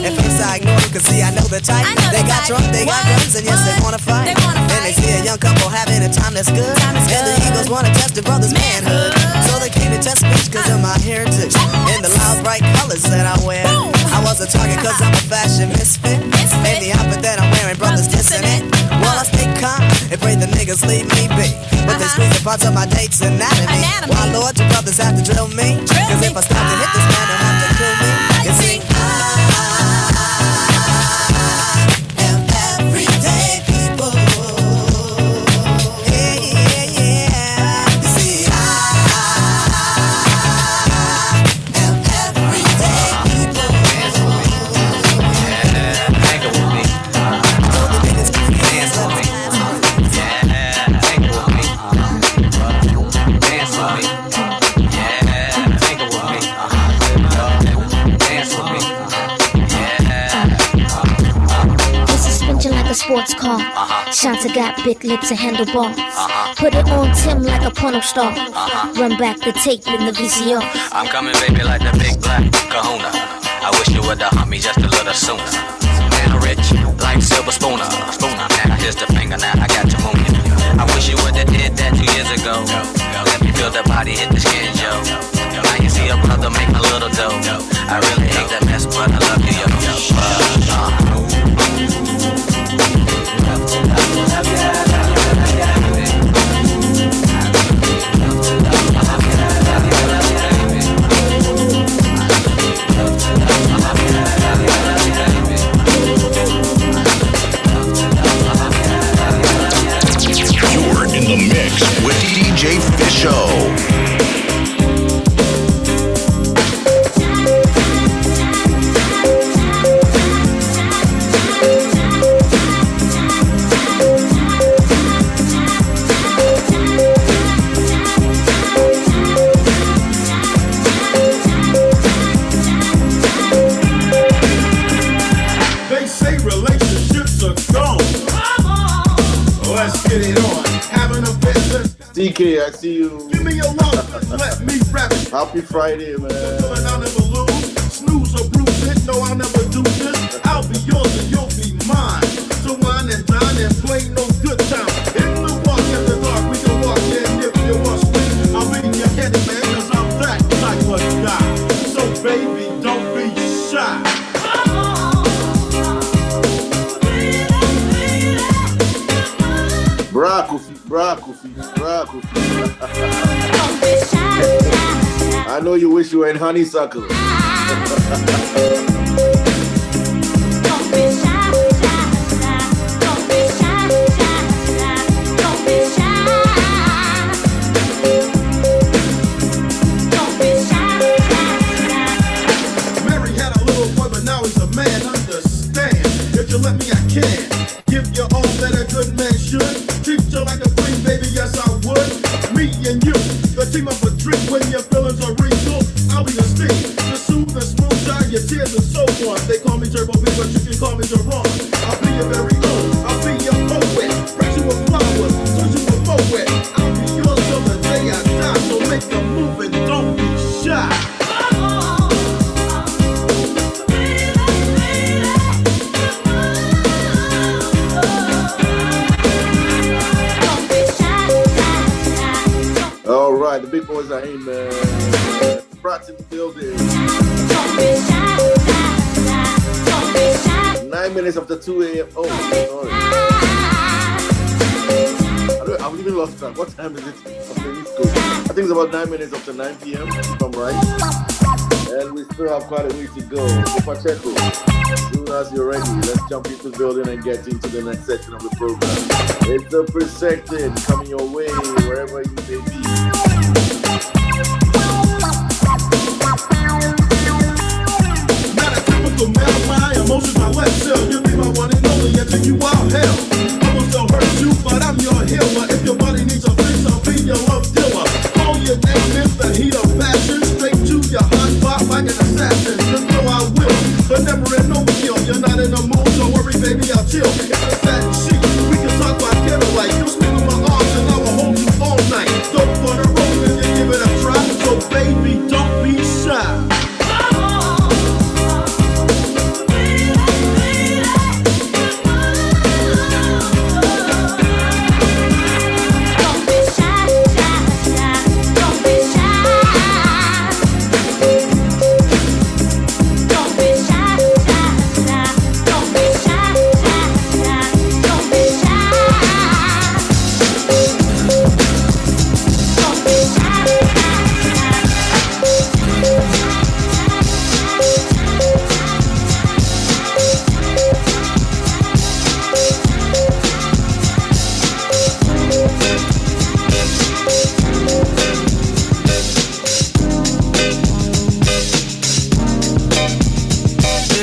At first I ignored them, cause see I know the type. They got drunk, they got guns, and yes they wanna fight. Then they see a young couple having a time that's good, and the Eagles wanna test the brothers' manhood. So they came to test me cause of my heritage and the loud bright colors that I wear. I was a target cause I'm a fashion misfit, and the outfit that I'm wearing, brothers dissing it. Well, I stay calm and pray the niggas leave me be, but they squeeze the parts of my date's anatomy. Why, Lord, you brothers have to drill me, cause if I start to hit this man, they'll have to kill me. You see, I am everyday people. Yeah, yeah, yeah. You see, I am everyday people. Hang with me. So the niggas can dance with me. Yeah, hang with me. Dance with me. Yeah, hang with me. Dance with me. This is spinching like a sports car. Shanta got big lips and handlebars. Put it on Tim like a porno star. Run back the tape in the VCR. I'm coming, baby, like the big black kahuna. I wish you would've humped me just a little sooner. Man, rich, like silver spooner. Now here's the finger, now I got to move you. I wish you would've did that 2 years ago. Let me feel the body hit the skin, Joe. Now you see a brother make a little dough. I really hate that mess, but I love you, You're in the mix with DJ Fisho. They say relationships are gone. Let's get it on. Having a business. DK, I see you. Give me your love. Let me rap it. Happy Friday, man. I'll never lose. Snooze or bruise it. No, I'll never do this. I'll be yours and you'll be mine. So wine and dine and play no good time. In the walk in the dark, we can walk in if you want me. I'll be your candy man, cause I'm that type of guy. So baby, don't be shy. Bra Kofi. I know you wish you were in honeysuckle. Mary had a little boy, but now he's a man. Understand? If you let me, I can. Give you all that a good man should. Treat you like a queen, baby, yes I would. Me and you, the team of a drink when your feelings are real. I'll be the steam, the soothe and smooth, dry your tears and so on. They call me Turbo B, but you can call me Jerome. I'll be your very own, I'll be your poet. Bring you a flower, turn you a poet. I'll be yours till the day I die. So make a move and don't be shy. All right, the big boys are in, man. Brats in the building. 9 minutes after 2 a.m. Oh, sorry. I've even lost track. What time is it? I think it's about 9 minutes after 9 p.m. if I'm right. And we still have quite a way to go. So Pacheco, as soon as you're ready, let's jump into the building and get into the next section of the program. It's the Precepted coming your way, wherever you may be. Not a typical male, my emotions are left still. You be my one and only, and take you out hell. Almost don't hurt you, but I'm your healer. If your body needs a fix, I'll be your love dealer. All your name is the heat of passion. Straight to your hot spot like an assassin. Just know I will. The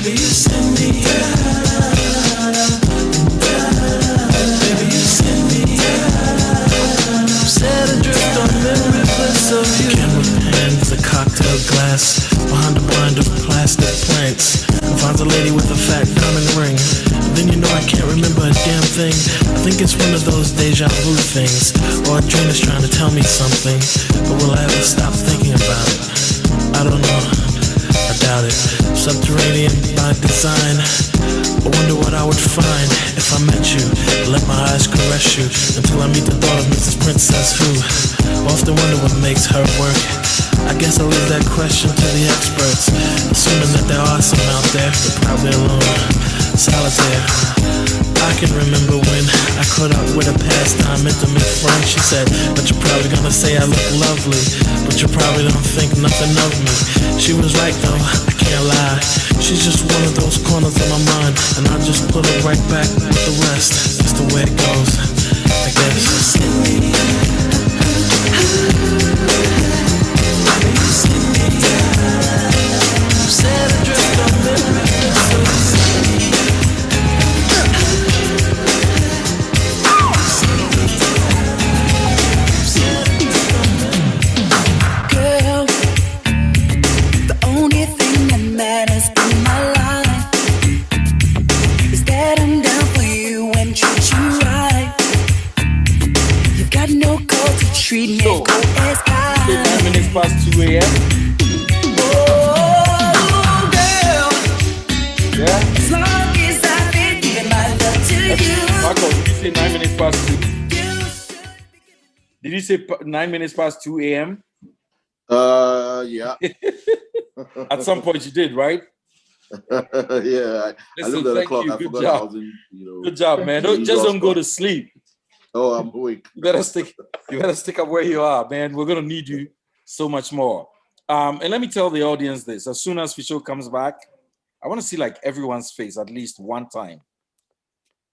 Baby, you send me. Baby, you send me. Set adrift on memory bliss of you. Camera pans, a cocktail glass behind a blind of plastic plants. Finds a lady with a fat diamond ring. Then you know I can't remember a damn thing. I think it's one of those deja vu things, or a dream is trying to tell me something. But will I ever stop thinking about it? I don't know. I doubt it. Subterranean by design. I wonder what I would find if I met you. Let my eyes caress you until I meet the thought of Mrs. Princess, who often wonder what makes her work. I guess I'll leave that question to the experts, assuming that there are some out there, but probably alone, solitaire. I can remember when I caught up with a pastime intimate friend. She said, but you're probably gonna say I look lovely, but you probably don't think nothing of me. She was right though, I can't lie. She's just one of those corners of my mind, and I just put her right back with the rest. That's the way it goes, I guess. Set adrift on memory. Girl, the only thing that matters in my life is that I'm down for you and treat you right. You've got no call to treat me So, as I. 9 minutes past 2 a.m. Oh, girl. Yeah. As long as I've been giving my love to you. Marco, did you say 9 minutes past 2? Did you say 9 minutes past 2 a.m.? Yeah. At some point you did, right? Yeah. I Listen, looked at the thank clock. you. I Good forgot job. I was in, Good job, man. Don't go to sleep. Oh, I'm awake. You better stick up where you are, man. We're gonna need you so much more. And let me tell the audience this: as soon as Fisho comes back, I want to see like everyone's face at least one time.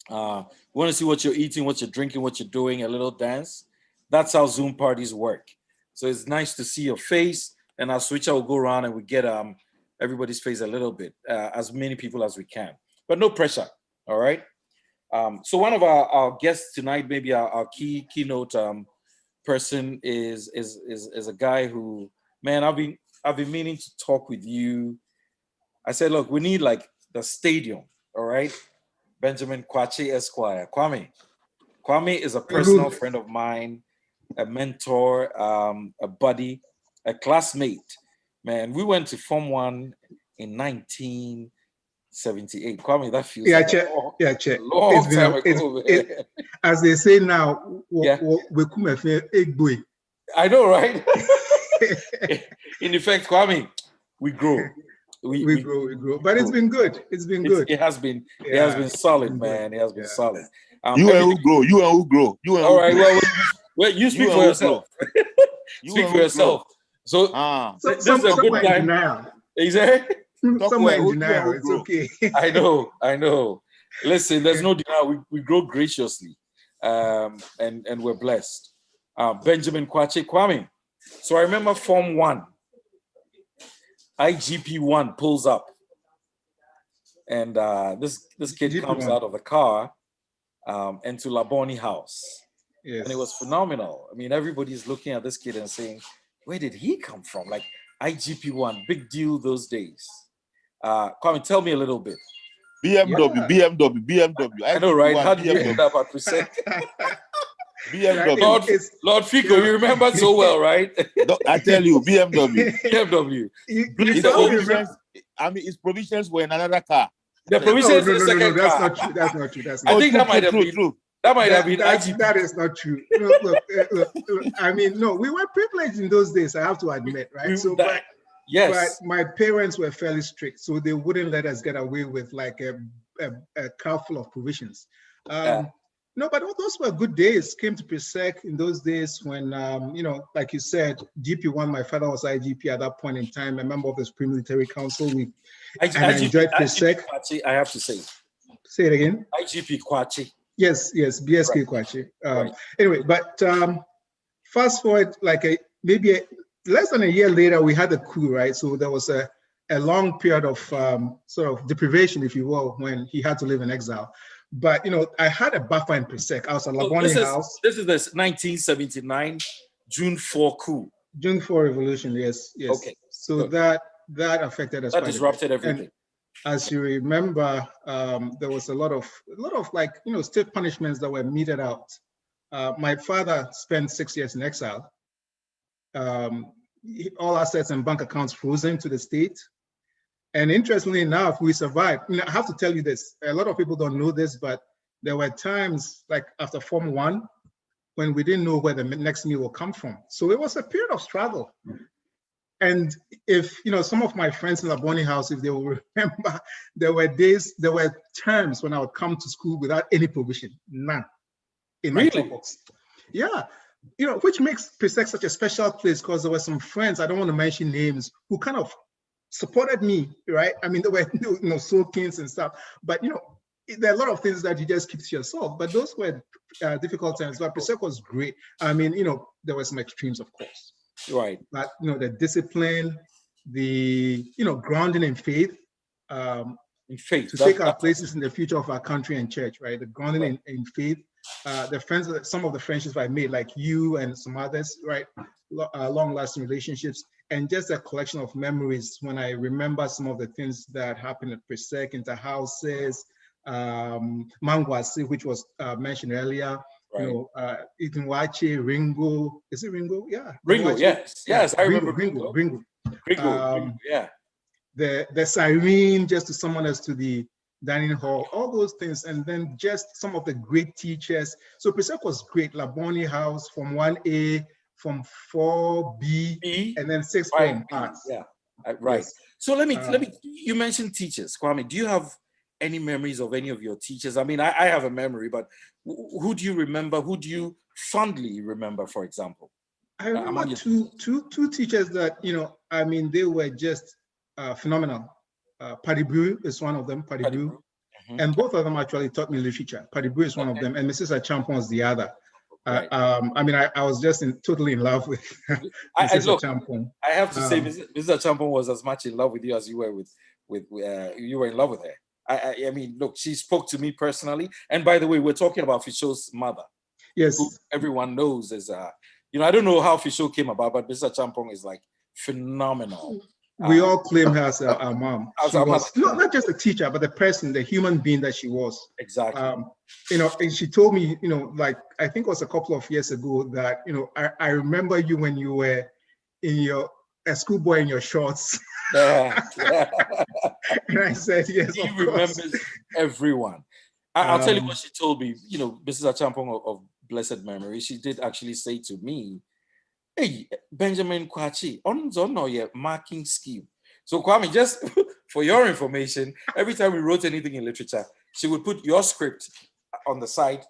We want to see what you're eating, what you're drinking, what you're doing, a little dance. That's how Zoom parties work. So it's nice to see your face, and our switcher will go around and we get everybody's face a little bit, as many people as we can, but no pressure. All right. So one of our guests tonight, maybe our keynote person is a guy who, man, I've been meaning to talk with you. I said, look, we need like the stadium. All right. Benjamin Kwache Esquire. Kwame is a personal friend of mine, a mentor, a buddy, a classmate. Man, we went to Form 1 in 1978. Kwame, that feels like a long time ago. As they say now, I know, right? In effect, Kwame, we grow. We grow. But it's been good. It's been good. It has been solid, man. It has been solid. You and who grow? You and who grow? You and all right. Well, you speak for yourself. Speak for yourself. So this is a good time. Exactly. Somewhere in denial. It's okay. I know. Listen, there's no denial. We grow graciously, and we're blessed. Benjamin Kwache Kwame. So I remember Form 1. IGP1 pulls up, and this kid comes out of the car into Laboni House. Yes. And it was phenomenal. I mean, everybody's looking at this kid and saying, where did he come from? Like IGP1, big deal those days. Kwame, tell me a little bit. BMW. I know, right? How did you end up at Presec? BMW. Lord Fico, you remember so well, right? I tell you, BMW. BMW. Its provisions were in another car. The provisions in the second car. That's not true. I think that might have been true. That might have been IGP. That is not true. Look, I mean, no, we were privileged in those days, I have to admit, right? Yes. But my parents were fairly strict, so they wouldn't let us get away with like a car full of provisions. No, but those were good days. Came to Presec in those days when, like you said, GP1, my father was IGP at that point in time, a member of the Supreme Military Council. I enjoyed Presec. I have to say. Say it again. IGP Kwache. Yes, BSK Kwache. Anyway, but fast forward, like maybe less than a year later, we had a coup, right? So there was a a long period of sort of deprivation, if you will, when he had to live in exile. But I had a buffer in Presec. I was at Labone House. This is the 1979 June 4 coup. June 4 revolution, yes. Okay. So that affected us. That disrupted everything. And as you remember, there was a lot of like state punishments that were meted out. My father spent 6 years in exile. All assets and bank accounts frozen to the state. And interestingly enough, we survived. I have to tell you this. A lot of people don't know this, but there were times like after Form 1 when we didn't know where the next meal will come from. So it was a period of struggle. And if some of my friends in Labone House, if they will remember, there were terms when I would come to school without any provision, none in my textbooks. Yeah, which makes Presec such a special place because there were some friends, I don't want to mention names, who kind of supported me, right? I mean, there were soakings and stuff, but there are a lot of things that you just keep to yourself. But those were difficult times. But Presec was great. I mean, there were some extremes, of course. Right. But the discipline, the grounding in faith, in faith to take our places in the future of our country and church, right? The grounding in faith, the friends, some of the friendships I made, like you and some others, right? Long-lasting relationships, and just a collection of memories when I remember some of the things that happened at Presec, inter-houses, Mangwasi, which was mentioned earlier. Right. Itinwache, Ringo. Is it Ringo? Yeah. Ringo, yes. I remember Ringo. Yeah. The siren, just to summon us to the dining hall, all those things, and then just some of the great teachers. So Presec was great. Labone House from 1A, from 4B, and then 6 from arts. Yeah, right. Yes. So let me. You mentioned teachers, Kwame. Do you have any memories of any of your teachers? I mean, I have a memory, but who do you remember? Who do you fondly remember, for example? I remember two teachers that, I mean, they were just phenomenal. Paddy Brew is one of them, Paddy Brew. And both of them actually taught me literature. Paddy Brew is one of them, and Mrs. Achampong is the other. Right. I mean, I was just totally in love with Mrs. Achampong. I have to say, Mrs. Achampong was as much in love with you as you were you were in love with her. I mean, look, she spoke to me personally. And by the way, we're talking about Fisho's mother. Yes. Who everyone knows is, I don't know how Fisho came about, but Mrs. Achampong is like phenomenal. We all claim her as our mom. She was not just a teacher, but the person, the human being that she was. Exactly. And she told me, like, I think it was a couple of years ago that, I remember you when you were in a schoolboy in your shorts. Yeah. And I said, yes, she remembers everyone. I'll tell you what she told me. Mrs. Achampong of blessed memory, she did actually say to me, "Hey, Benjamin Kwachi, on your marking scheme." So Kwame, just for your information, every time we wrote anything in literature, she would put your script on the side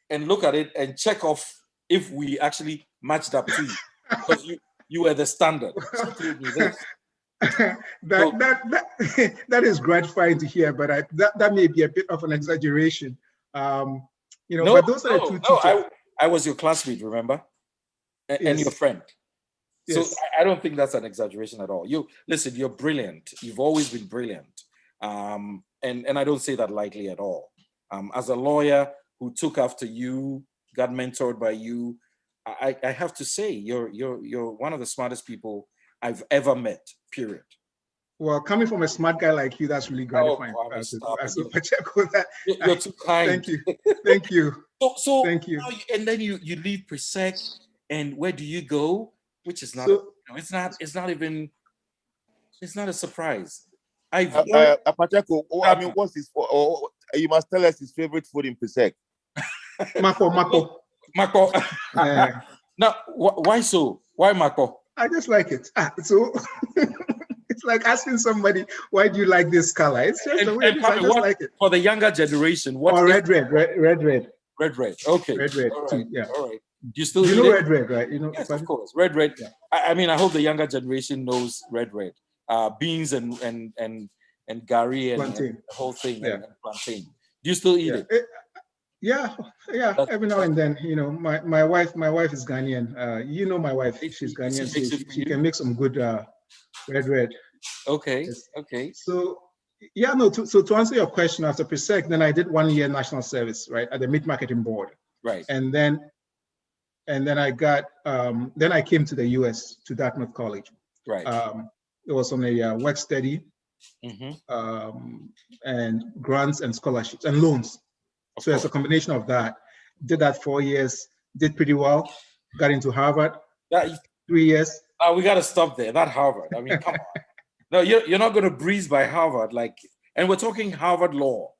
and look at it and check off if we actually matched up to you. Because you were the standard. She told me this. That is gratifying to hear, but that may be a bit of an exaggeration. But those are the two teachers. I was your classmate, remember? And your friend. Yes. So I don't think that's an exaggeration at all. You're brilliant. You've always been brilliant. And I don't say that lightly at all. As a lawyer who took after you, got mentored by you, I have to say you're one of the smartest people I've ever met, period. Well, coming from a smart guy like you, that's really gratifying. You're too kind. Thank you. Thank you. So thank you. And then you leave Presec, and where do you go? Which is not, it's not a surprise. Pacheco, what's his? You must tell us his favorite food in Presec. Mako. Now, why so? Why Mako? I just like it. So it's like asking somebody, why do you like this color? It's just the way it is. I just like it. For the younger generation, what? Red. Red. Okay. Red. All right. Too, yeah. All right. Do you still know red, right? Yes, of course. Red. Yeah. I mean, I hope the younger generation knows red. Beans and gari and the whole thing, and plantain. Do you still eat it? Yeah. Every now and then, my wife is Ghanaian. My wife, she's Ghanaian, so she can make some good red. Okay. Yes. Okay. So yeah, no. So to answer your question, after pre-sec, then I did 1 year national service, right, at the Meat Marketing Board. Right. And then I got then I came to the US to Dartmouth College. Right. It was on a work study and grants and scholarships and loans. So it's a combination of that. Did that 4 years, did pretty well, got into Harvard. 3 years. We got to stop there. Not Harvard. I mean, come on. No, you're not going to breeze by Harvard. Like, and we're talking Harvard Law.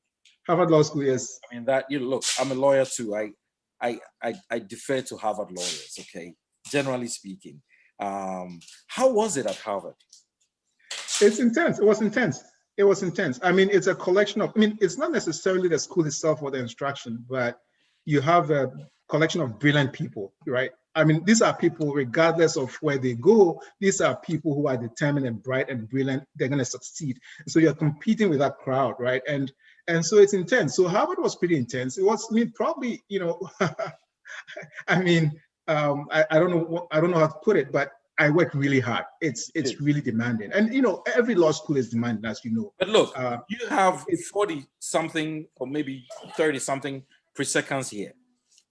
Harvard Law School, yes. I mean, that, you look, I'm a lawyer too. I defer to Harvard lawyers, okay? Generally speaking. How was it at Harvard? It's intense. It was intense. It was intense. I mean, it's a collection of, I mean, it's not necessarily the school itself or the instruction, but you have a collection of brilliant people, right? I mean, these are people, regardless of where they go, these are people who are determined and bright and brilliant. They're going to succeed. So you're competing with that crowd, right? And so it's intense. So Harvard was pretty intense. It was, I mean, probably, you know, I mean, I don't know how to put it, but I worked really hard. It's really demanding. And, you know, every law school is demanding, as you know. But look, you have 40 something or maybe 30 something pre-seconds here.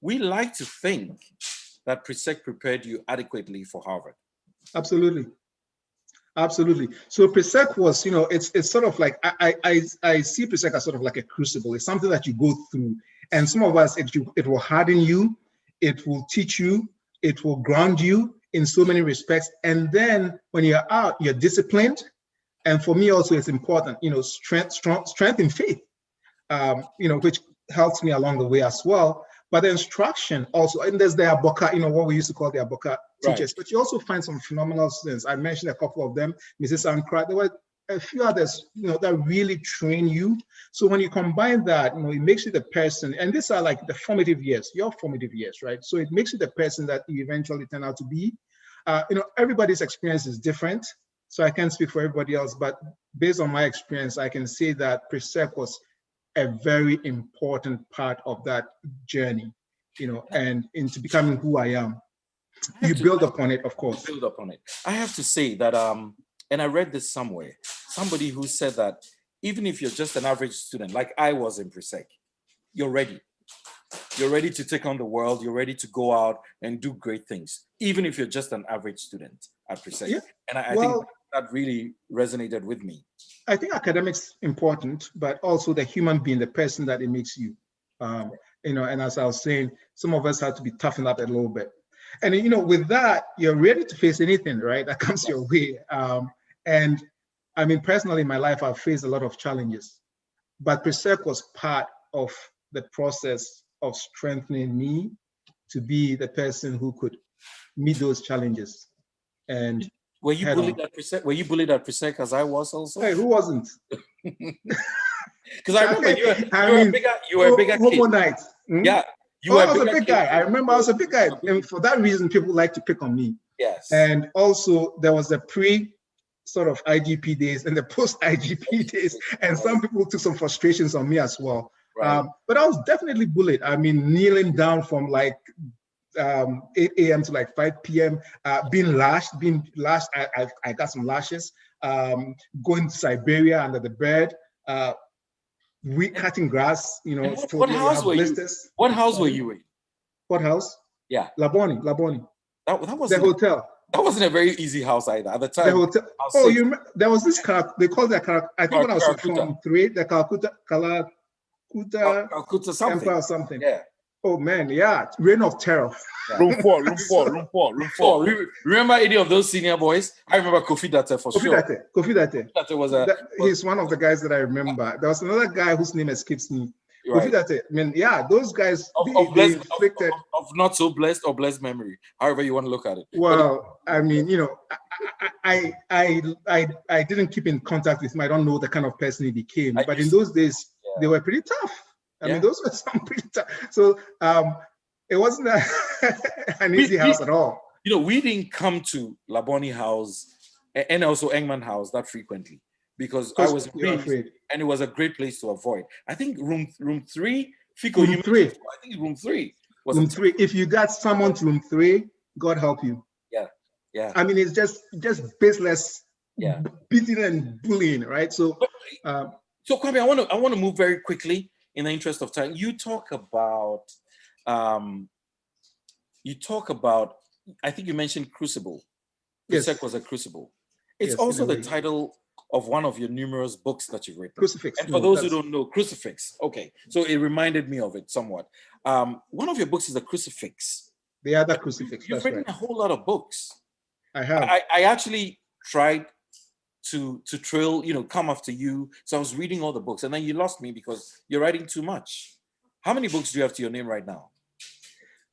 We like to think that pre-sec prepared you adequately for Harvard. Absolutely. Absolutely. So pre-sec was, you know, it's sort of like, I see pre-sec as sort of like a crucible. It's something that you go through. And some of us, it will harden you, it will teach you, it will ground you in so many respects. And then when you're out, you're disciplined. And for me also, it's important, you know, strength in faith, you know, which helps me along the way as well. But the instruction also, and there's the Aboka, you know, what we used to call the Aboka teachers, but you also find some phenomenal students. I mentioned a couple of them, Mrs. Ankra. There were a few others, you know, that really train you. So when you combine that, you know, it makes you the person, and these are like the formative years, your formative years, right? So it makes you the person that you eventually turn out to be. You know, everybody's experience is different, so I can't speak for everybody else, but based on my experience, I can say that pre-sec was a very important part of that journey, you know, and into becoming who I am. You build upon it, of course. Build upon it. I have to say that, and I read this somewhere, somebody who said that even if you're just an average student, like I was in pre-sec, you're ready. You're ready to take on the world. You're ready to go out and do great things, even if you're just an average student at pre-sec. Yeah. And I think that really resonated with me. I think academics important, but also the human being, the person that it makes you. You know, and as I was saying, some of us have to be toughened up a little bit. And you know, with that, you're ready to face anything, right, that comes your way. And I mean, personally, in my life, I've faced a lot of challenges, but pre-sec was part of the process of strengthening me to be the person who could meet those challenges. And were you bullied at pre-sec? Were you bullied at pre-sec as I was also? Hey, who wasn't? Because I remember you were a bigger kid. Night. Yeah. I was a big guy. I remember I was a big guy. And for that reason, people like to pick on me. Yes. And also there was the sort of IGP days and the post IGP days. And some people took some frustrations on me as well. Right. But I was definitely bullied. I mean, kneeling down from like 8 a.m. to like 5 p.m., being lashed. I got some lashes, going to Siberia under the bed, cutting grass, you know. What house were you? What house were you in? What house? Yeah. Laboni. That was the hotel. That wasn't a very easy house either at the time. The hotel. Oh, there was this car, they called that car, I think when I was from 3, the Calcutta something. Empire or something. Yeah. Oh man, yeah. Reign of Terror. Yeah. Room four. Remember any of those senior boys? I remember Kofi Date for sure. Kofi Date was he's one of the guys that I remember. There was another guy whose name escapes me. Right. Kofi Date. I mean, yeah, those guys of not so blessed or blessed memory, however you want to look at it. Well, I mean, you know, I didn't keep in contact with him. I don't know the kind of person he became, but in those days, they were pretty tough. I mean, those were some pretty tough. So it wasn't an easy house at all. You know, we didn't come to Laboni House and also Engman House that frequently because I was afraid, and it was a great place to avoid. I think room 3, Fico. Room 3. I think room 3 was room 3. If you got someone to room 3, God help you. Yeah. I mean, it's just baseless beating and bullying, right? So, so Kwame, I want to move very quickly in the interest of time. You talk about, I think you mentioned Crucible. Yes. Pesek was a crucible. It's Yes, also in a the way. title of one of your numerous books that you've written. Crucifix. And for those who don't know, Crucifix. Okay, so it reminded me of it somewhat. One of your books is the Crucifix. The other Crucifix. You've written a whole lot of books. I have. I actually tried to trail, come after you. So I was reading all the books, and then you lost me because you're writing too much. How many books do you have to your name right now?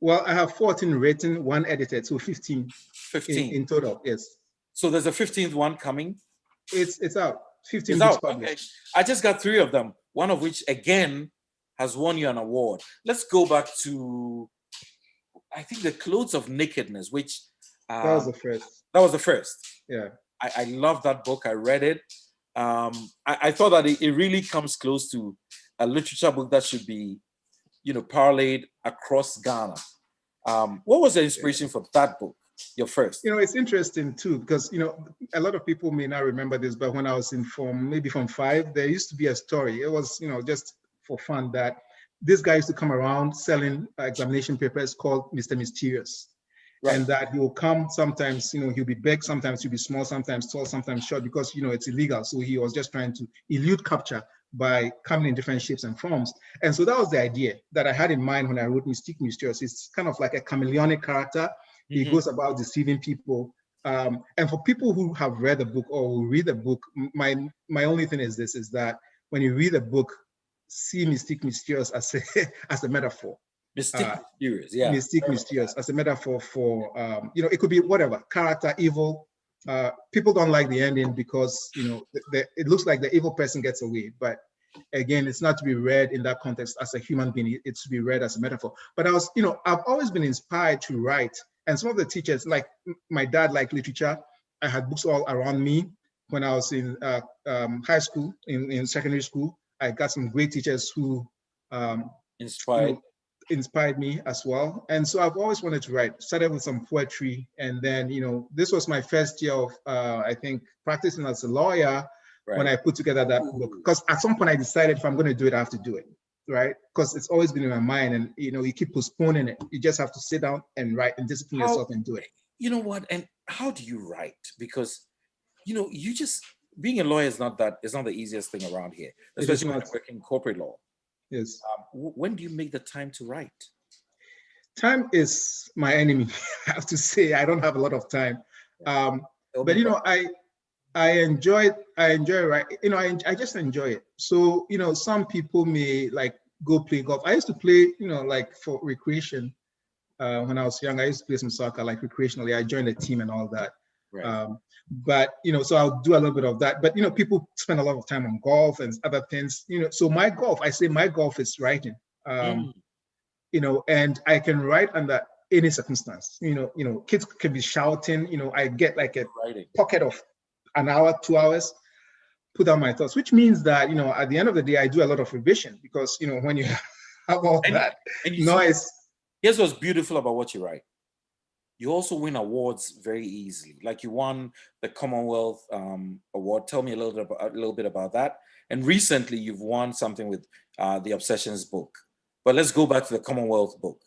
Well, I have 14 written, 1 edited, so 15. 15 in total, yes. So there's a 15th one coming? It's out. 15 it's books out. published. Okay. I just got 3 of them, one of which, again, has won you an award. Let's go back to, I think, The Clothes of Nakedness, which... that was the first. That was the first. Yeah. I love that book. I read it. I thought that it really comes close to a literature book that should be, parlayed across Ghana. What was the inspiration for that book, your first? It's interesting too, because, a lot of people may not remember this, but when I was in maybe Form 5, there used to be a story. It was, just for fun, that this guy used to come around selling examination papers called Mr. Mysterious. Right. And that he will come sometimes, he'll be big, sometimes he'll be small, sometimes tall, sometimes short, because, it's illegal. So he was just trying to elude capture by coming in different shapes and forms. And so that was the idea that I had in mind when I wrote Mystique Mysterious. It's kind of like a chameleonic character. He goes about deceiving people. And for people who have read the book or will read the book, my only thing is this, is that when you read the book, see Mystique Mysterious as a metaphor. Mystique Mysterious, yeah. Mystique Mysterious as a metaphor for, it could be whatever, character, evil. People don't like the ending because, it looks like the evil person gets away. But again, it's not to be read in that context as a human being. It's to be read as a metaphor. But I've always been inspired to write. And some of the teachers, like my dad liked literature. I had books all around me when I was in high school, in secondary school. I got some great teachers who inspired me as well. And so I've always wanted to write. Started with some poetry, and then this was my first year of I think practicing as a lawyer when I put together that book. Because at some point I decided if I'm going to do it, I have to do it, right? Because it's always been in my mind, and you keep postponing it. You just have to sit down and write and discipline yourself and do it. You know what? And how do you write? Because you just being a lawyer is not the easiest thing around here, especially when you work in corporate law. Yes. When do you make the time to write? Time is my enemy. I have to say, I don't have a lot of time. But I enjoy writing. I just enjoy it. So some people may like go play golf. I used to play, like for recreation. When I was young, I used to play some soccer, like recreationally. I joined a team and all that. Right. But so I'll do a little bit of that. But people spend a lot of time on golf and other things. So my golf is writing. And I can write under any circumstance. Kids can be shouting. I get like a pocket of an hour, 2 hours, put down my thoughts, which means that at the end of the day, I do a lot of revision because when you have all that noise. Here's what's beautiful about what you write. You also win awards very easily. Like you won the Commonwealth Award. Tell me a little bit about that. And recently you've won something with the Obsessions book. But let's go back to the Commonwealth book.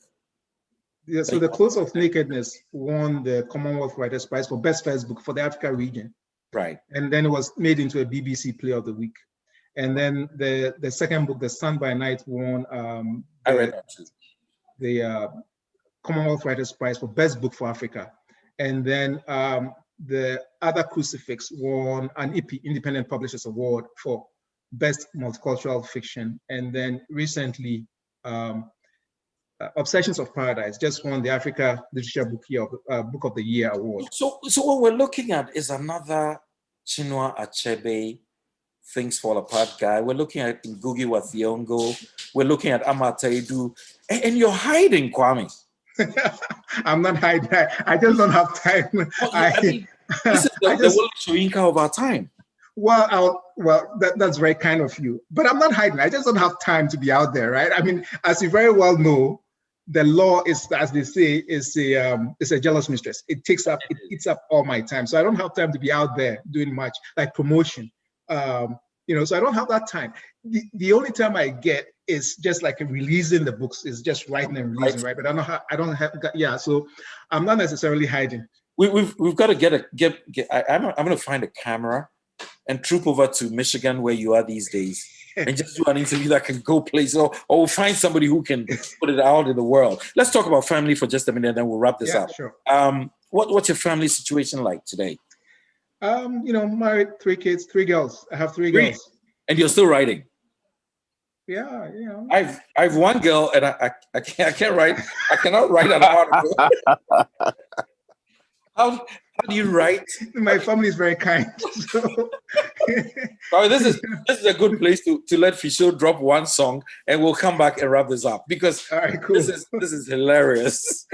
Yeah, so The Clothes of Nakedness won the Commonwealth Writers' Prize for Best First Book for the Africa region. Right. And then it was made into a BBC Play of the Week. And then the second book, The Sun by Night, won I read that too. The Commonwealth Writers' Prize for Best Book for Africa. And then the other Crucifix won an EP, Independent Publishers Award, for Best Multicultural Fiction. And then recently, Obsessions of Paradise just won the Africa Literature Book of the Year Award. So what we're looking at is another Chinua Achebe Things Fall Apart guy. We're looking at Ngugi wa Thiong'o. We're looking at Amata Edu. And you're hiding, Kwame. I'm not hiding. I just don't have time. This is the Wole Soyinka of our time. Well, that's very kind of you. But I'm not hiding. I just don't have time to be out there, right? I mean, as you very well know, the law is, as they say, is a jealous mistress. It eats up all my time. So I don't have time to be out there doing much like promotion. So I don't have that time. The only time I get is just like releasing the books, is just writing and releasing, right? But I don't have, so I'm not necessarily hiding. We've got to I'm going to find a camera and troop over to Michigan where you are these days and just do an interview that can go places, or we'll find somebody who can put it out in the world. Let's talk about family for just a minute and then we'll wrap this up. Sure. What's your family situation like today? Married, 3 kids, 3 girls. I have 3 girls. And you're still writing? Yeah, I've one girl and I can't write. I cannot write an article. How do you write? My family is very kind. So. This is a good place to let Fisho drop one song, and we'll come back and wrap this up because this is hilarious.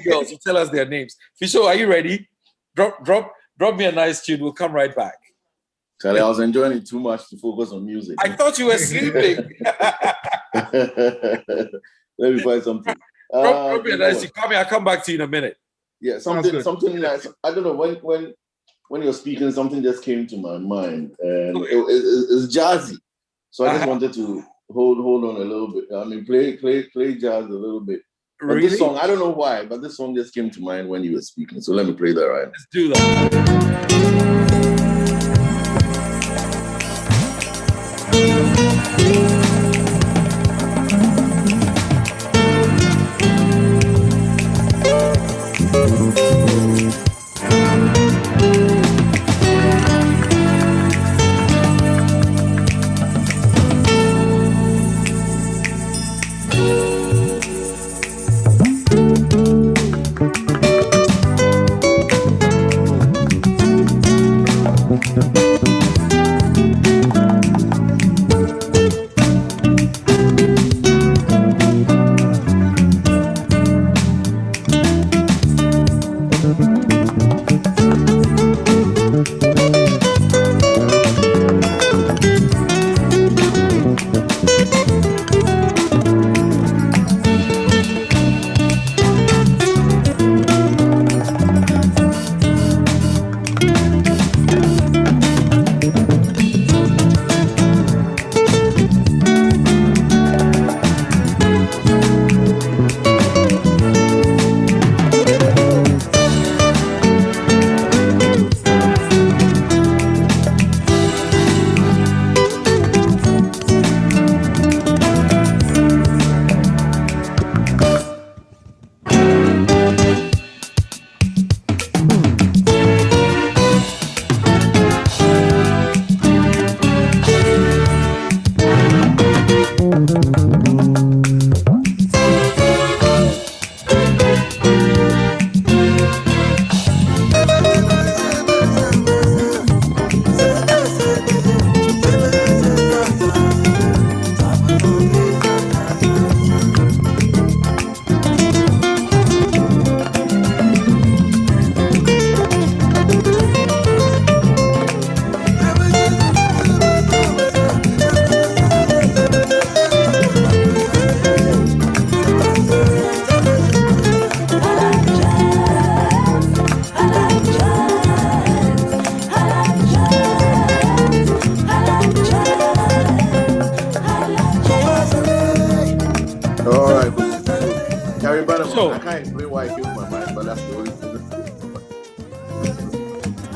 Girls, you tell us their names. Fisho, are you ready? Drop me a nice tune. We'll come right back. Charlie, I was enjoying it too much to focus on music. I thought you were sleeping. Let me find something. Drop me a nice tune. I'll come back to you in a minute. Yeah, something nice. I don't know, when you're speaking, something just came to my mind, and it's jazzy. So I just wanted to hold on a little bit. I mean, play jazz a little bit. But this song, I don't know why, but this song just came to mind when you were speaking. So let me play that right now. Let's do that.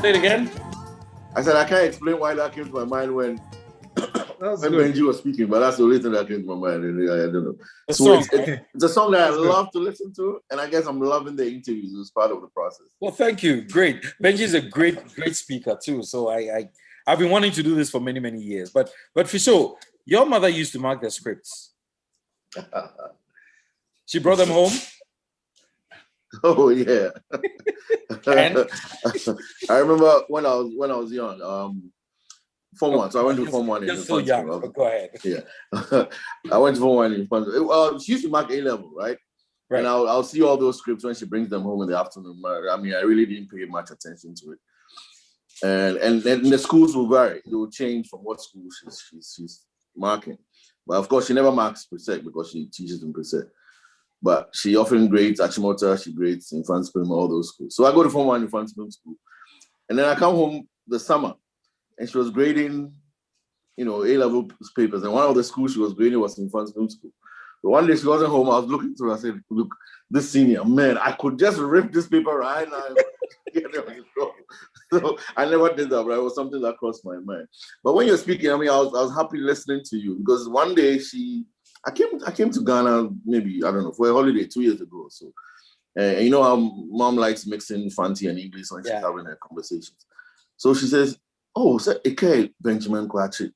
Say it again. I said I can't explain why that came to my mind when Benji was speaking, but that's the only thing that came to my mind. I don't know. It's a song that I love to listen to, and I guess I'm loving the interviews as part of the process. Well, thank you. Great. Benji is a great speaker too. So I've been wanting to do this for many, many years. But for sure, your mother used to mark the scripts. She brought them home. Oh yeah. I remember when I was young, Form 1. So I went to Form 1 in You're so young. Go ahead. Yeah. I went to Form 1 in Fun. She used to mark A-level, right? And I'll see all those scripts when she brings them home in the afternoon. I mean, I really didn't pay much attention to it. And the schools will vary. They will change from what school she's marking. But of course, she never marks per se because she teaches in per se. But she often grades Achimota, she grades Infant Spring, all those schools. So I go to Form 1 Infant Spring school. And then I come home the summer, and she was grading, A-level papers. And one of the schools she was grading was Infant Spring school. But one day she wasn't home, I was looking through, I said, look, this senior, man, I could just rip this paper right now. So I never did that, but it was something that crossed my mind. But when you're speaking, I was happy listening to you, because one day I came to Ghana maybe, I don't know, for a holiday 2 years ago or so. And you know how mom likes mixing Fanti and English when she's having her conversations. So she says, oh, Ike Benjamin Kwachi.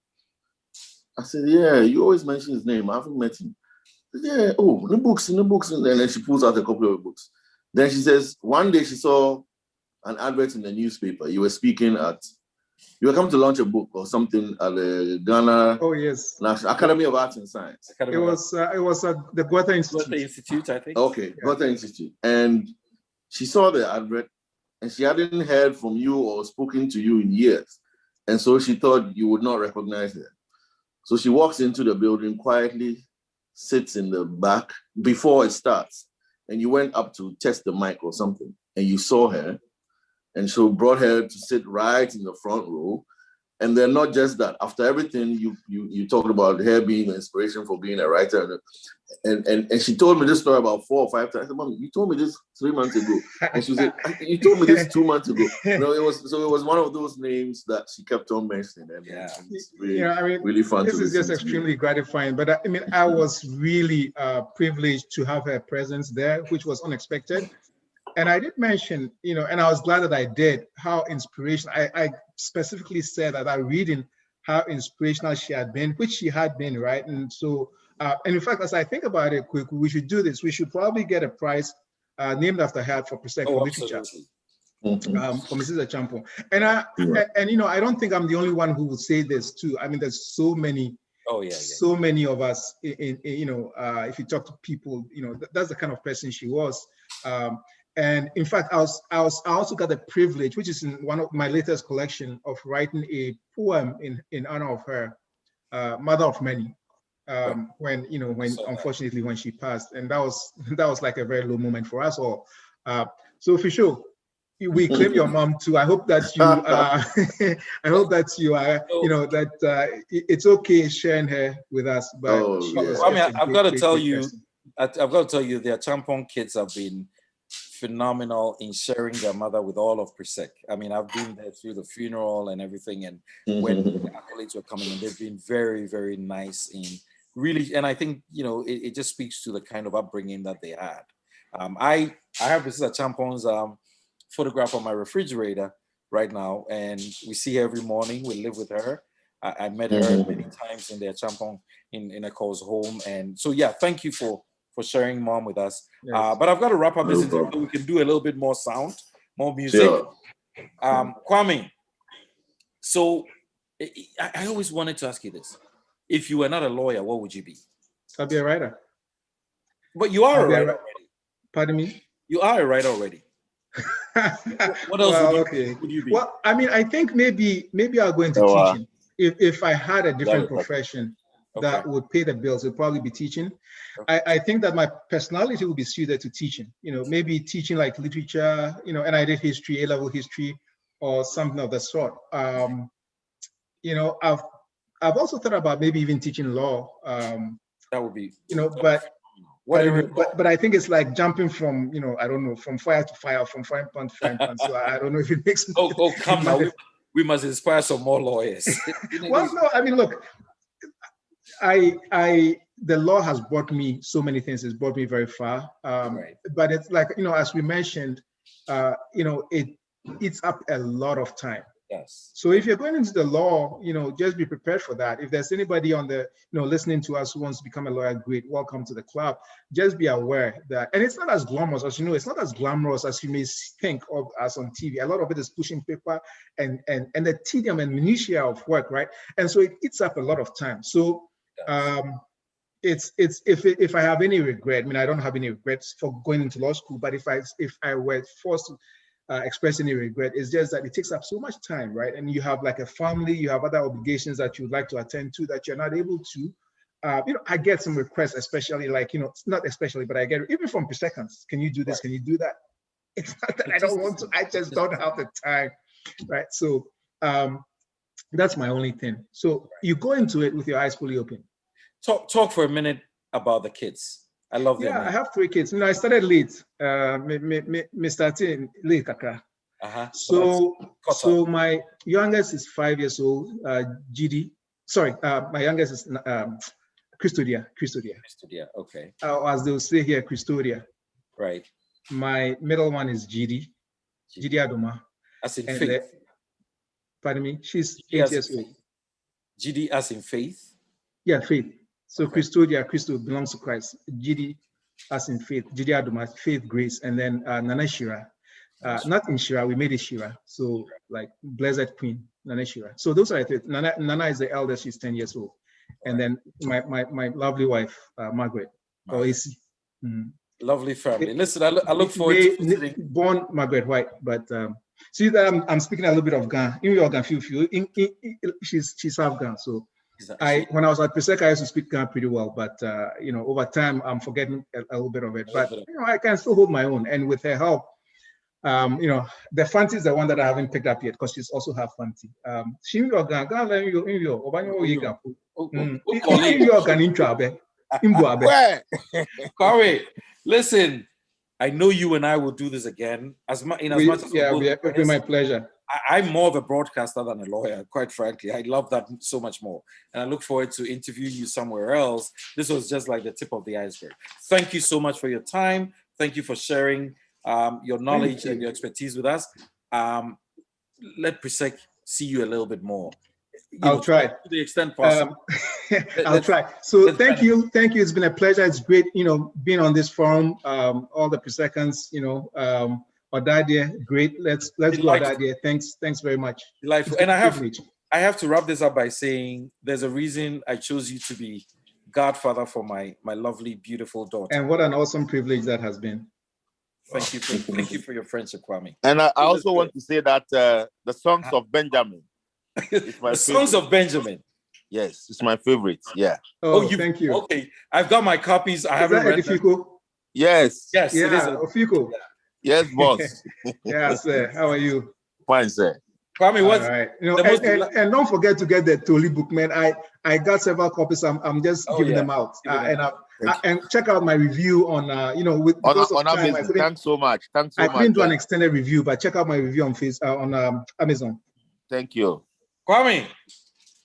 I said, yeah, you always mention his name. I haven't met him. Yeah, oh, in the books. And then she pulls out a couple of books. Then she says, one day she saw an advert in the newspaper. You were coming to launch a book or something at the Ghana National Academy of Arts and Science. It was the Goethe Institute. Goethe Institute, I think. Okay, Goethe Institute. And she saw the advert, and she hadn't heard from you or spoken to you in years. And so she thought you would not recognize her. So she walks into the building quietly, sits in the back before it starts. And you went up to test the mic or something, and you saw her. And so brought her to sit right in the front row. And then not just that, after everything, you talked about her being the inspiration for being a writer. And she told me this story about 4 or 5 times. I said, Mom, you told me this 3 months ago. And she said, you told me this 2 months ago. It was one of those names that she kept on mentioning. And it's really fun. This is just extremely gratifying. But I was really privileged to have her presence there, which was unexpected. And I did mention, and I was glad that I did, how inspirational. I specifically said that I reading how inspirational she had been, which she had been, right? And so, and in fact, as I think about it quickly, we should do this. We should probably get a prize named after her for literature. For Mrs. Achampo. And I don't think I'm the only one who will say this too. I mean, there's so many. So many of us, if you talk to people, that's the kind of person she was. And in fact, I also got the privilege, which is in one of my latest collection, of writing a poem in honor of her, mother of many, when unfortunately when she passed, and that was like a very low moment for us all. So for sure, we claim your mom too. I hope that you it's okay sharing her with us. But I've got to tell you, the Champon kids have been phenomenal in sharing their mother with all of Presec. I mean, I've been there through the funeral and everything, and when the accolades were coming in, they've been very, very nice in really, and I think, it just speaks to the kind of upbringing that they had. I have Mrs. Champon's photograph on my refrigerator right now, and we see her every morning. We live with her. I met her many times in their Champon in Echo's home, and so thank you for sharing Mom with us. Yes. But I've got to wrap up this interview so we can do a little bit more sound, more music. Sure. Kwame, so I always wanted to ask you this. If you were not a lawyer, what would you be? I'd be a writer. But you are a writer already. Pardon me? You are a writer already. What else would you be? Well, I mean, I think maybe I'll go into teaching. If I had a different profession that would pay the bills, it would probably be teaching. I think that my personality would be suited to teaching, maybe teaching like literature, and I did history, A-level history or something of the sort. I've also thought about maybe even teaching law. That would be, but I think it's like jumping from, I don't know, from fire to fire, from frying pan to frying pan. So I don't know if it makes sense. Oh, come now. We must inspire some more lawyers. Well, no, I mean, look, the law has brought me so many things. It's brought me very far. But it's like, as we mentioned, it eats up a lot of time. Yes. So if you're going into the law, just be prepared for that. If there's anybody on the, listening to us who wants to become a lawyer, great, welcome to the club. Just be aware that, and it's not as glamorous as it's not as glamorous as you may think of as on TV. A lot of it is pushing paper and the tedium and minutiae of work, right? And so it eats up a lot of time. So if I have any regret, I mean, I don't have any regrets for going into law school, but if I were forced to express any regret, it's just that it takes up so much time, right? And you have like a family, you have other obligations that you'd like to attend to that you're not able to. I get some requests, especially like, not especially, but I get even from per seconds. Can you do this? Can you do that? It's not that I don't want to, I just don't have the time, right? So that's my only thing. So you go into it with your eyes fully open. Talk for a minute about the kids. I love them. Yeah, I have 3 kids. I started late. Me started late, kakra. So my youngest is 5 years old, GD. Sorry, my youngest is Custodia. Custodia, okay. As they'll say here, Custodia. Right. My middle one is GD Adoma. As in faith. Pardon me? She's 8 years old. GD as in faith? Yeah, faith. So okay. Custodia, Christo belongs to Christ. GD as in faith. GD Adoma, faith, grace. And then Nana Shira. Not in Shira, we made it Shira. So like Blessed Queen, Nana Shira. So those are it. Nana is the eldest, she's 10 years old. And then my lovely wife, Margaret, or AC. Lovely family. Listen, I look forward to visiting. Born Margaret White, but see that I'm speaking a little bit of Ghana. In your Ghana, she's half Ghana. So when I was at Pesek, I used to speak Ghana pretty well, but over time I'm forgetting a little bit of it. But I can still hold my own, and with her help, the Fanti is the one that I haven't picked up yet because she's also half Fanti. She in your Ghana, Corey, listen, I know you and I will do this again. As much as it'll be my pleasure. I'm more of a broadcaster than a lawyer, quite frankly. I love that so much more. And I look forward to interviewing you somewhere else. This was just like the tip of the iceberg. Thank you so much for your time. Thank you for sharing your knowledge and your expertise with us. Let Presec see you a little bit more. I'll try to the extent possible. I'll try. So thank you. It's been a pleasure. It's great, being on this forum. All the Presecans, Odadee, great. Let's go Odadee. Thanks very much. Delightful. And I have to wrap this up by saying there's a reason I chose you to be godfather for my lovely, beautiful daughter. And what an awesome privilege that has been. Thank you for your friendship, Kwame. And I also want to say that the Songs of Benjamin. It's my Songs of Benjamin. Yes, it's my favorite. Yeah. Thank you. Okay, I've got my copies. I haven't read them. Yes. Yes. Yeah, it is Ofiko. Yes, boss. Yeah, sir. How are you? Fine, sir. Kwame, what's right? And don't forget to get the Toli book, man. I got several copies. I'm just giving them out. And check out my review on on Amazon. Thanks so much. I couldn't do an extended review, but check out my review on Amazon. Thank you. Kwame,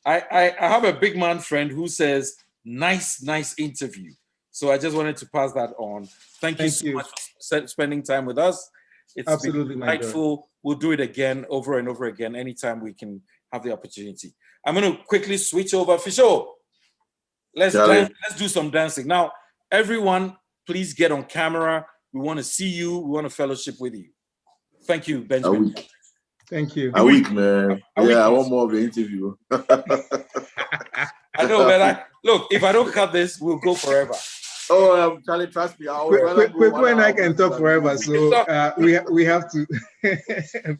I have a big man friend who says, nice interview. So I just wanted to pass that on. Thank you so much for spending time with us. It's absolutely been delightful. We'll do it again, over and over again, anytime we can have the opportunity. I'm going to quickly switch over. Fisho, let's do some dancing. Now, everyone, please get on camera. We want to see you. We want to fellowship with you. Thank you, Benjamin. Thank you. A week, man. I want more of the interview. I know, man. Look, if I don't cut this, we'll go forever. Oh, Charlie, trust me. Quick and I can talk forever, so we have to.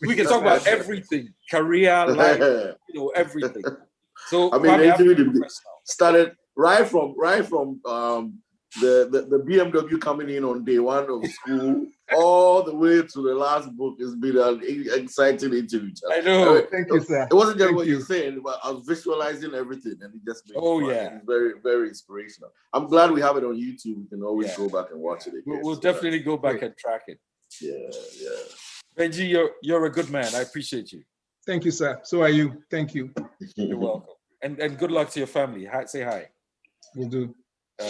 We can talk about everything, career, life, everything. So I mean, the interview started right from the BMW coming in on day one of school, all the way to the last book. It's been an exciting interview. I know. Thank you, sir. It wasn't just what you're saying, but I was visualizing everything, and it just made it's very, very inspirational. I'm glad we have it on YouTube. We can always go back and watch it again. We'll definitely go back and track it. Yeah. Benji, you're a good man. I appreciate you. Thank you, sir. So are you. Thank you. You're welcome. And good luck to your family. Say hi. We'll do.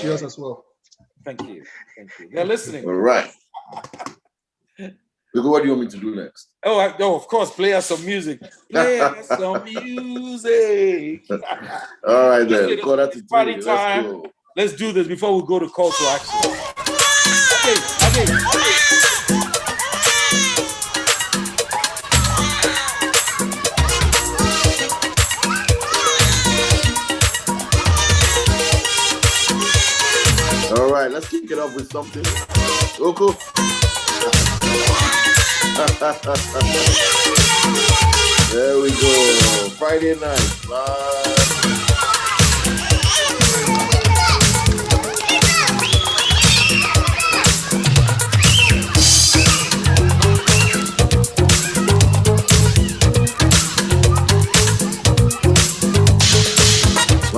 Cheers as well. Thank you. They're listening. All right. What do you want me to do next? Of course. Play us some music. Play us some music. All right, then. Party time. Let's do this before we go to call to action. Okay. All right, let's kick it off with something. Oko. There we go. Friday night.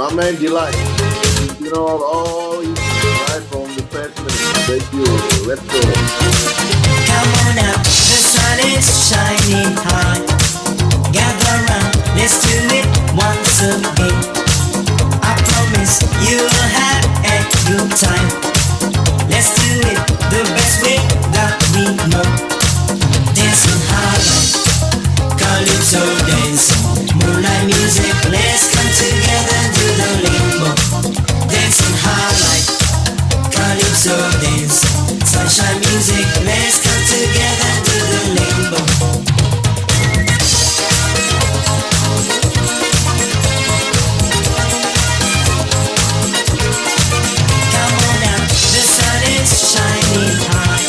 My man Delight. You know, all right from the first minute. Thank you. Let's go. Come on up, the sun is shining high. Gather round, let's do it once again. I promise you'll have a good time. Let's do it the best way that we know. Dancing hard, calypso dance, moonlight music. Let's come together, do the limbo. Dancing hard like calypso dance, sunshine music. Let's come together, do the limbo. Shining high.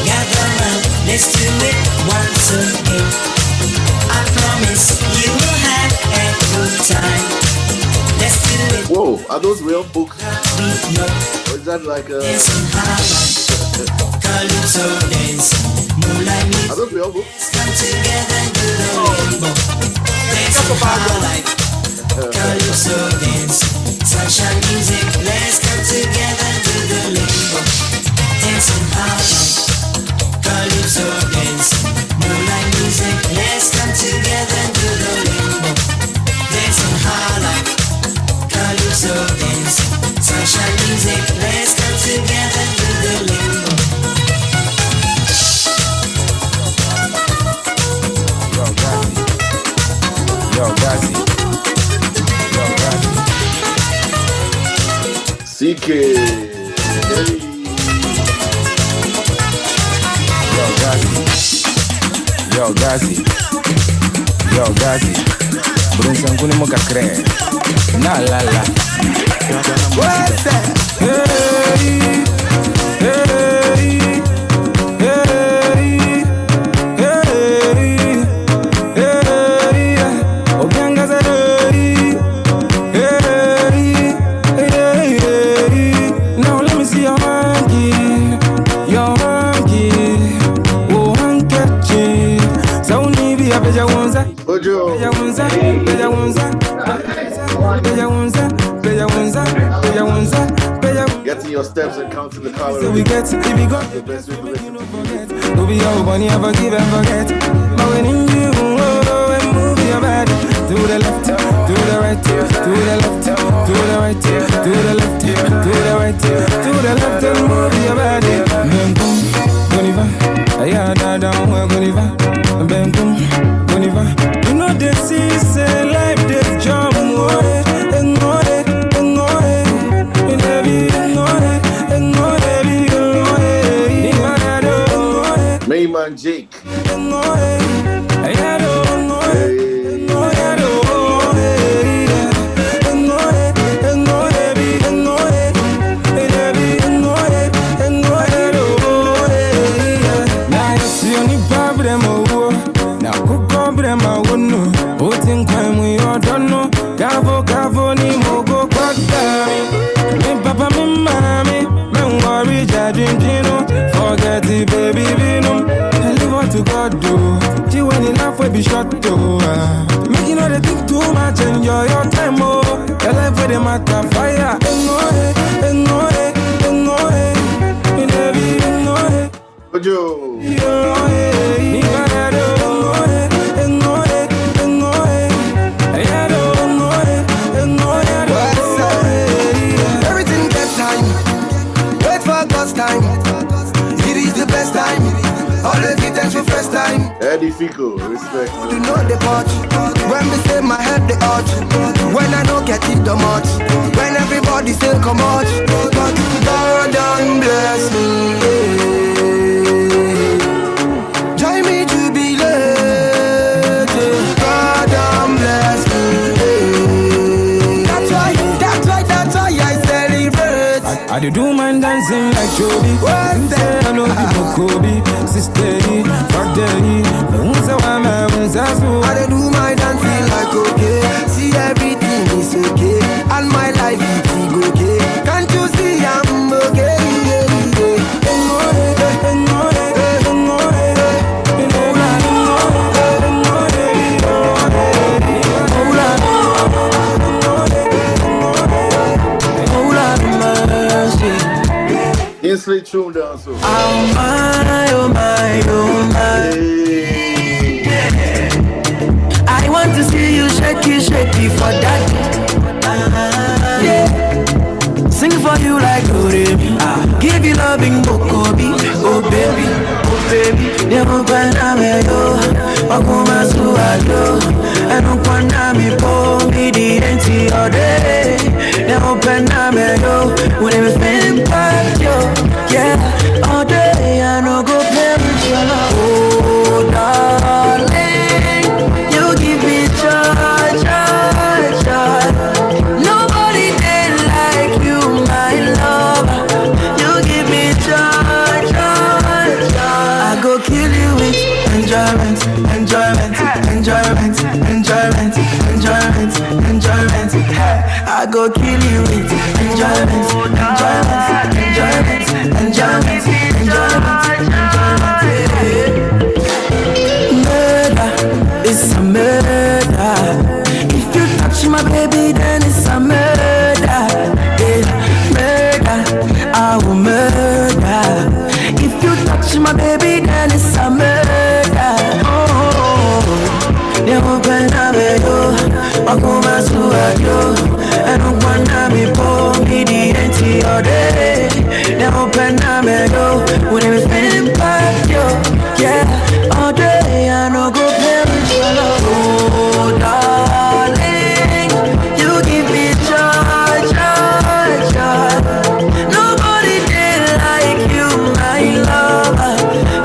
Gather round, let's do it once again. I promise you will have a good time. Let's do it. Whoa, are those real books? Or is that like a... Calypso dance, moonlight music. Are those real books? Come together and do the rainbow. Dancing high like calypso dance, sunshine music. Let's come together and do the limbo. Dancing high like calypso dance, moonlight music. Let's come together and do the limbo. Dancing high like calypso dance, sunshine music. Let's come together and do the limbo. Yo, Gazi. Yo, Gazi. CK. Hey. Yo, Gazi. Yo, Gazi. Yo, Gazi. Brunsanguni moka kre. Na la la. What's that? Hey. Hey. Getting your steps and counting the calories. We get if we got the best way to listen. Go be your bunny, ever give and forget. But when in you, and move your body to the left, to the right, to the left, to the right, to the left, to the right, to the left, and move your body. Bam boom, goniva, aya da down, goniva, bam boom, goniva. You know this is a life, this job, Mayman Jake. Forget it, baby, and live on to God, do. She when enough will be short, though. Make you know they think too much, enjoy your time, oh. Your life with the matter, fire. Everything get time. Wait for God's time. It is the best time. All the details for first time. Eddie Fico, respect. You know the punch. When we say my head the arch. When I don't get it the much. When everybody say come out. But God done bless me. Join me jubilate. God done bless me. That's why I celebrate. I do man dancing like Joby. I know people Kobe. Sister, Friday. I do my dancing like okay. See everything is okay. And my life is okay. Can't you see I'm okay? slate tune down so. Oh my, oh my, oh my. Yeah. I want to see you shaky, shaky for that. Yeah. Sing for you like Odadee. Give you loving Bokobi. Oh baby, oh baby. Never gonna me yo. Wakuma suado. And no gonna me po me the empty all day. Never gonna me yo. Wouldn't even back yo. Yeah, all day I no go play with your love. Oh darling, you give me joy, joy, joy. Nobody did like you, my love. You give me joy, joy, joy. I go kill you with enjoyment, enjoyment, enjoyment, enjoyment, enjoyment, enjoyment. I go kill you with enjoyment, enjoyment, enjoyment, enjoyment, enjoyment, enjoyment. Murder, it's a murder. If you touch my baby, then it's a murder. Yeah, murder, I will murder. If you touch my baby, then it's a murder. Oh, they open up a door, walk over to a door. And don't wanna be poor, me the empty all day. They open up a door, wouldn't be feeling bad, yo. Yeah, all day I no go play with your love. Oh, darling, you give me joy, joy, joy. Nobody did like you, my lover.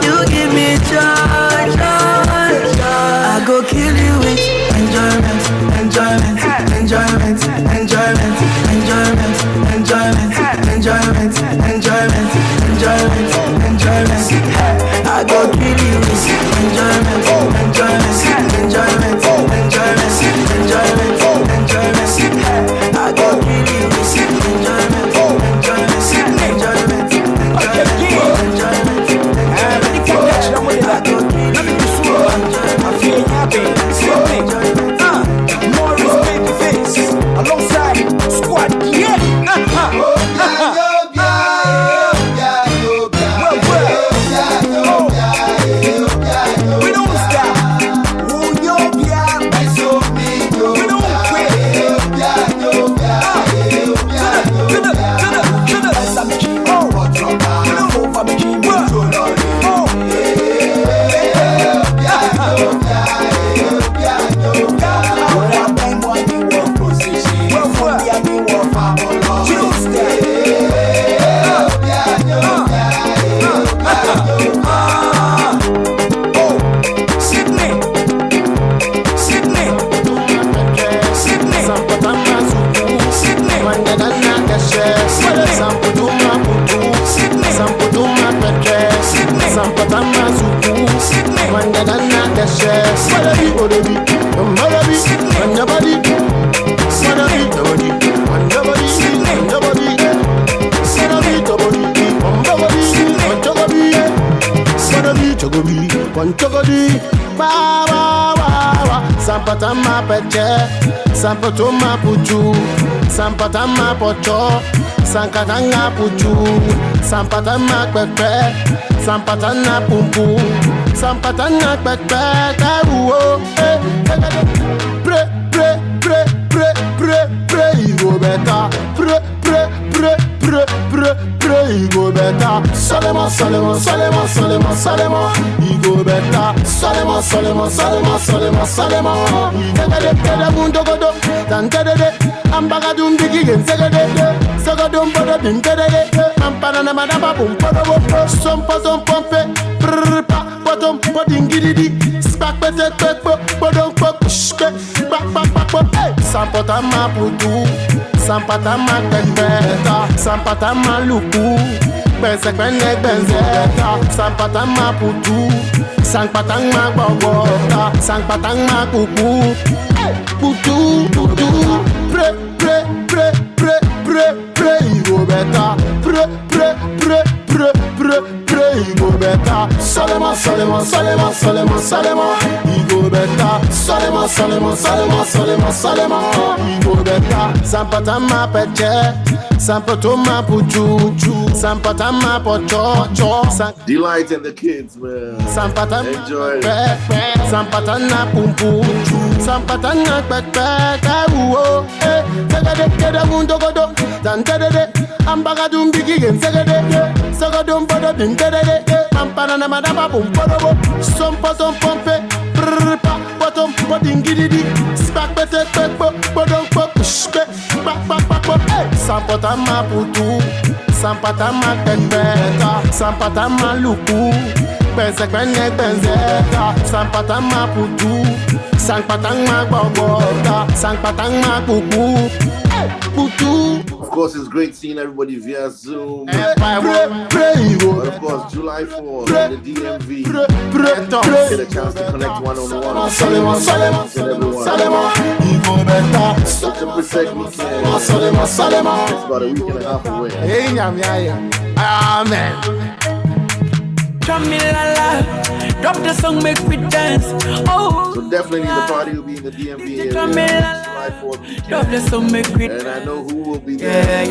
You give me joy, joy, joy. I go kill you with enjoyment, enjoyment, enjoyment, enjoyment, enjoyment, enjoyment, enjoyment, enjoyment, enjoyment, enjoyment. I go kill you with enjoyment, enjoyment, enjoyment, enjoyment, enjoyment, enjoyment. I go kill you with enjoyment, enjoyment, enjoyment, Morris Babyface alongside Squad. Yeah. We don't stop. Oh, yo, yeah. We don't quit. Odadee, wa wa wa wa. Sampatama peche, sampatoma puju, sampatama pocho, sankatanga puju, sampatama pepe, sampatana pumpu, sampatana pepe, kawo. Pre pre pre pre pre pre, you go better. Pre pre pre pre pre pre, you go better. Solema solema solema solema solema, you go better. Solema solema solema solema solema. Tegede mundo godo, tantede. Ambaga dum digi gen segede. Segodum bodo dim tegede. Ampana na madaba bum podo bo. Sompo pompe, prrpa, potom podingidi. Spak pete pekpo, podong pok, shke, bak bak bak. Sampatama putu, sampatama tekbeta, sampatama luku, bensekbenek benzeta, sampatama putu, sampatama bogota, sampatama kuku, putu putu, pre pre pre pre pre pre, go beta, pre pre pre pre pre pre, go beta, solema solema solema solema solema, go beta, solema solema solema solema solema, go beta, sampatama peche, sampatoma puju, Sampatama pocho, Delight and the kids, man. Sampatama enjoy. Sampatana pum pum, Sampatana back, oh, eh, Tagada Mundo Godo, Tantade, Ambagadum Biggie and Sagadum Bodo, Tintade, Ampana Madama Pumpo, Somposom Pompe, Bottom, Potting Giddy, Spack Better, Bodom Pop, Sampatama Putu, Sampatama Kenbeta, Sampatama Luku, Pensaquene Benzeta, Sampatama Putu, Sampatama Bogota, Sampatama Pupu, Putu. Of course, it's great seeing everybody via Zoom. But of course, July 4th, the DMV. Get a chance to connect one-on-one. Such a perfect weekend. It's about a week and a half away. Amen. Drop the song, make we dance. Oh, so definitely the party will be in the DMV area. July 4th weekend. Drop the song, make we. And I know who will be there.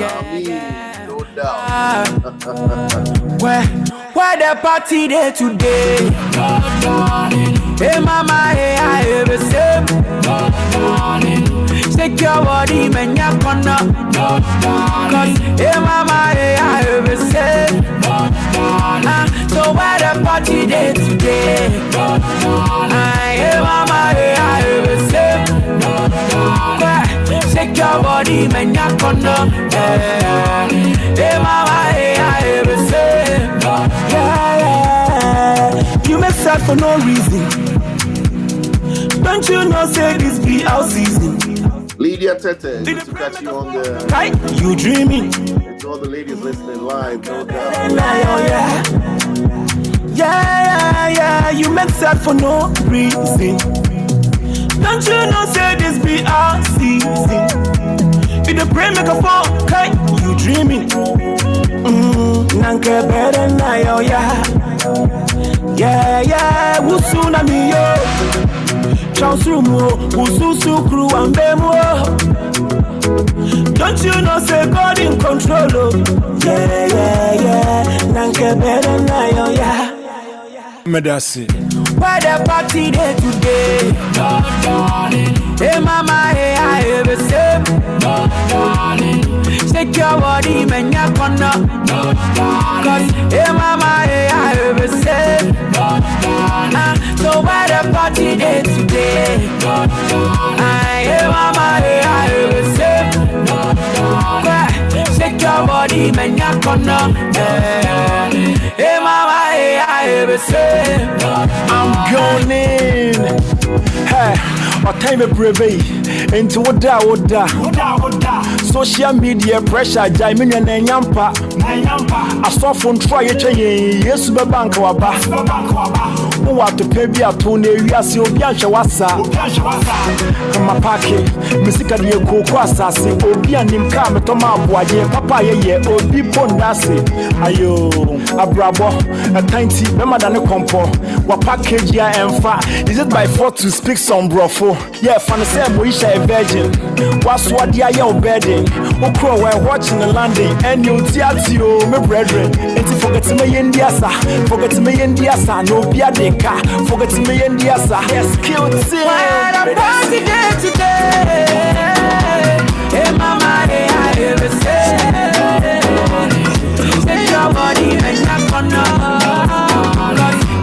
No doubt. Where the party there today? Hey mama, hey I have a sip. Shake your body, man, ya corner. Hey mama, hey I have a sip. So where the party there today? Hey mama, hey I have a sip. Shake your body, man, ya corner. Hey mama, hey I have a sip. Yeah. You make sad for no reason. Don't you know, say this be our season? Lydia Tete, good to catch you on the. You dreaming? And to all the ladies listening live, no doubt. Yeah. You make sad for no reason. Don't you know, say this be our season? You the pray make a fall, okay? You dreaming? Nanke better now, yeah. Wusuna mi yo. Chansumo, Wususu crew and Bemo. Don't you know, say God in control? Yeah. Nanke better now, yeah. Medasi. Where the party there today? Hey mama, hey I have a sip. Shake your body, man, ya corner. Hey mama, hey I have a sip. So where the party there today? Hey mama, hey I have a sip. Shake your body, man, ya corner. Hey mama, hey I have a sip. I'm going in. Hey, what time of brave into Oda. Social media pressure, Jaimini and Yampa. I saw from try a chain, yes, Bank Waba. What to pay be a tune, we are so Bianca Wassa. Come a packet, Missika de Coquasa, Obian in Kamatoma, Boye, Papa, ye, Obi Pondasi. Ayo, a bravo, a tiny, remember than a compo. What package ya and fat? Is it by 4 to speak some brofo? Yeah, fancy Moisha a virgin. What's what ya your bedding? Okro, we're watching the landing, and you teatio, my brethren. And to forget me in Diasa, forget me in Diasa, no Biadeka, forget me in Diasa. Yes, killed sin. Where the party there today? Hey mama, hey I have a say. Take your body and your corner.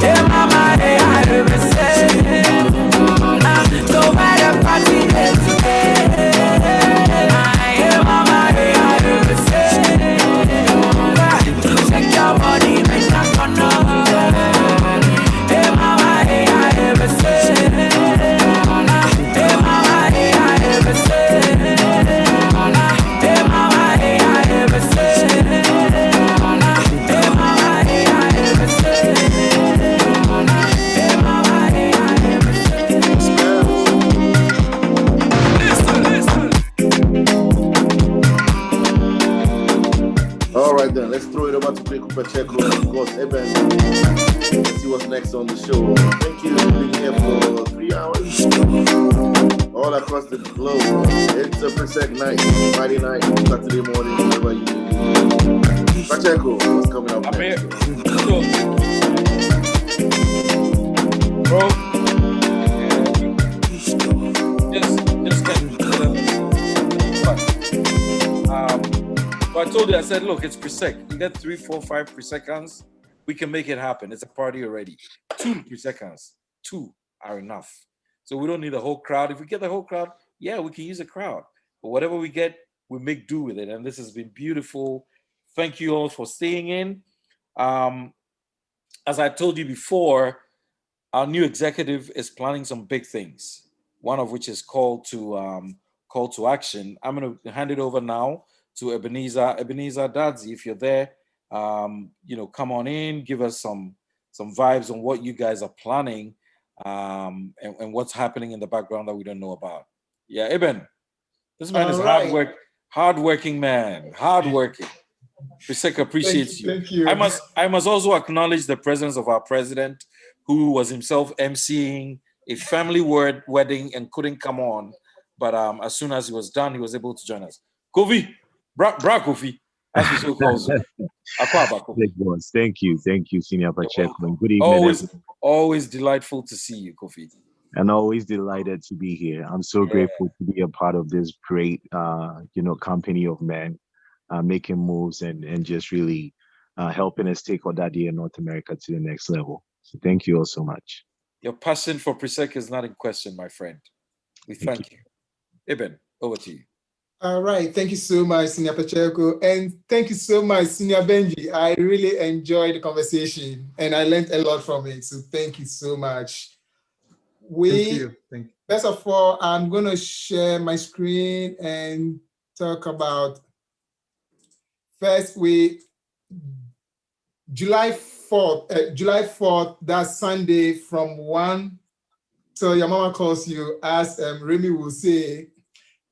Hey mama, hey I have a say. So where the party there today? Hey mama, hey I have a say. Take your body and your corner. Hey mama, hey I have a say. Hey mama, hey I have a say. Hey mama, hey I have a say. Hey mama, hey I have a say. Hey mama, hey I have a say. All right then, let's throw it over to Play Cooper Check Room. Of course, Eben. Let's see what's next on the show. Thank you for being here for 3 hours. All across the globe. It's a Persec night, Friday night, Saturday morning, wherever you need. Pacheco, what's coming up next? Bro, so I told you, I said, look, it's Prisek. You get 3, 4, 5 Prisekans, we can make it happen. It's a party already. 2 Prisekans, 2 are enough. So we don't need a whole crowd. If we get the whole crowd, yeah, we can use a crowd. But whatever we get, we make do with it. And this has been beautiful. Thank you all for staying in. As I told you before, our new executive is planning some big things, one of which is call to action. I'm going to hand it over now to Ebenezer Dadzi. If you're there, come on in, give us some vibes on what you guys are planning, and what's happening in the background that we don't know about. Yeah, Eben, this man is hardworking man, hardworking. Prisek appreciates you. Thank you. I must also acknowledge the presence of our president, who was himself emceeing a family wedding and couldn't come on. But as soon as he was done, he was able to join us. Kofi, Bra Kofi, as we so call him. Thank you, Senior Pacheco. And good evening. Always delightful to see you, Kofi. And always delighted to be here. I'm so grateful to be a part of this great, company of men making moves and just really helping us take Odadee and North America to the next level. So thank you all so much. Your passion for Prisek is not in question, my friend. We thank you. Eben, over to you. All right. Thank you so much, Senior Pacheco. And thank you so much, Senior Benji. I really enjoyed the conversation and I learned a lot from it. So thank you so much. Thank you. First of all, I'm going to share my screen and talk about July 4th, that's Sunday from 1 till your mama calls you, as Remy will say,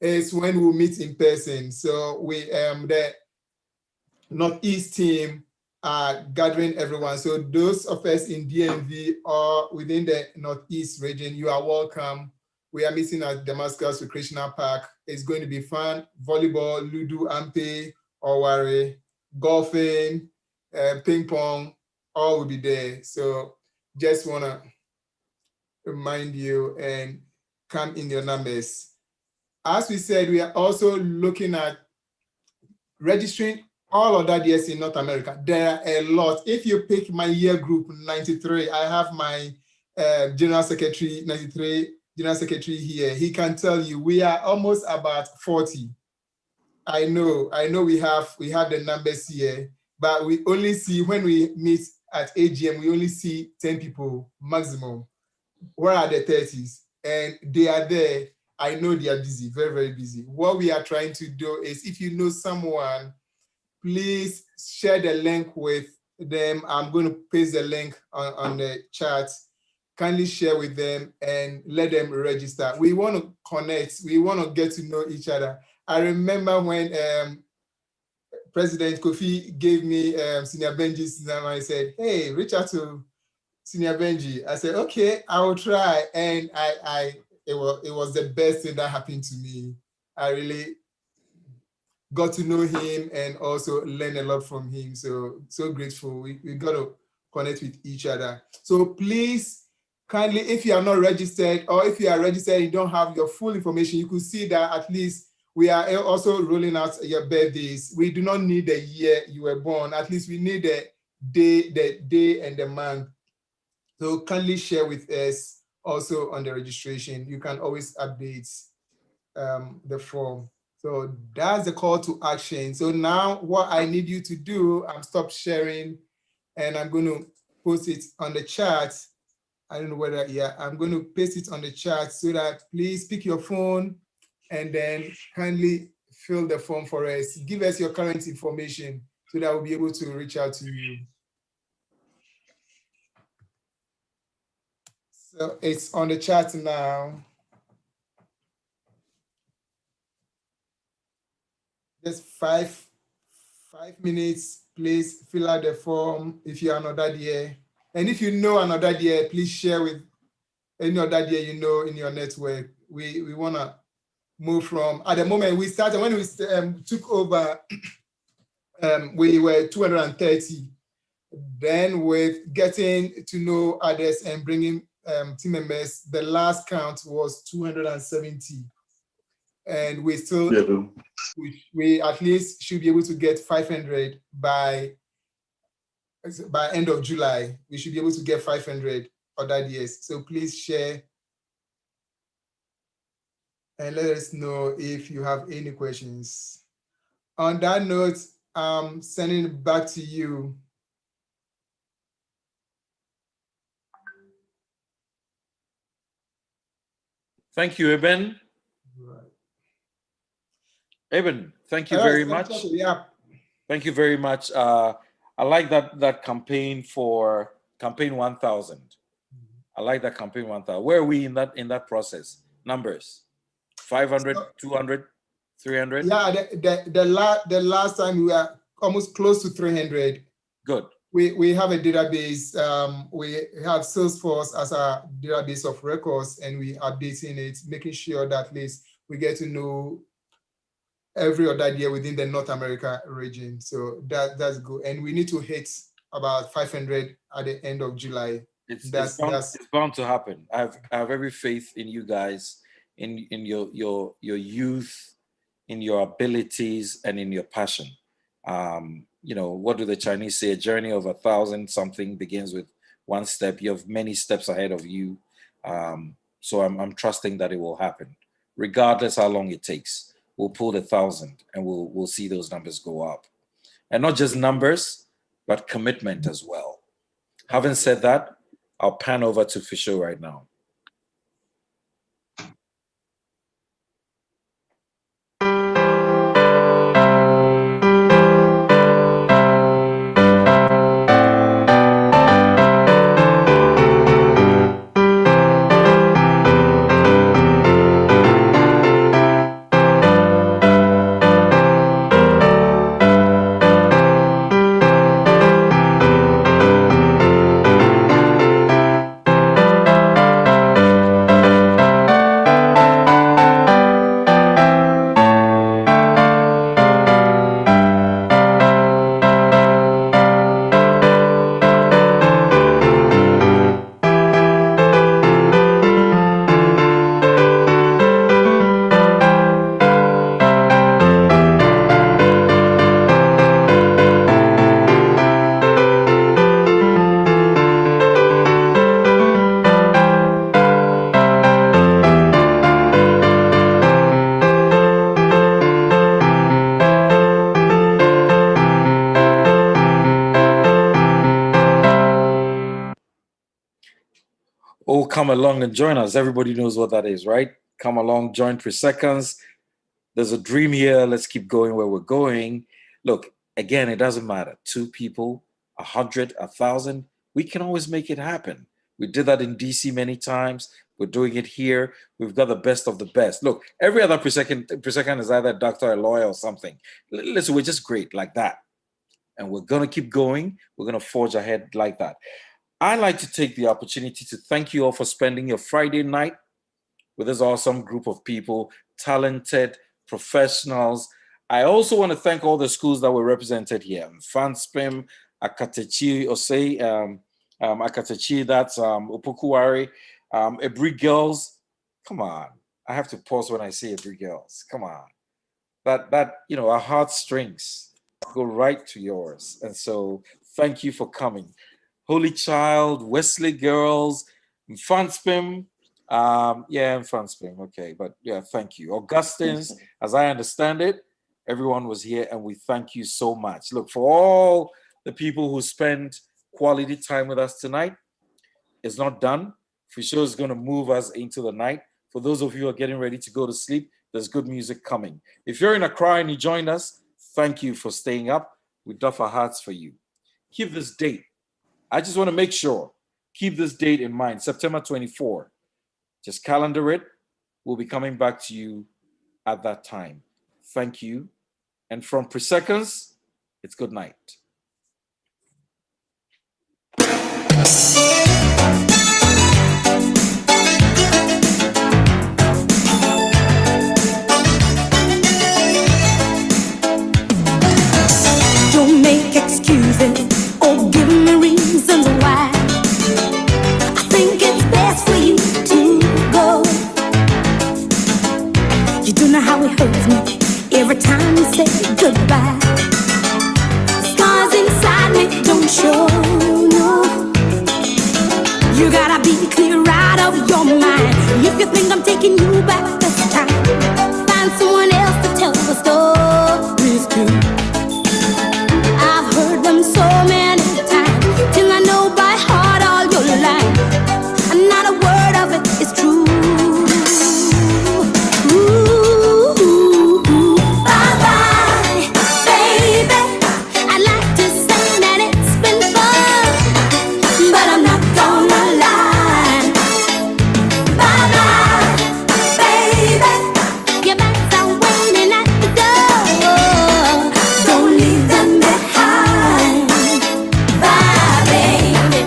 is when we'll meet in person. So we the Northeast team are gathering everyone. So those of us in DMV or within the Northeast region, you are welcome. We are meeting at Damascus Recreational Park. It's going to be fun. Volleyball, Ludo, Ampe, Oware, golfing, ping pong, all will be there. So just want to remind you and come in your numbers. As we said, we are also looking at registering all of that years in North America. There are a lot. If you pick my year group 93, I have my General Secretary 93 General Secretary here. He can tell you we are almost about 40. I know we have the numbers here, but we only see, when we meet at AGM, we only see 10 people maximum. Where are the 30s? And they are there. I know they are busy, very, very busy. What we are trying to do is, if you know someone, please share the link with them. I'm going to paste the link on the chat. Kindly share with them and let them register. We want to connect. We want to get to know each other. I remember when President Kofi gave me Senior Benji's number. I said, hey, reach out to Senior Benji. I said, okay, I will try. And it was the best thing that happened to me. I really got to know him and also learn a lot from him. So grateful. We got to connect with each other. So please, kindly, if you are not registered, or if you are registered and you don't have your full information, you could see that at least we are also rolling out your birthdays. We do not need the year you were born. At least we need the day and the month. So kindly share with us also on the registration. You can always update the form. So that's the call to action. So now what I need you to do, I'm stop sharing and I'm going to post it on the chat. I don't know whether, I'm going to paste it on the chat so that please pick your phone and then kindly fill the form for us. Give us your current information so that we'll be able to reach out to you. So it's on the chat now. Just five minutes, please fill out the form if you are an Odadee. And if you know an Odadee, please share with any Odadee you know in your network. We want to move from, at the moment we started, when we took over we were 230. Then with getting to know others and bringing team members, the last count was 270. And we still, we at least should be able to get 500 by end of July. We should be able to get 500 Odadees. So please share and let us know if you have any questions. On that note, I'm sending it back to you. Thank you, Eben. Eben, thank you very much. Yeah. Thank you very much. I like that campaign for campaign 1000. I like that campaign 1000. Where are we in that process? Numbers, 500, 200, 300? Yeah, the last time we were almost close to 300. Good. We have a database. We have Salesforce as a database of records, and we are updating it, making sure that at least we get to know every Odadee within the North America region. So that's good. And we need to hit about 500 at the end of July. It's bound to happen. I have every faith in you guys, in your youth, in your abilities, and in your passion. What do the Chinese say? A journey of 1,000 something begins with one step. You have many steps ahead of you. So I'm trusting that it will happen, regardless how long it takes. We'll pull the 1,000 and we'll see those numbers go up. And not just numbers, but commitment as well. Having said that, I'll pan over to Fisher right now. Oh, come along and join us. Everybody knows what that is, right? Come along, join 3 seconds. There's a dream here. Let's keep going where we're going. Look, again, it doesn't matter. 2 people, 100, 1,000. We can always make it happen. We did that in DC many times. We're doing it here. We've got the best of the best. Look, every other per second is either a doctor, a lawyer, or something. Listen, we're just great like that. And we're going to keep going. We're going to forge ahead like that. I'd like to take the opportunity to thank you all for spending your Friday night with this awesome group of people, talented professionals. I also want to thank all the schools that were represented here. Fanspim, Akatechi, Osei, Akatechi, that's Opokuwari, Ebri Girls. Come on. I have to pause when I say Ebri Girls. Come on. That our heartstrings go right to yours. And so thank you for coming. Holy Child, Wesley Girls, Fanspim, Fanspim, okay, but yeah, thank you. Augustine's, as I understand it, everyone was here and we thank you so much. Look, for all the people who spent quality time with us tonight, it's not done. Fisher is going to move us into the night. For those of you who are getting ready to go to sleep, there's good music coming. If you're in Accra and you joined us, thank you for staying up. We doff our hearts for you. Keep this date. I just want to make sure, keep this date in mind, September 24. Just calendar it. We'll be coming back to you at that time. Thank you. And from Pre-Seconds, it's good night. hurts me every time you say goodbye. Scars inside me don't show, no. You gotta be clear out of your mind. If you think I'm taking you back this time, find someone else to tell the stories to. I've heard them so many times till I know by heart all your life, and not a word of it is true. Bye-bye, baby. I'd like to say that it's been fun, but I'm not gonna lie. Bye-bye, baby. Your bags are waiting at the door. Don't leave them behind. Bye, baby.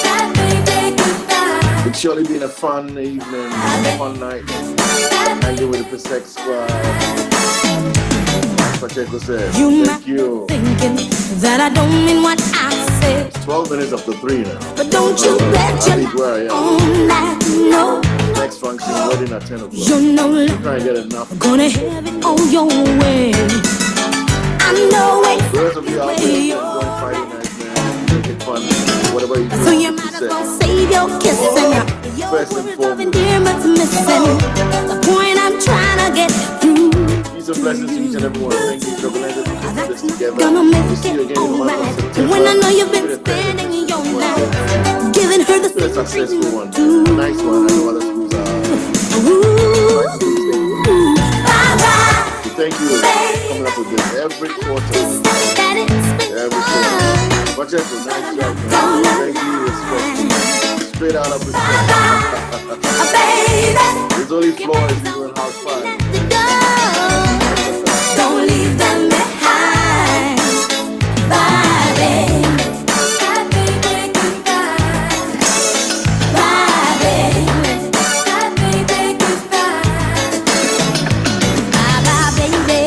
Bye, baby, goodbye. It's surely been a fun evening, fun night. Hanging with the Persec squad. As Pacheco said, thank you. Thinking that I don't mean what I say, It's 12 minutes after 3 now. but don't you bet your life on that. No, Next function, wedding at 10 o'clock. you know We're trying to get enough. gonna have it on your way. I know For those of you out there it. enjoying Friday night, man, make it fun. Whatever you do, So you might as well save your kissing. Your First and words of foremost. endearment's missing. The point I'm trying to get through. Peace and blessings to each and every one. Thank you, Trouble Ended, for putting this together. Gonna We'll make see you it again in the month of alright. September. When I know you've been spending your life giving her the It's been a successful one. Nice one. I know other schools are. So thank you for coming up with this every quarter. Every quarter. Pacheco, nice job, man. Thank you, respect. Straight out of respect. There's only floors you doing house party. Don't leave them behind. Bye, baby. Bye, baby, goodbye. Bye, baby. Bye, baby, goodbye. Bye, bye, baby.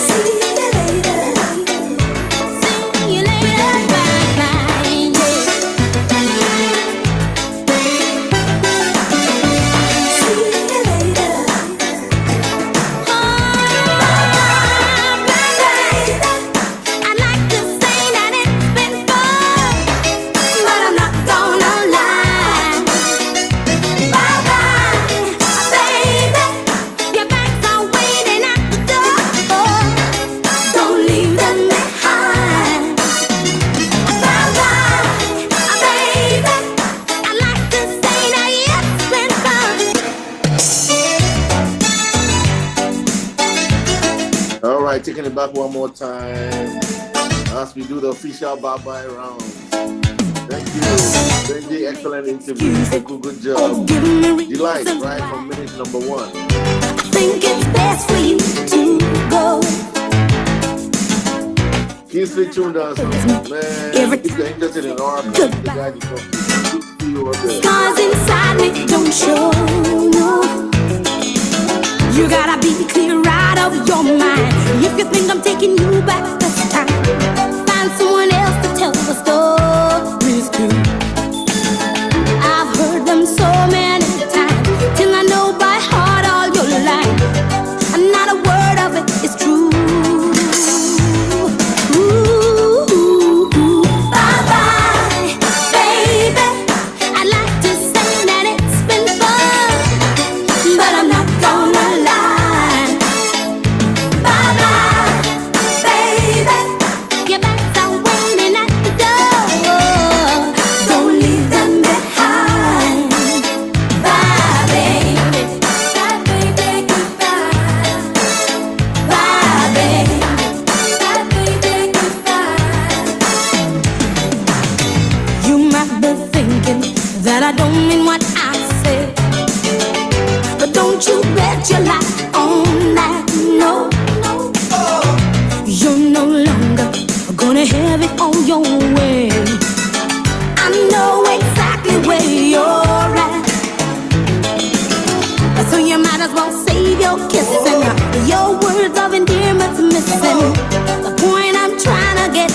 See you later. See you later. Bye, bye, I'd like to say that it's been fun, but I'm not gonna lie. Bye-bye, baby. Your bags are waiting at the door. Don't leave them behind. Bye-bye, baby. I'd like to say that it's been fun. All right, taking it back one more time as we do the official bye-bye round. Thank you. Benji, excellent interview. Good job. Delight, right from minute number 1. Think it's best for you to go. Kingsley tuned us, man. If you're interested in our the guy you talk to, see you over there. Scars inside me don't show, no. You gotta be clear out of your mind. If you think I'm taking you back this time, find someone else to tell the stories to. I've heard them so many times till I know by heart all your life, and not a word of it is true. Bye-bye, baby. I'd like to say that it's been fun, but I'm not gonna lie. Bye-bye, baby. Your bags are waiting at the door. Don't leave them behind. Bye, baby. Bye, baby, goodbye. Bye, baby. Bye, baby, goodbye. You might be thinking that I don't mean what I say, but don't you bet your life on that. No, you're no longer gonna have it on your way. I know exactly where you're at, so you might as well save your kissing. Your words of endearment's missing. The point I'm trying to get